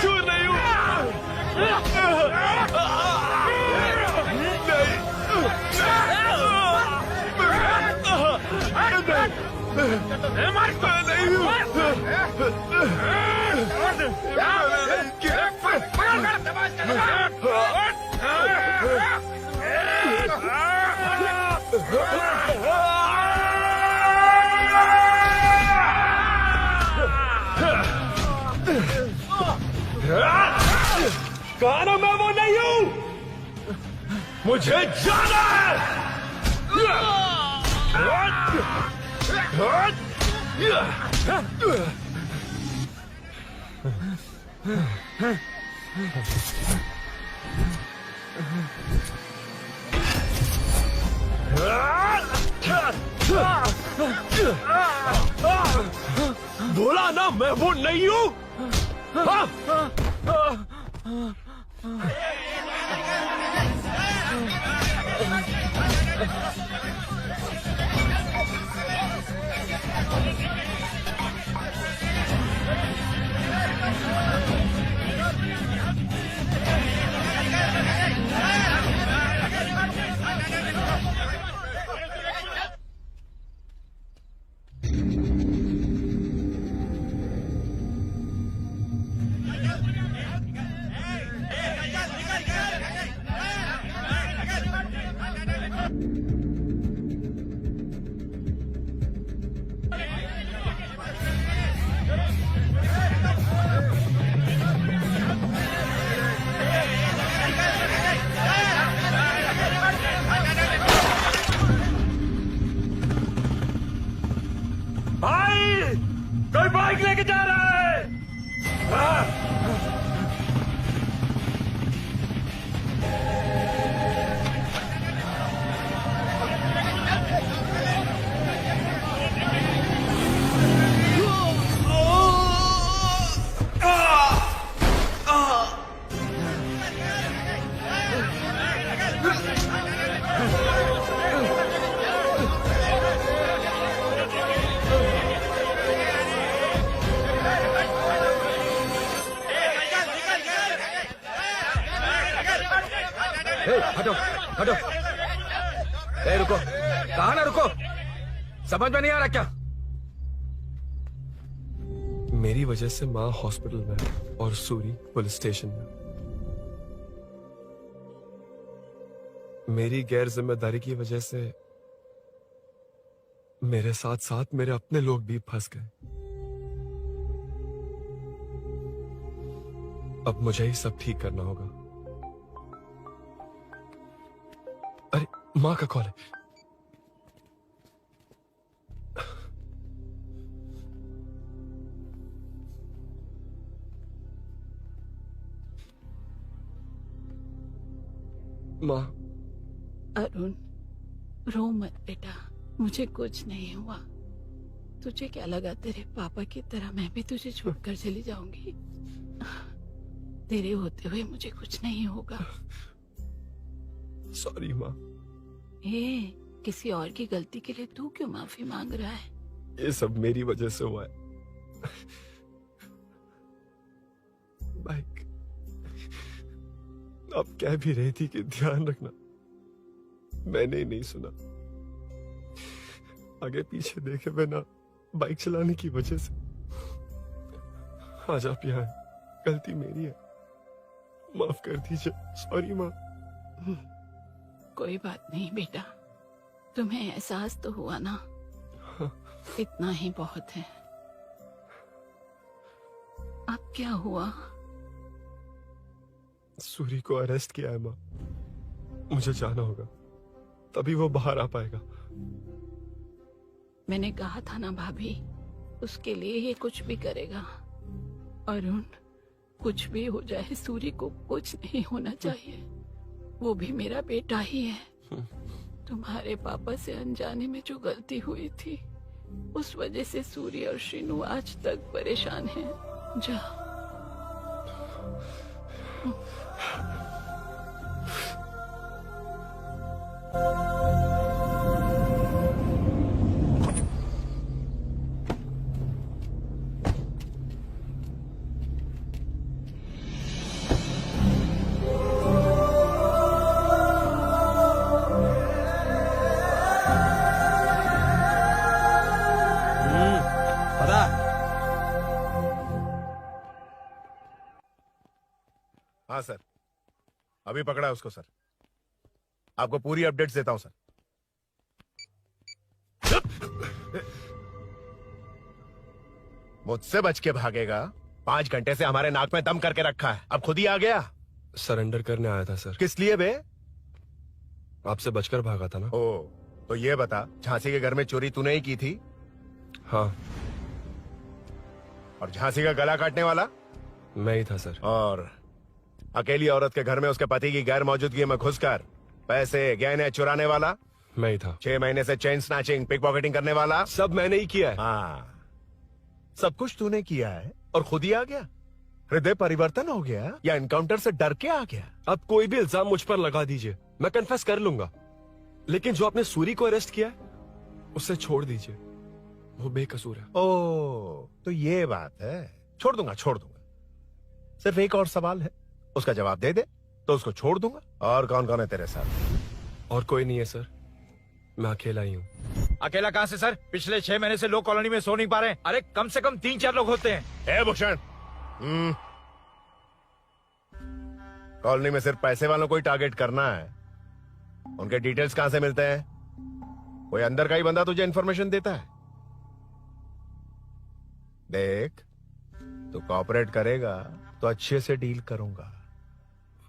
चोर नहीं हूँ। कहा मैं वो नहीं हूँ, मुझे जाना है। बोला ना मैं वो नहीं हूँ। कोई बाइक लेके जा रहा है। हटो हटो। ए रुको, कहा ना रुको, समझ में नहीं आ रहा क्या? मेरी वजह से माँ हॉस्पिटल में और सूरी पुलिस स्टेशन में। मेरी गैर जिम्मेदारी की वजह से मेरे साथ साथ मेरे अपने लोग भी फंस गए। अब मुझे ही सब ठीक करना होगा। अरे माँ का कॉल है। माँ। अरुण, रो मत बेटा, मुझे कुछ नहीं हुआ। तुझे क्या लगा तेरे पापा की तरह मैं भी तुझे छोड़कर चली जाऊंगी? तेरे होते हुए मुझे कुछ नहीं होगा। सॉरी माँ। ए, किसी और की गलती के लिए तू क्यों माफी मांग रहा है? ये सब मेरी वजह से हुआ है। बाइक अब कह भी रही थी कि ध्यान रखना, मैंने ही नहीं सुना। आगे पीछे देखे बिना बाइक चलाने की वजह से आज आप यहाँ हैं। गलती मेरी है, माफ कर दीजिए। सॉरी माँ। कोई बात नहीं बेटा, तुम्हें एहसास तो हुआ ना, इतना ही बहुत है। अब क्या हुआ? सूरी को अरेस्ट किया है माँ, मुझे जाना होगा, तभी वो बाहर आ पाएगा। मैंने कहा था ना भाभी, उसके लिए ये कुछ भी करेगा। अरुण, कुछ भी हो जाए सूरी को कुछ नहीं होना चाहिए। वो भी मेरा बेटा ही है। तुम्हारे पापा से अनजाने में जो गलती हुई थी, उस वजह से सूरी और श्रीनु आज तक परेशान हैं। जा। हाँ सर, अभी पकड़ा है उसको सर। आपको पूरी अपडेट्स देता हूं सर। मुझसे बच के भागेगा? 5 घंटे से हमारे नाक में दम करके रखा है, अब खुद ही आ गया। सरेंडर करने आया था सर। किस लिए बे? आपसे बचकर भागा था ना। ओ, तो ये बता, झांसी के घर में चोरी तूने ही की थी? हाँ। और झांसी का गला काटने वाला? मैं ही था सर। और अकेली औरत के घर में उसके पति की गैर मौजूदगी में घुसकर पैसे गहने चुराने वाला? मैं ही था। 6 महीने से चेन स्नैचिंग, पिक पॉकेटिंग करने वाला? सब मैंने ही किया है। हाँ, सब कुछ तूने किया है और खुद ही आ गया? हृदय परिवर्तन हो गया या एनकाउंटर से डर के आ गया? अब कोई भी इल्जाम मुझ पर लगा दीजिए, मैं कन्फेस कर लूंगा। लेकिन जो आपने सूरी को अरेस्ट किया है, उसे छोड़ दीजिए, वो बेकसूर है। ओ, तो ये बात है। छोड़ दूंगा, छोड़ दूंगा। सिर्फ एक और सवाल है, उसका जवाब दे दे तो उसको छोड़ दूंगा। और कौन कौन है तेरे साथ? और कोई नहीं है सर, मैं अकेला ही हूँ। अकेला कहाँ से सर? पिछले 6 महीने से लोग कॉलोनी में सो नहीं पा रहे। अरे कम से कम 3-4 लोग होते हैं। ए भूषण, कॉलोनी में सिर्फ पैसे वालों को ही टारगेट करना है। उनके डिटेल्स कहां से मिलते हैं? कोई अंदर का ही बंदा तुझे इंफॉर्मेशन देता है? देख, तू कॉपरेट करेगा तो अच्छे से डील करूंगा,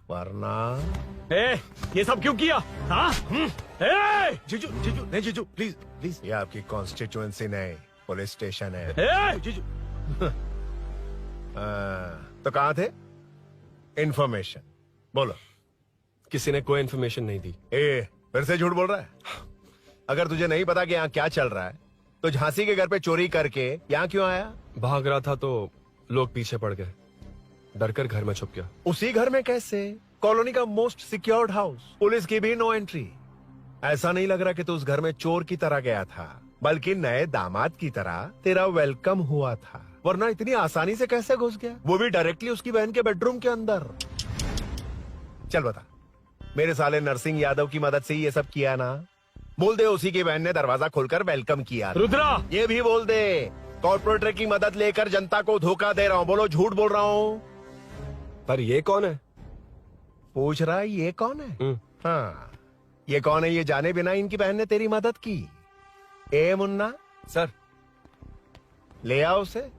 वरना ये सब क्यों किया? हाँ? जीजू जीजू नहीं, जीजू प्लीज प्लीज। ये आपकी कॉन्स्टिट्यूएंसी नहीं, पुलिस स्टेशन है। जीजू तो कहाँ थे? इन्फॉर्मेशन बोलो। किसी ने कोई इन्फॉर्मेशन नहीं दी। फिर से झूठ बोल रहा है? अगर तुझे नहीं पता कि यहाँ क्या चल रहा है तो झांसी के घर पे चोरी करके यहाँ क्यों आया? भाग रहा था तो लोग पीछे पड़ गए, डर कर घर में छुप गया। उसी घर में कैसे? कॉलोनी का मोस्ट सिक्योर्ड हाउस, पुलिस की भी नो एंट्री। ऐसा नहीं लग रहा कि तू उस घर में चोर की तरह गया था, बल्कि नए दामाद की तरह तेरा वेलकम हुआ था। वरना इतनी आसानी से कैसे घुस गया, वो भी डायरेक्टली उसकी बहन के बेडरूम के अंदर? चल बता, मेरे साले नरसिंह यादव की मदद से ही ये सब किया ना? बोल दे उसी की बहन ने दरवाजा खोलकर वेलकम किया। रुद्रा, ये भी बोल दे कॉर्पोरेटर की मदद लेकर जनता को धोखा दे रहा हूँ। बोलो झूठ बोल रहा हूँ। पर ये कौन है? पूछ रहा है ये कौन है? हाँ, ये कौन है ये जाने बिना इनकी बहन ने तेरी मदद की। ए मुन्ना सर, ले आओ उसे।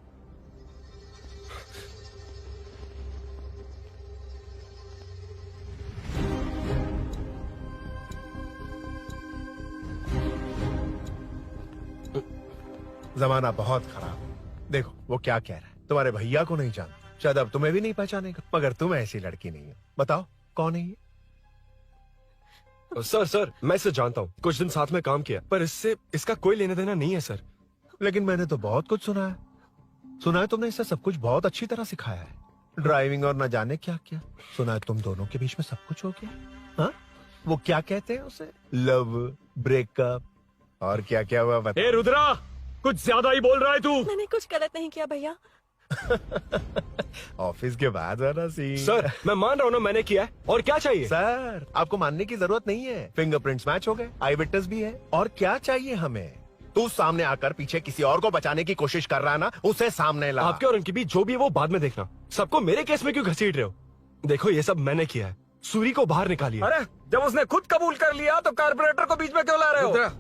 जमाना बहुत खराब है। देखो वो क्या कह रहा है, तुम्हारे भैया को नहीं जानता, शायद अब तुम्हें भी नहीं पहचानेगा, मगर तुम ऐसी लड़की नहीं हो। बताओ कौन है ये? सर मैं इसे जानता हूँ, कुछ दिन साथ में काम किया, पर इससे इसका कोई लेना देना नहीं है सर। लेकिन मैंने तो बहुत कुछ सुना है। सुना है तुमने इसे सब कुछ बहुत अच्छी तरह सिखाया है, ड्राइविंग और न जाने क्या क्या। सुना है तुम दोनों के बीच में सब कुछ हो गया। हाँ, वो क्या कहते हैं उसे, लव, ब्रेकअप और क्या क्या हुआ बता। ए रुद्रा, कुछ ज्यादा ही बोल रहा है तू। मैंने कुछ गलत नहीं किया भैया। ऑफिस के बाद वाला सीन। सर मैं मान रहा हूँ ना मैंने किया है, और क्या चाहिए? सर आपको मानने की जरूरत नहीं है, फिंगरप्रिंट्स मैच हो गए, आई विटनेस भी है, और क्या चाहिए हमें? तू सामने आकर पीछे किसी और को बचाने की कोशिश कर रहा ना, उसे सामने ला। आपके और उनके बीच जो भी है वो बाद में देखना, सबको मेरे केस में क्यों घसीट रहे हो? देखो ये सब मैंने किया है, सूरी को बाहर निकालिए। अरे जब उसने खुद कबूल कर लिया तो कारपोरेटर को बीच में क्यों ला रहे हो?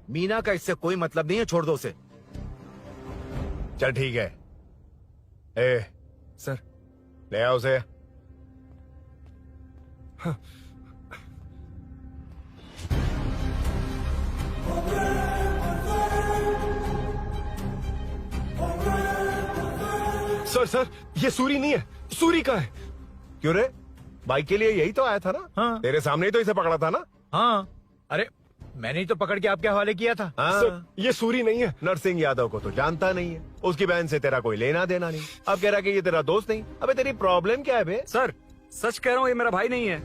मीना का इससे कोई मतलब नहीं है, छोड़ दो उसे। चल ठीक है। ए सर, ले आओ उसे। हाँ। सर ये सूरी नहीं है, सूरी का है। क्यों रे, बाइक के लिए यही तो आया था ना? हाँ। तेरे सामने ही तो इसे पकड़ा था ना? हाँ, अरे मैंने ही तो पकड़ के आपके हवाले किया था। हाँ। सर ये सूरी नहीं है। नरसिंह यादव को तो जानता नहीं है, उसकी बहन से तेरा कोई लेना देना नहीं, अब कह रहा कि ये तेरा दोस्त नहीं। अबे तेरी प्रॉब्लम क्या है बे? सर सच कह रहा हूँ, ये मेरा भाई नहीं है।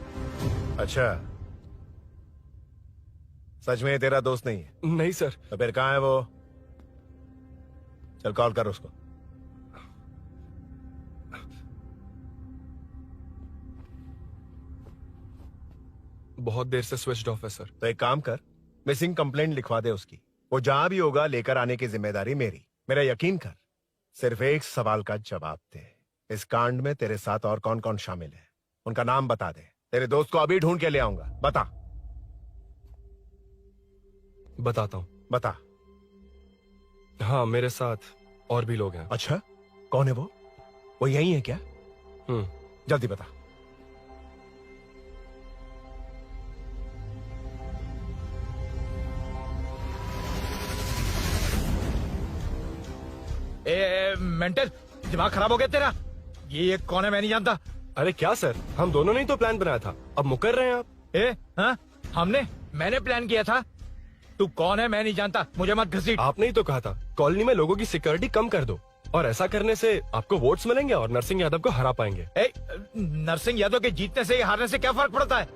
अच्छा, सच में ये तेरा दोस्त नहीं है? नहीं सर। तो फिर कहाँ है वो? चल कॉल कर उसको। बहुत देर से स्विच ऑफ है सर। तो एक काम कर, मिसिंग कंप्लेंट लिखवा दे उसकी। वो जहां भी होगा लेकर आने की जिम्मेदारी मेरी। मेरा यकीन कर, सिर्फ एक सवाल का जवाब दे, इस कांड में तेरे साथ और कौन कौन शामिल है, उनका नाम बता दे। तेरे दोस्त को अभी ढूंढ के ले आऊंगा। बता। बताता हूँ। बता। हाँ, मेरे साथ और भी लोग हैं। अच्छा, कौन है वो? वो यही है क्या? जल्दी बता। मेंटल, दिमाग खराब हो गया तेरा? ये कौन है, मैं नहीं जानता। अरे क्या सर, हम दोनों ने ही तो प्लान बनाया था, अब मुकर रहे हैं आप। हाँ, मैंने प्लान किया था। तू कौन है मैं नहीं जानता, मुझे मत घसीट। आपने ही तो कहा था कॉलोनी में लोगों की सिक्योरिटी कम कर दो, और ऐसा करने से आपको वोट्स मिलेंगे और नरसिंह यादव को हरा पाएंगे। नरसिंह यादव के जीतने से हारने से क्या फर्क पड़ता है?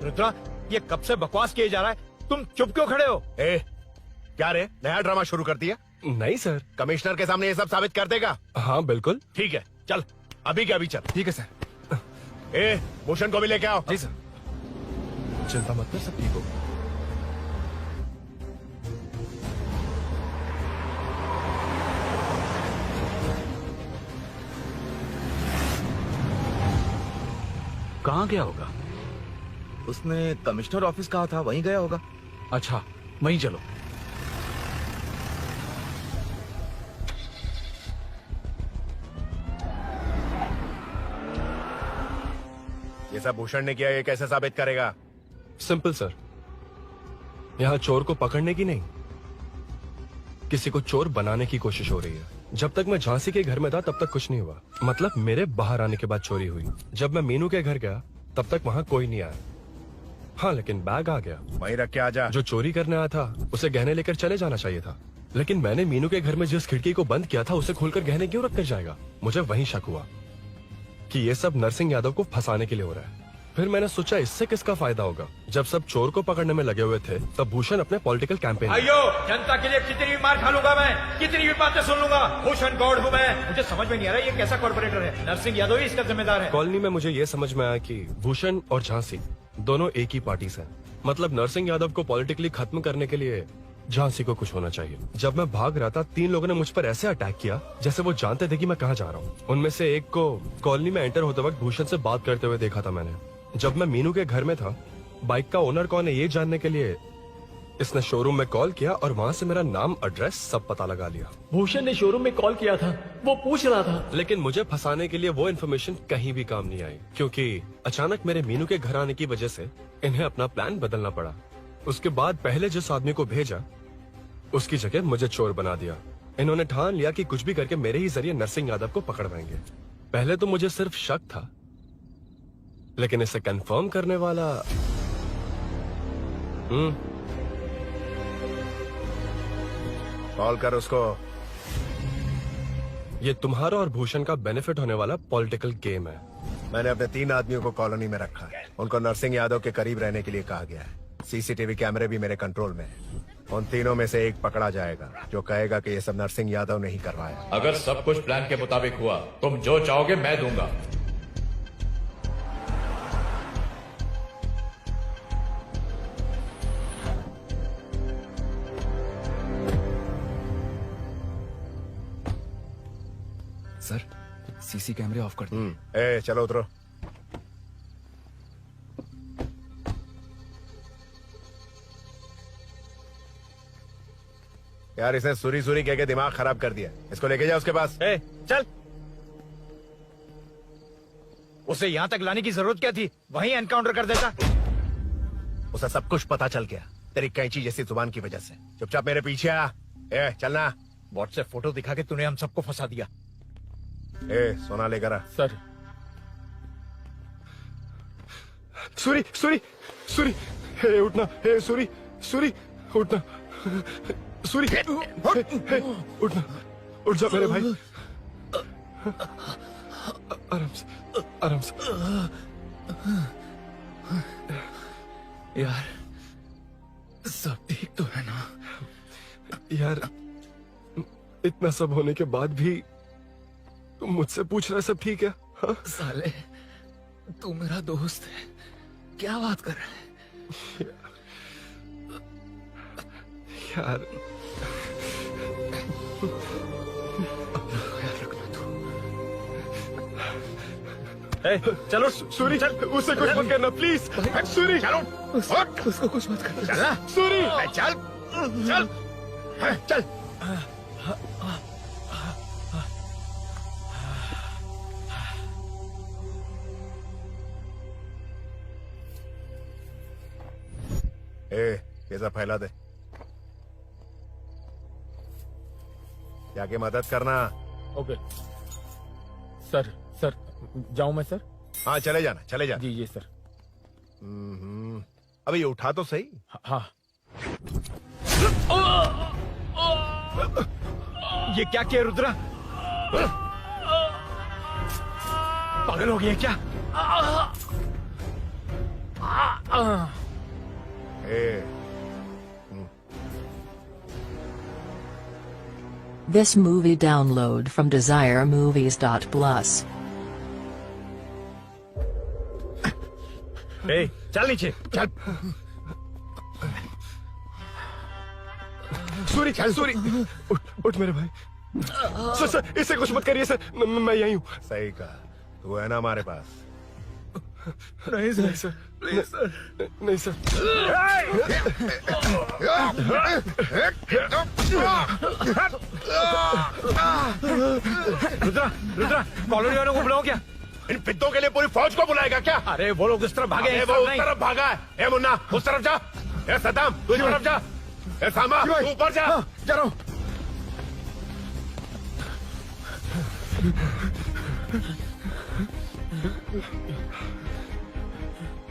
रुद्रा, ये कब से बकवास किए जा रहा है, तुम चुप क्यों खड़े हो? क्या रे, नया ड्रामा शुरू कर दिया? नहीं सर। कमिश्नर के सामने ये सब साबित कर देगा? हाँ बिल्कुल। ठीक है, चल अभी के अभी चल। ठीक है सर। भूषण को भी लेके आओ। जी सर। चिंता मत कर, सब ठीक हो। कहाँ गया होगा? उसने कमिश्नर ऑफिस कहा था, वहीं गया होगा। अच्छा, वहीं चलो। ये सब भूषण ने किया, ये कैसे साबित करेगा? सिंपल सर, यहाँ चोर को पकड़ने की नहीं, किसी को चोर बनाने की कोशिश हो रही है। जब तक मैं झांसी के घर में था तब तक कुछ नहीं हुआ, मतलब मेरे बाहर आने के बाद चोरी हुई। जब मैं मीनू के घर गया तब तक वहाँ कोई नहीं आया। हाँ, लेकिन बैग आ गया। वहीं रख के आ जा। जो चोरी करने आया था उसे गहने लेकर चले जाना चाहिए था, लेकिन मैंने मीनू के घर में जिस खिड़की को बंद किया था उसे खोलकर गहने क्यों रख कर जाएगा। मुझे वहीं शक हुआ कि ये सब नरसिंह यादव को फंसाने के लिए हो रहा है। फिर मैंने सोचा इससे किसका फायदा होगा। जब सब चोर को पकड़ने में लगे हुए थे तब भूषण अपने पॉलिटिकल कैंपेन। भाइयों, जनता के लिए कितनी भी मार खा लूंगा मैं, कितनी भी बातें सुन लूंगा, भूषण गौड़ हूँ मैं। मुझे समझ में नहीं आ रहा ये कैसा कॉर्पोरेटर है। नरसिंह यादव ही इसका जिम्मेदार है। कॉलोनी में मुझे ये समझ में आया कि भूषण और झांसी दोनों एक ही पार्टी से हैं। मतलब नरसिंह यादव को पॉलिटिकली खत्म करने के लिए झांसी को कुछ होना चाहिए। जब मैं भाग रहा था 3 लोगों ने मुझ पर ऐसे अटैक किया जैसे वो जानते थे कि मैं कहाँ जा रहा हूँ। उनमें से एक को कॉलोनी में एंटर होते वक्त भूषण से बात करते हुए देखा था मैंने। जब मैं मीनू के घर में था, बाइक का ओनर कौन है ये जानने के लिए इसने शोरूम में कॉल किया और वहाँ से मेरा नाम, एड्रेस सब पता लगा लिया। भूषण ने शोरूम में कॉल किया था, वो पूछ रहा था। लेकिन मुझे फंसाने के लिए वो इन्फॉर्मेशन कहीं भी काम नहीं आई, क्योंकि अचानक मेरे मीनू के घर आने की वजह से इन्हें अपना प्लान बदलना पड़ा। उसके बाद पहले जिस आदमी को भेजा उसकी जगह मुझे चोर बना दिया। इन्होंने ठान लिया कि कुछ भी करके मेरे ही जरिए नरसिंह यादव को पकड़वाएंगे। पहले तो मुझे सिर्फ शक था, लेकिन इसे कंफर्म करने वाला कॉल कर उसको। ये तुम्हारा और भूषण का बेनिफिट होने वाला पॉलिटिकल गेम है। मैंने अपने 3 आदमियों को कॉलोनी में रखा है। उनको नरसिंह यादव के करीब रहने के लिए कहा गया है। सीसीटीवी कैमरे भी मेरे कंट्रोल में है। उन तीनों में से एक पकड़ा जाएगा जो कहेगा कि ये सब नरसिंह यादव ने ही करवाया। अगर सब कुछ प्लान के मुताबिक हुआ, तुम जो चाहोगे मैं दूंगा। सर, सीसी कैमरे ऑफ कर दिए। ए, चलो उतरो। यार इसने सुरी सुरी कह के दिमाग खराब कर दिया। इसको लेके जा उसके पास। चल। उसे यहाँ तक लाने की जरूरत क्या थी? वहीं एनकाउंटर कर देता। उसे सब कुछ पता चल गया तेरी कैंची जैसी जुबान की वजह से। चुपचाप मेरे पीछे आ। चलना। व्हाट्सएप फोटो दिखा के तूने हम सबको फंसा दिया। सोना लेकर आ। सर। सूरी सूरी सूरी, उठना। सूरी सूरी, उठना। सूरी, उठना। उठ जा मेरे भाई। आराम से, आराम से। यार सब ठीक तो है ना? यार इतना सब होने के बाद भी तुम मुझसे पूछ रहा सब ठीक है? हाँ? साले तू मेरा दोस्त है, क्या बात कर रहा है? यार चलो सूरी, चल। उसे कुछ मत करना प्लीज। सूरी चलो, उसको कुछ मत करना। चल सूरी, चल चल चल। ये सब फैला दे। जाके मदद करना। Okay sir. सर जाऊं मैं सर? हाँ चले जाना, चले जाना। जी सर। अबे ये उठा तो सही। हाँ। ये क्या किया रुद्रा? पागल हो गया क्या? This movie download from DesireMovies.plus. चल नीचे चल। सूरी, सूरी, उठ मेरे भाई। सर इसे कुछ मत करिए सर, मैं यही हूँ। सही कहा, तू है ना हमारे पास। नहीं सर, प्लीज सर, नहीं सर। रुद्रा, रुद्रा, कॉलोनी वालों को बुलाओ क्या? इन पिद्दों के लिए पूरी फौज को बुलाएगा क्या? अरे वो लोग उस तरफ भागे हैं। वो उस तरफ भागा है। ए मुन्ना उस तरफ जा। ए सदाम तू इस तरफ जा। ए सामा तू ऊपर जा। चलो।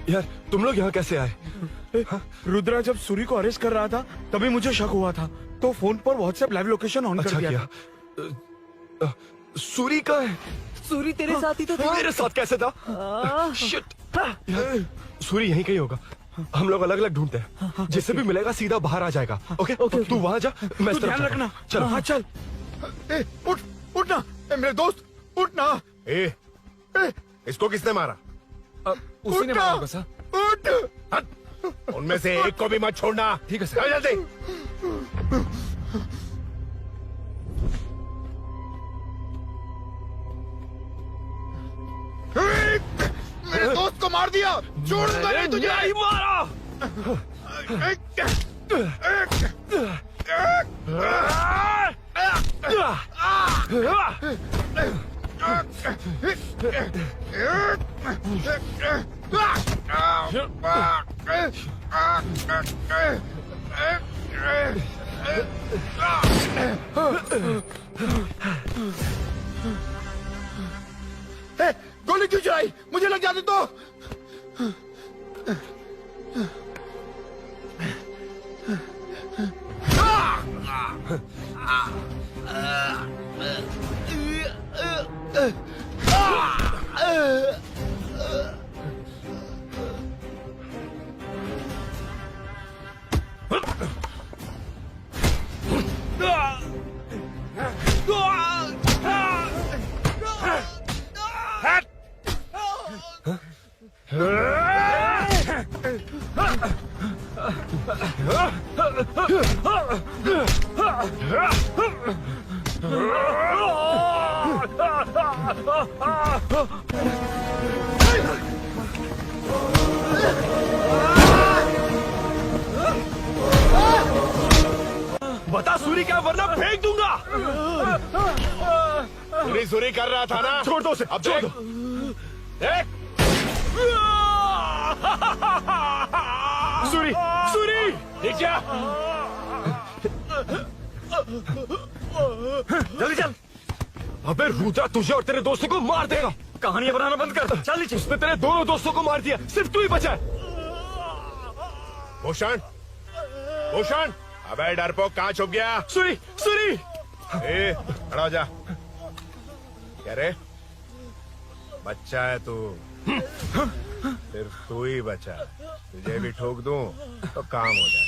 यार तुम लोग यहाँ कैसे आए? रुद्रा जब सूरी को अरेस्ट कर रहा था तभी मुझे शक हुआ था, तो फोन पर व्हाट्सएप लाइव लोकेशन ऑन कर दिया। सूरी का है? सूरी तेरे साथ ही तो था। मेरे साथ कैसे था? शिट। सूरी यहीं कहीं होगा, हम लोग अलग अलग ढूंढते हैं, जिससे भी मिलेगा सीधा बाहर आ जाएगा। ओके तू वहां जा, मैं इस तरफ ध्यान रखना। चल। हाँ चल। उठ उठना मेरे दोस्त, उठना। इसको किसने मारा? उसी ने मारा होगा सर। उठ। उनमें से एक को भी मत छोड़ना। ठीक है सर। जल्दी। मेरे दोस्त को मार दिया, छोड़ूंगा नहीं तुझे। नहीं मारा। गोली क्यों चलाई? मुझे लग जाती तो। बता सूरी क्या, वरना फेंक दूंगा। सूरी कर रहा था ना? छोड़ दो उसे, अब छोड़ दो। देख। सूरी, सूरी, देख जा। जल्दी चल। अबे रुद्रा तुझे और तेरे दोस्तों को मार देगा। कहानियां बनाना बंद कर। चल नीचे। उसने तेरे दोनों दोस्तों को मार दिया, सिर्फ तू ही बचा है। भूषण, भूषण, अबे डरपोक कहाँ छुप गया? सूरी, सूरी। खड़ा हो जा। क्या रे? बच्चा है तू, सिर्फ तू ही बचा है। तुझे भी ठोक दूं तो काम हो जाए।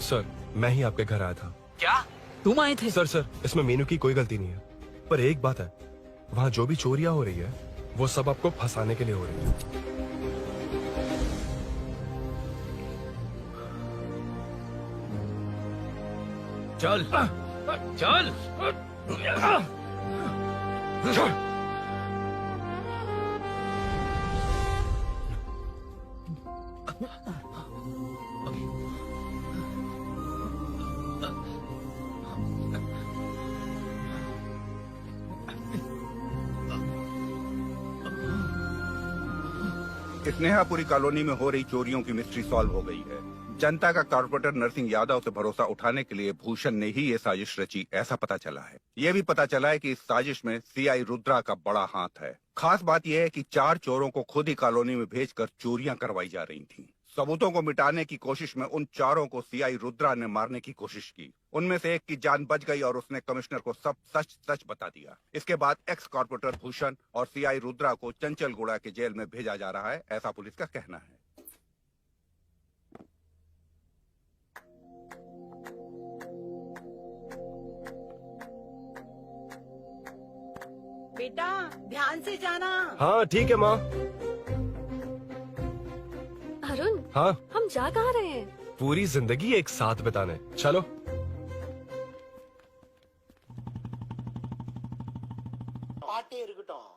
सर, मैं ही आपके घर आया था। क्या? तुम आए थे? सर इसमें मीनू की कोई गलती नहीं है, पर एक बात है, वहाँ जो भी चोरियां हो रही है वो सब आपको फंसाने के लिए हो रही है। चल चल स्नेहापुरी कॉलोनी में हो रही चोरियों की मिस्ट्री सॉल्व हो गई है। जनता का कॉर्पोरेटर नरसिंह यादव से भरोसा उठाने के लिए भूषण ने ही ये साजिश रची, ऐसा पता चला है। ये भी पता चला है कि इस साजिश में सीआई रुद्रा का बड़ा हाथ है। खास बात यह है कि 4 चोरों को खुद ही कॉलोनी में भेजकर चोरियां करवाई जा रही थीं। सबूतों को मिटाने की कोशिश में उन 4 को सीआई रुद्रा ने मारने की कोशिश की। उनमें से एक की जान बच गई और उसने कमिश्नर को सब सच सच बता दिया। इसके बाद एक्स कॉर्पोरेटर भूषण और सीआई रुद्रा को चंचलगुड़ा के जेल में भेजा जा रहा है, ऐसा पुलिस का कहना है। बेटा ध्यान से जाना। हाँ ठीक है माँ। अरुण, हाँ हम जा कहाँ रहे हैं? पूरी जिंदगी एक साथ बिताने, चलो। பாட்டே இருக்கட்டும்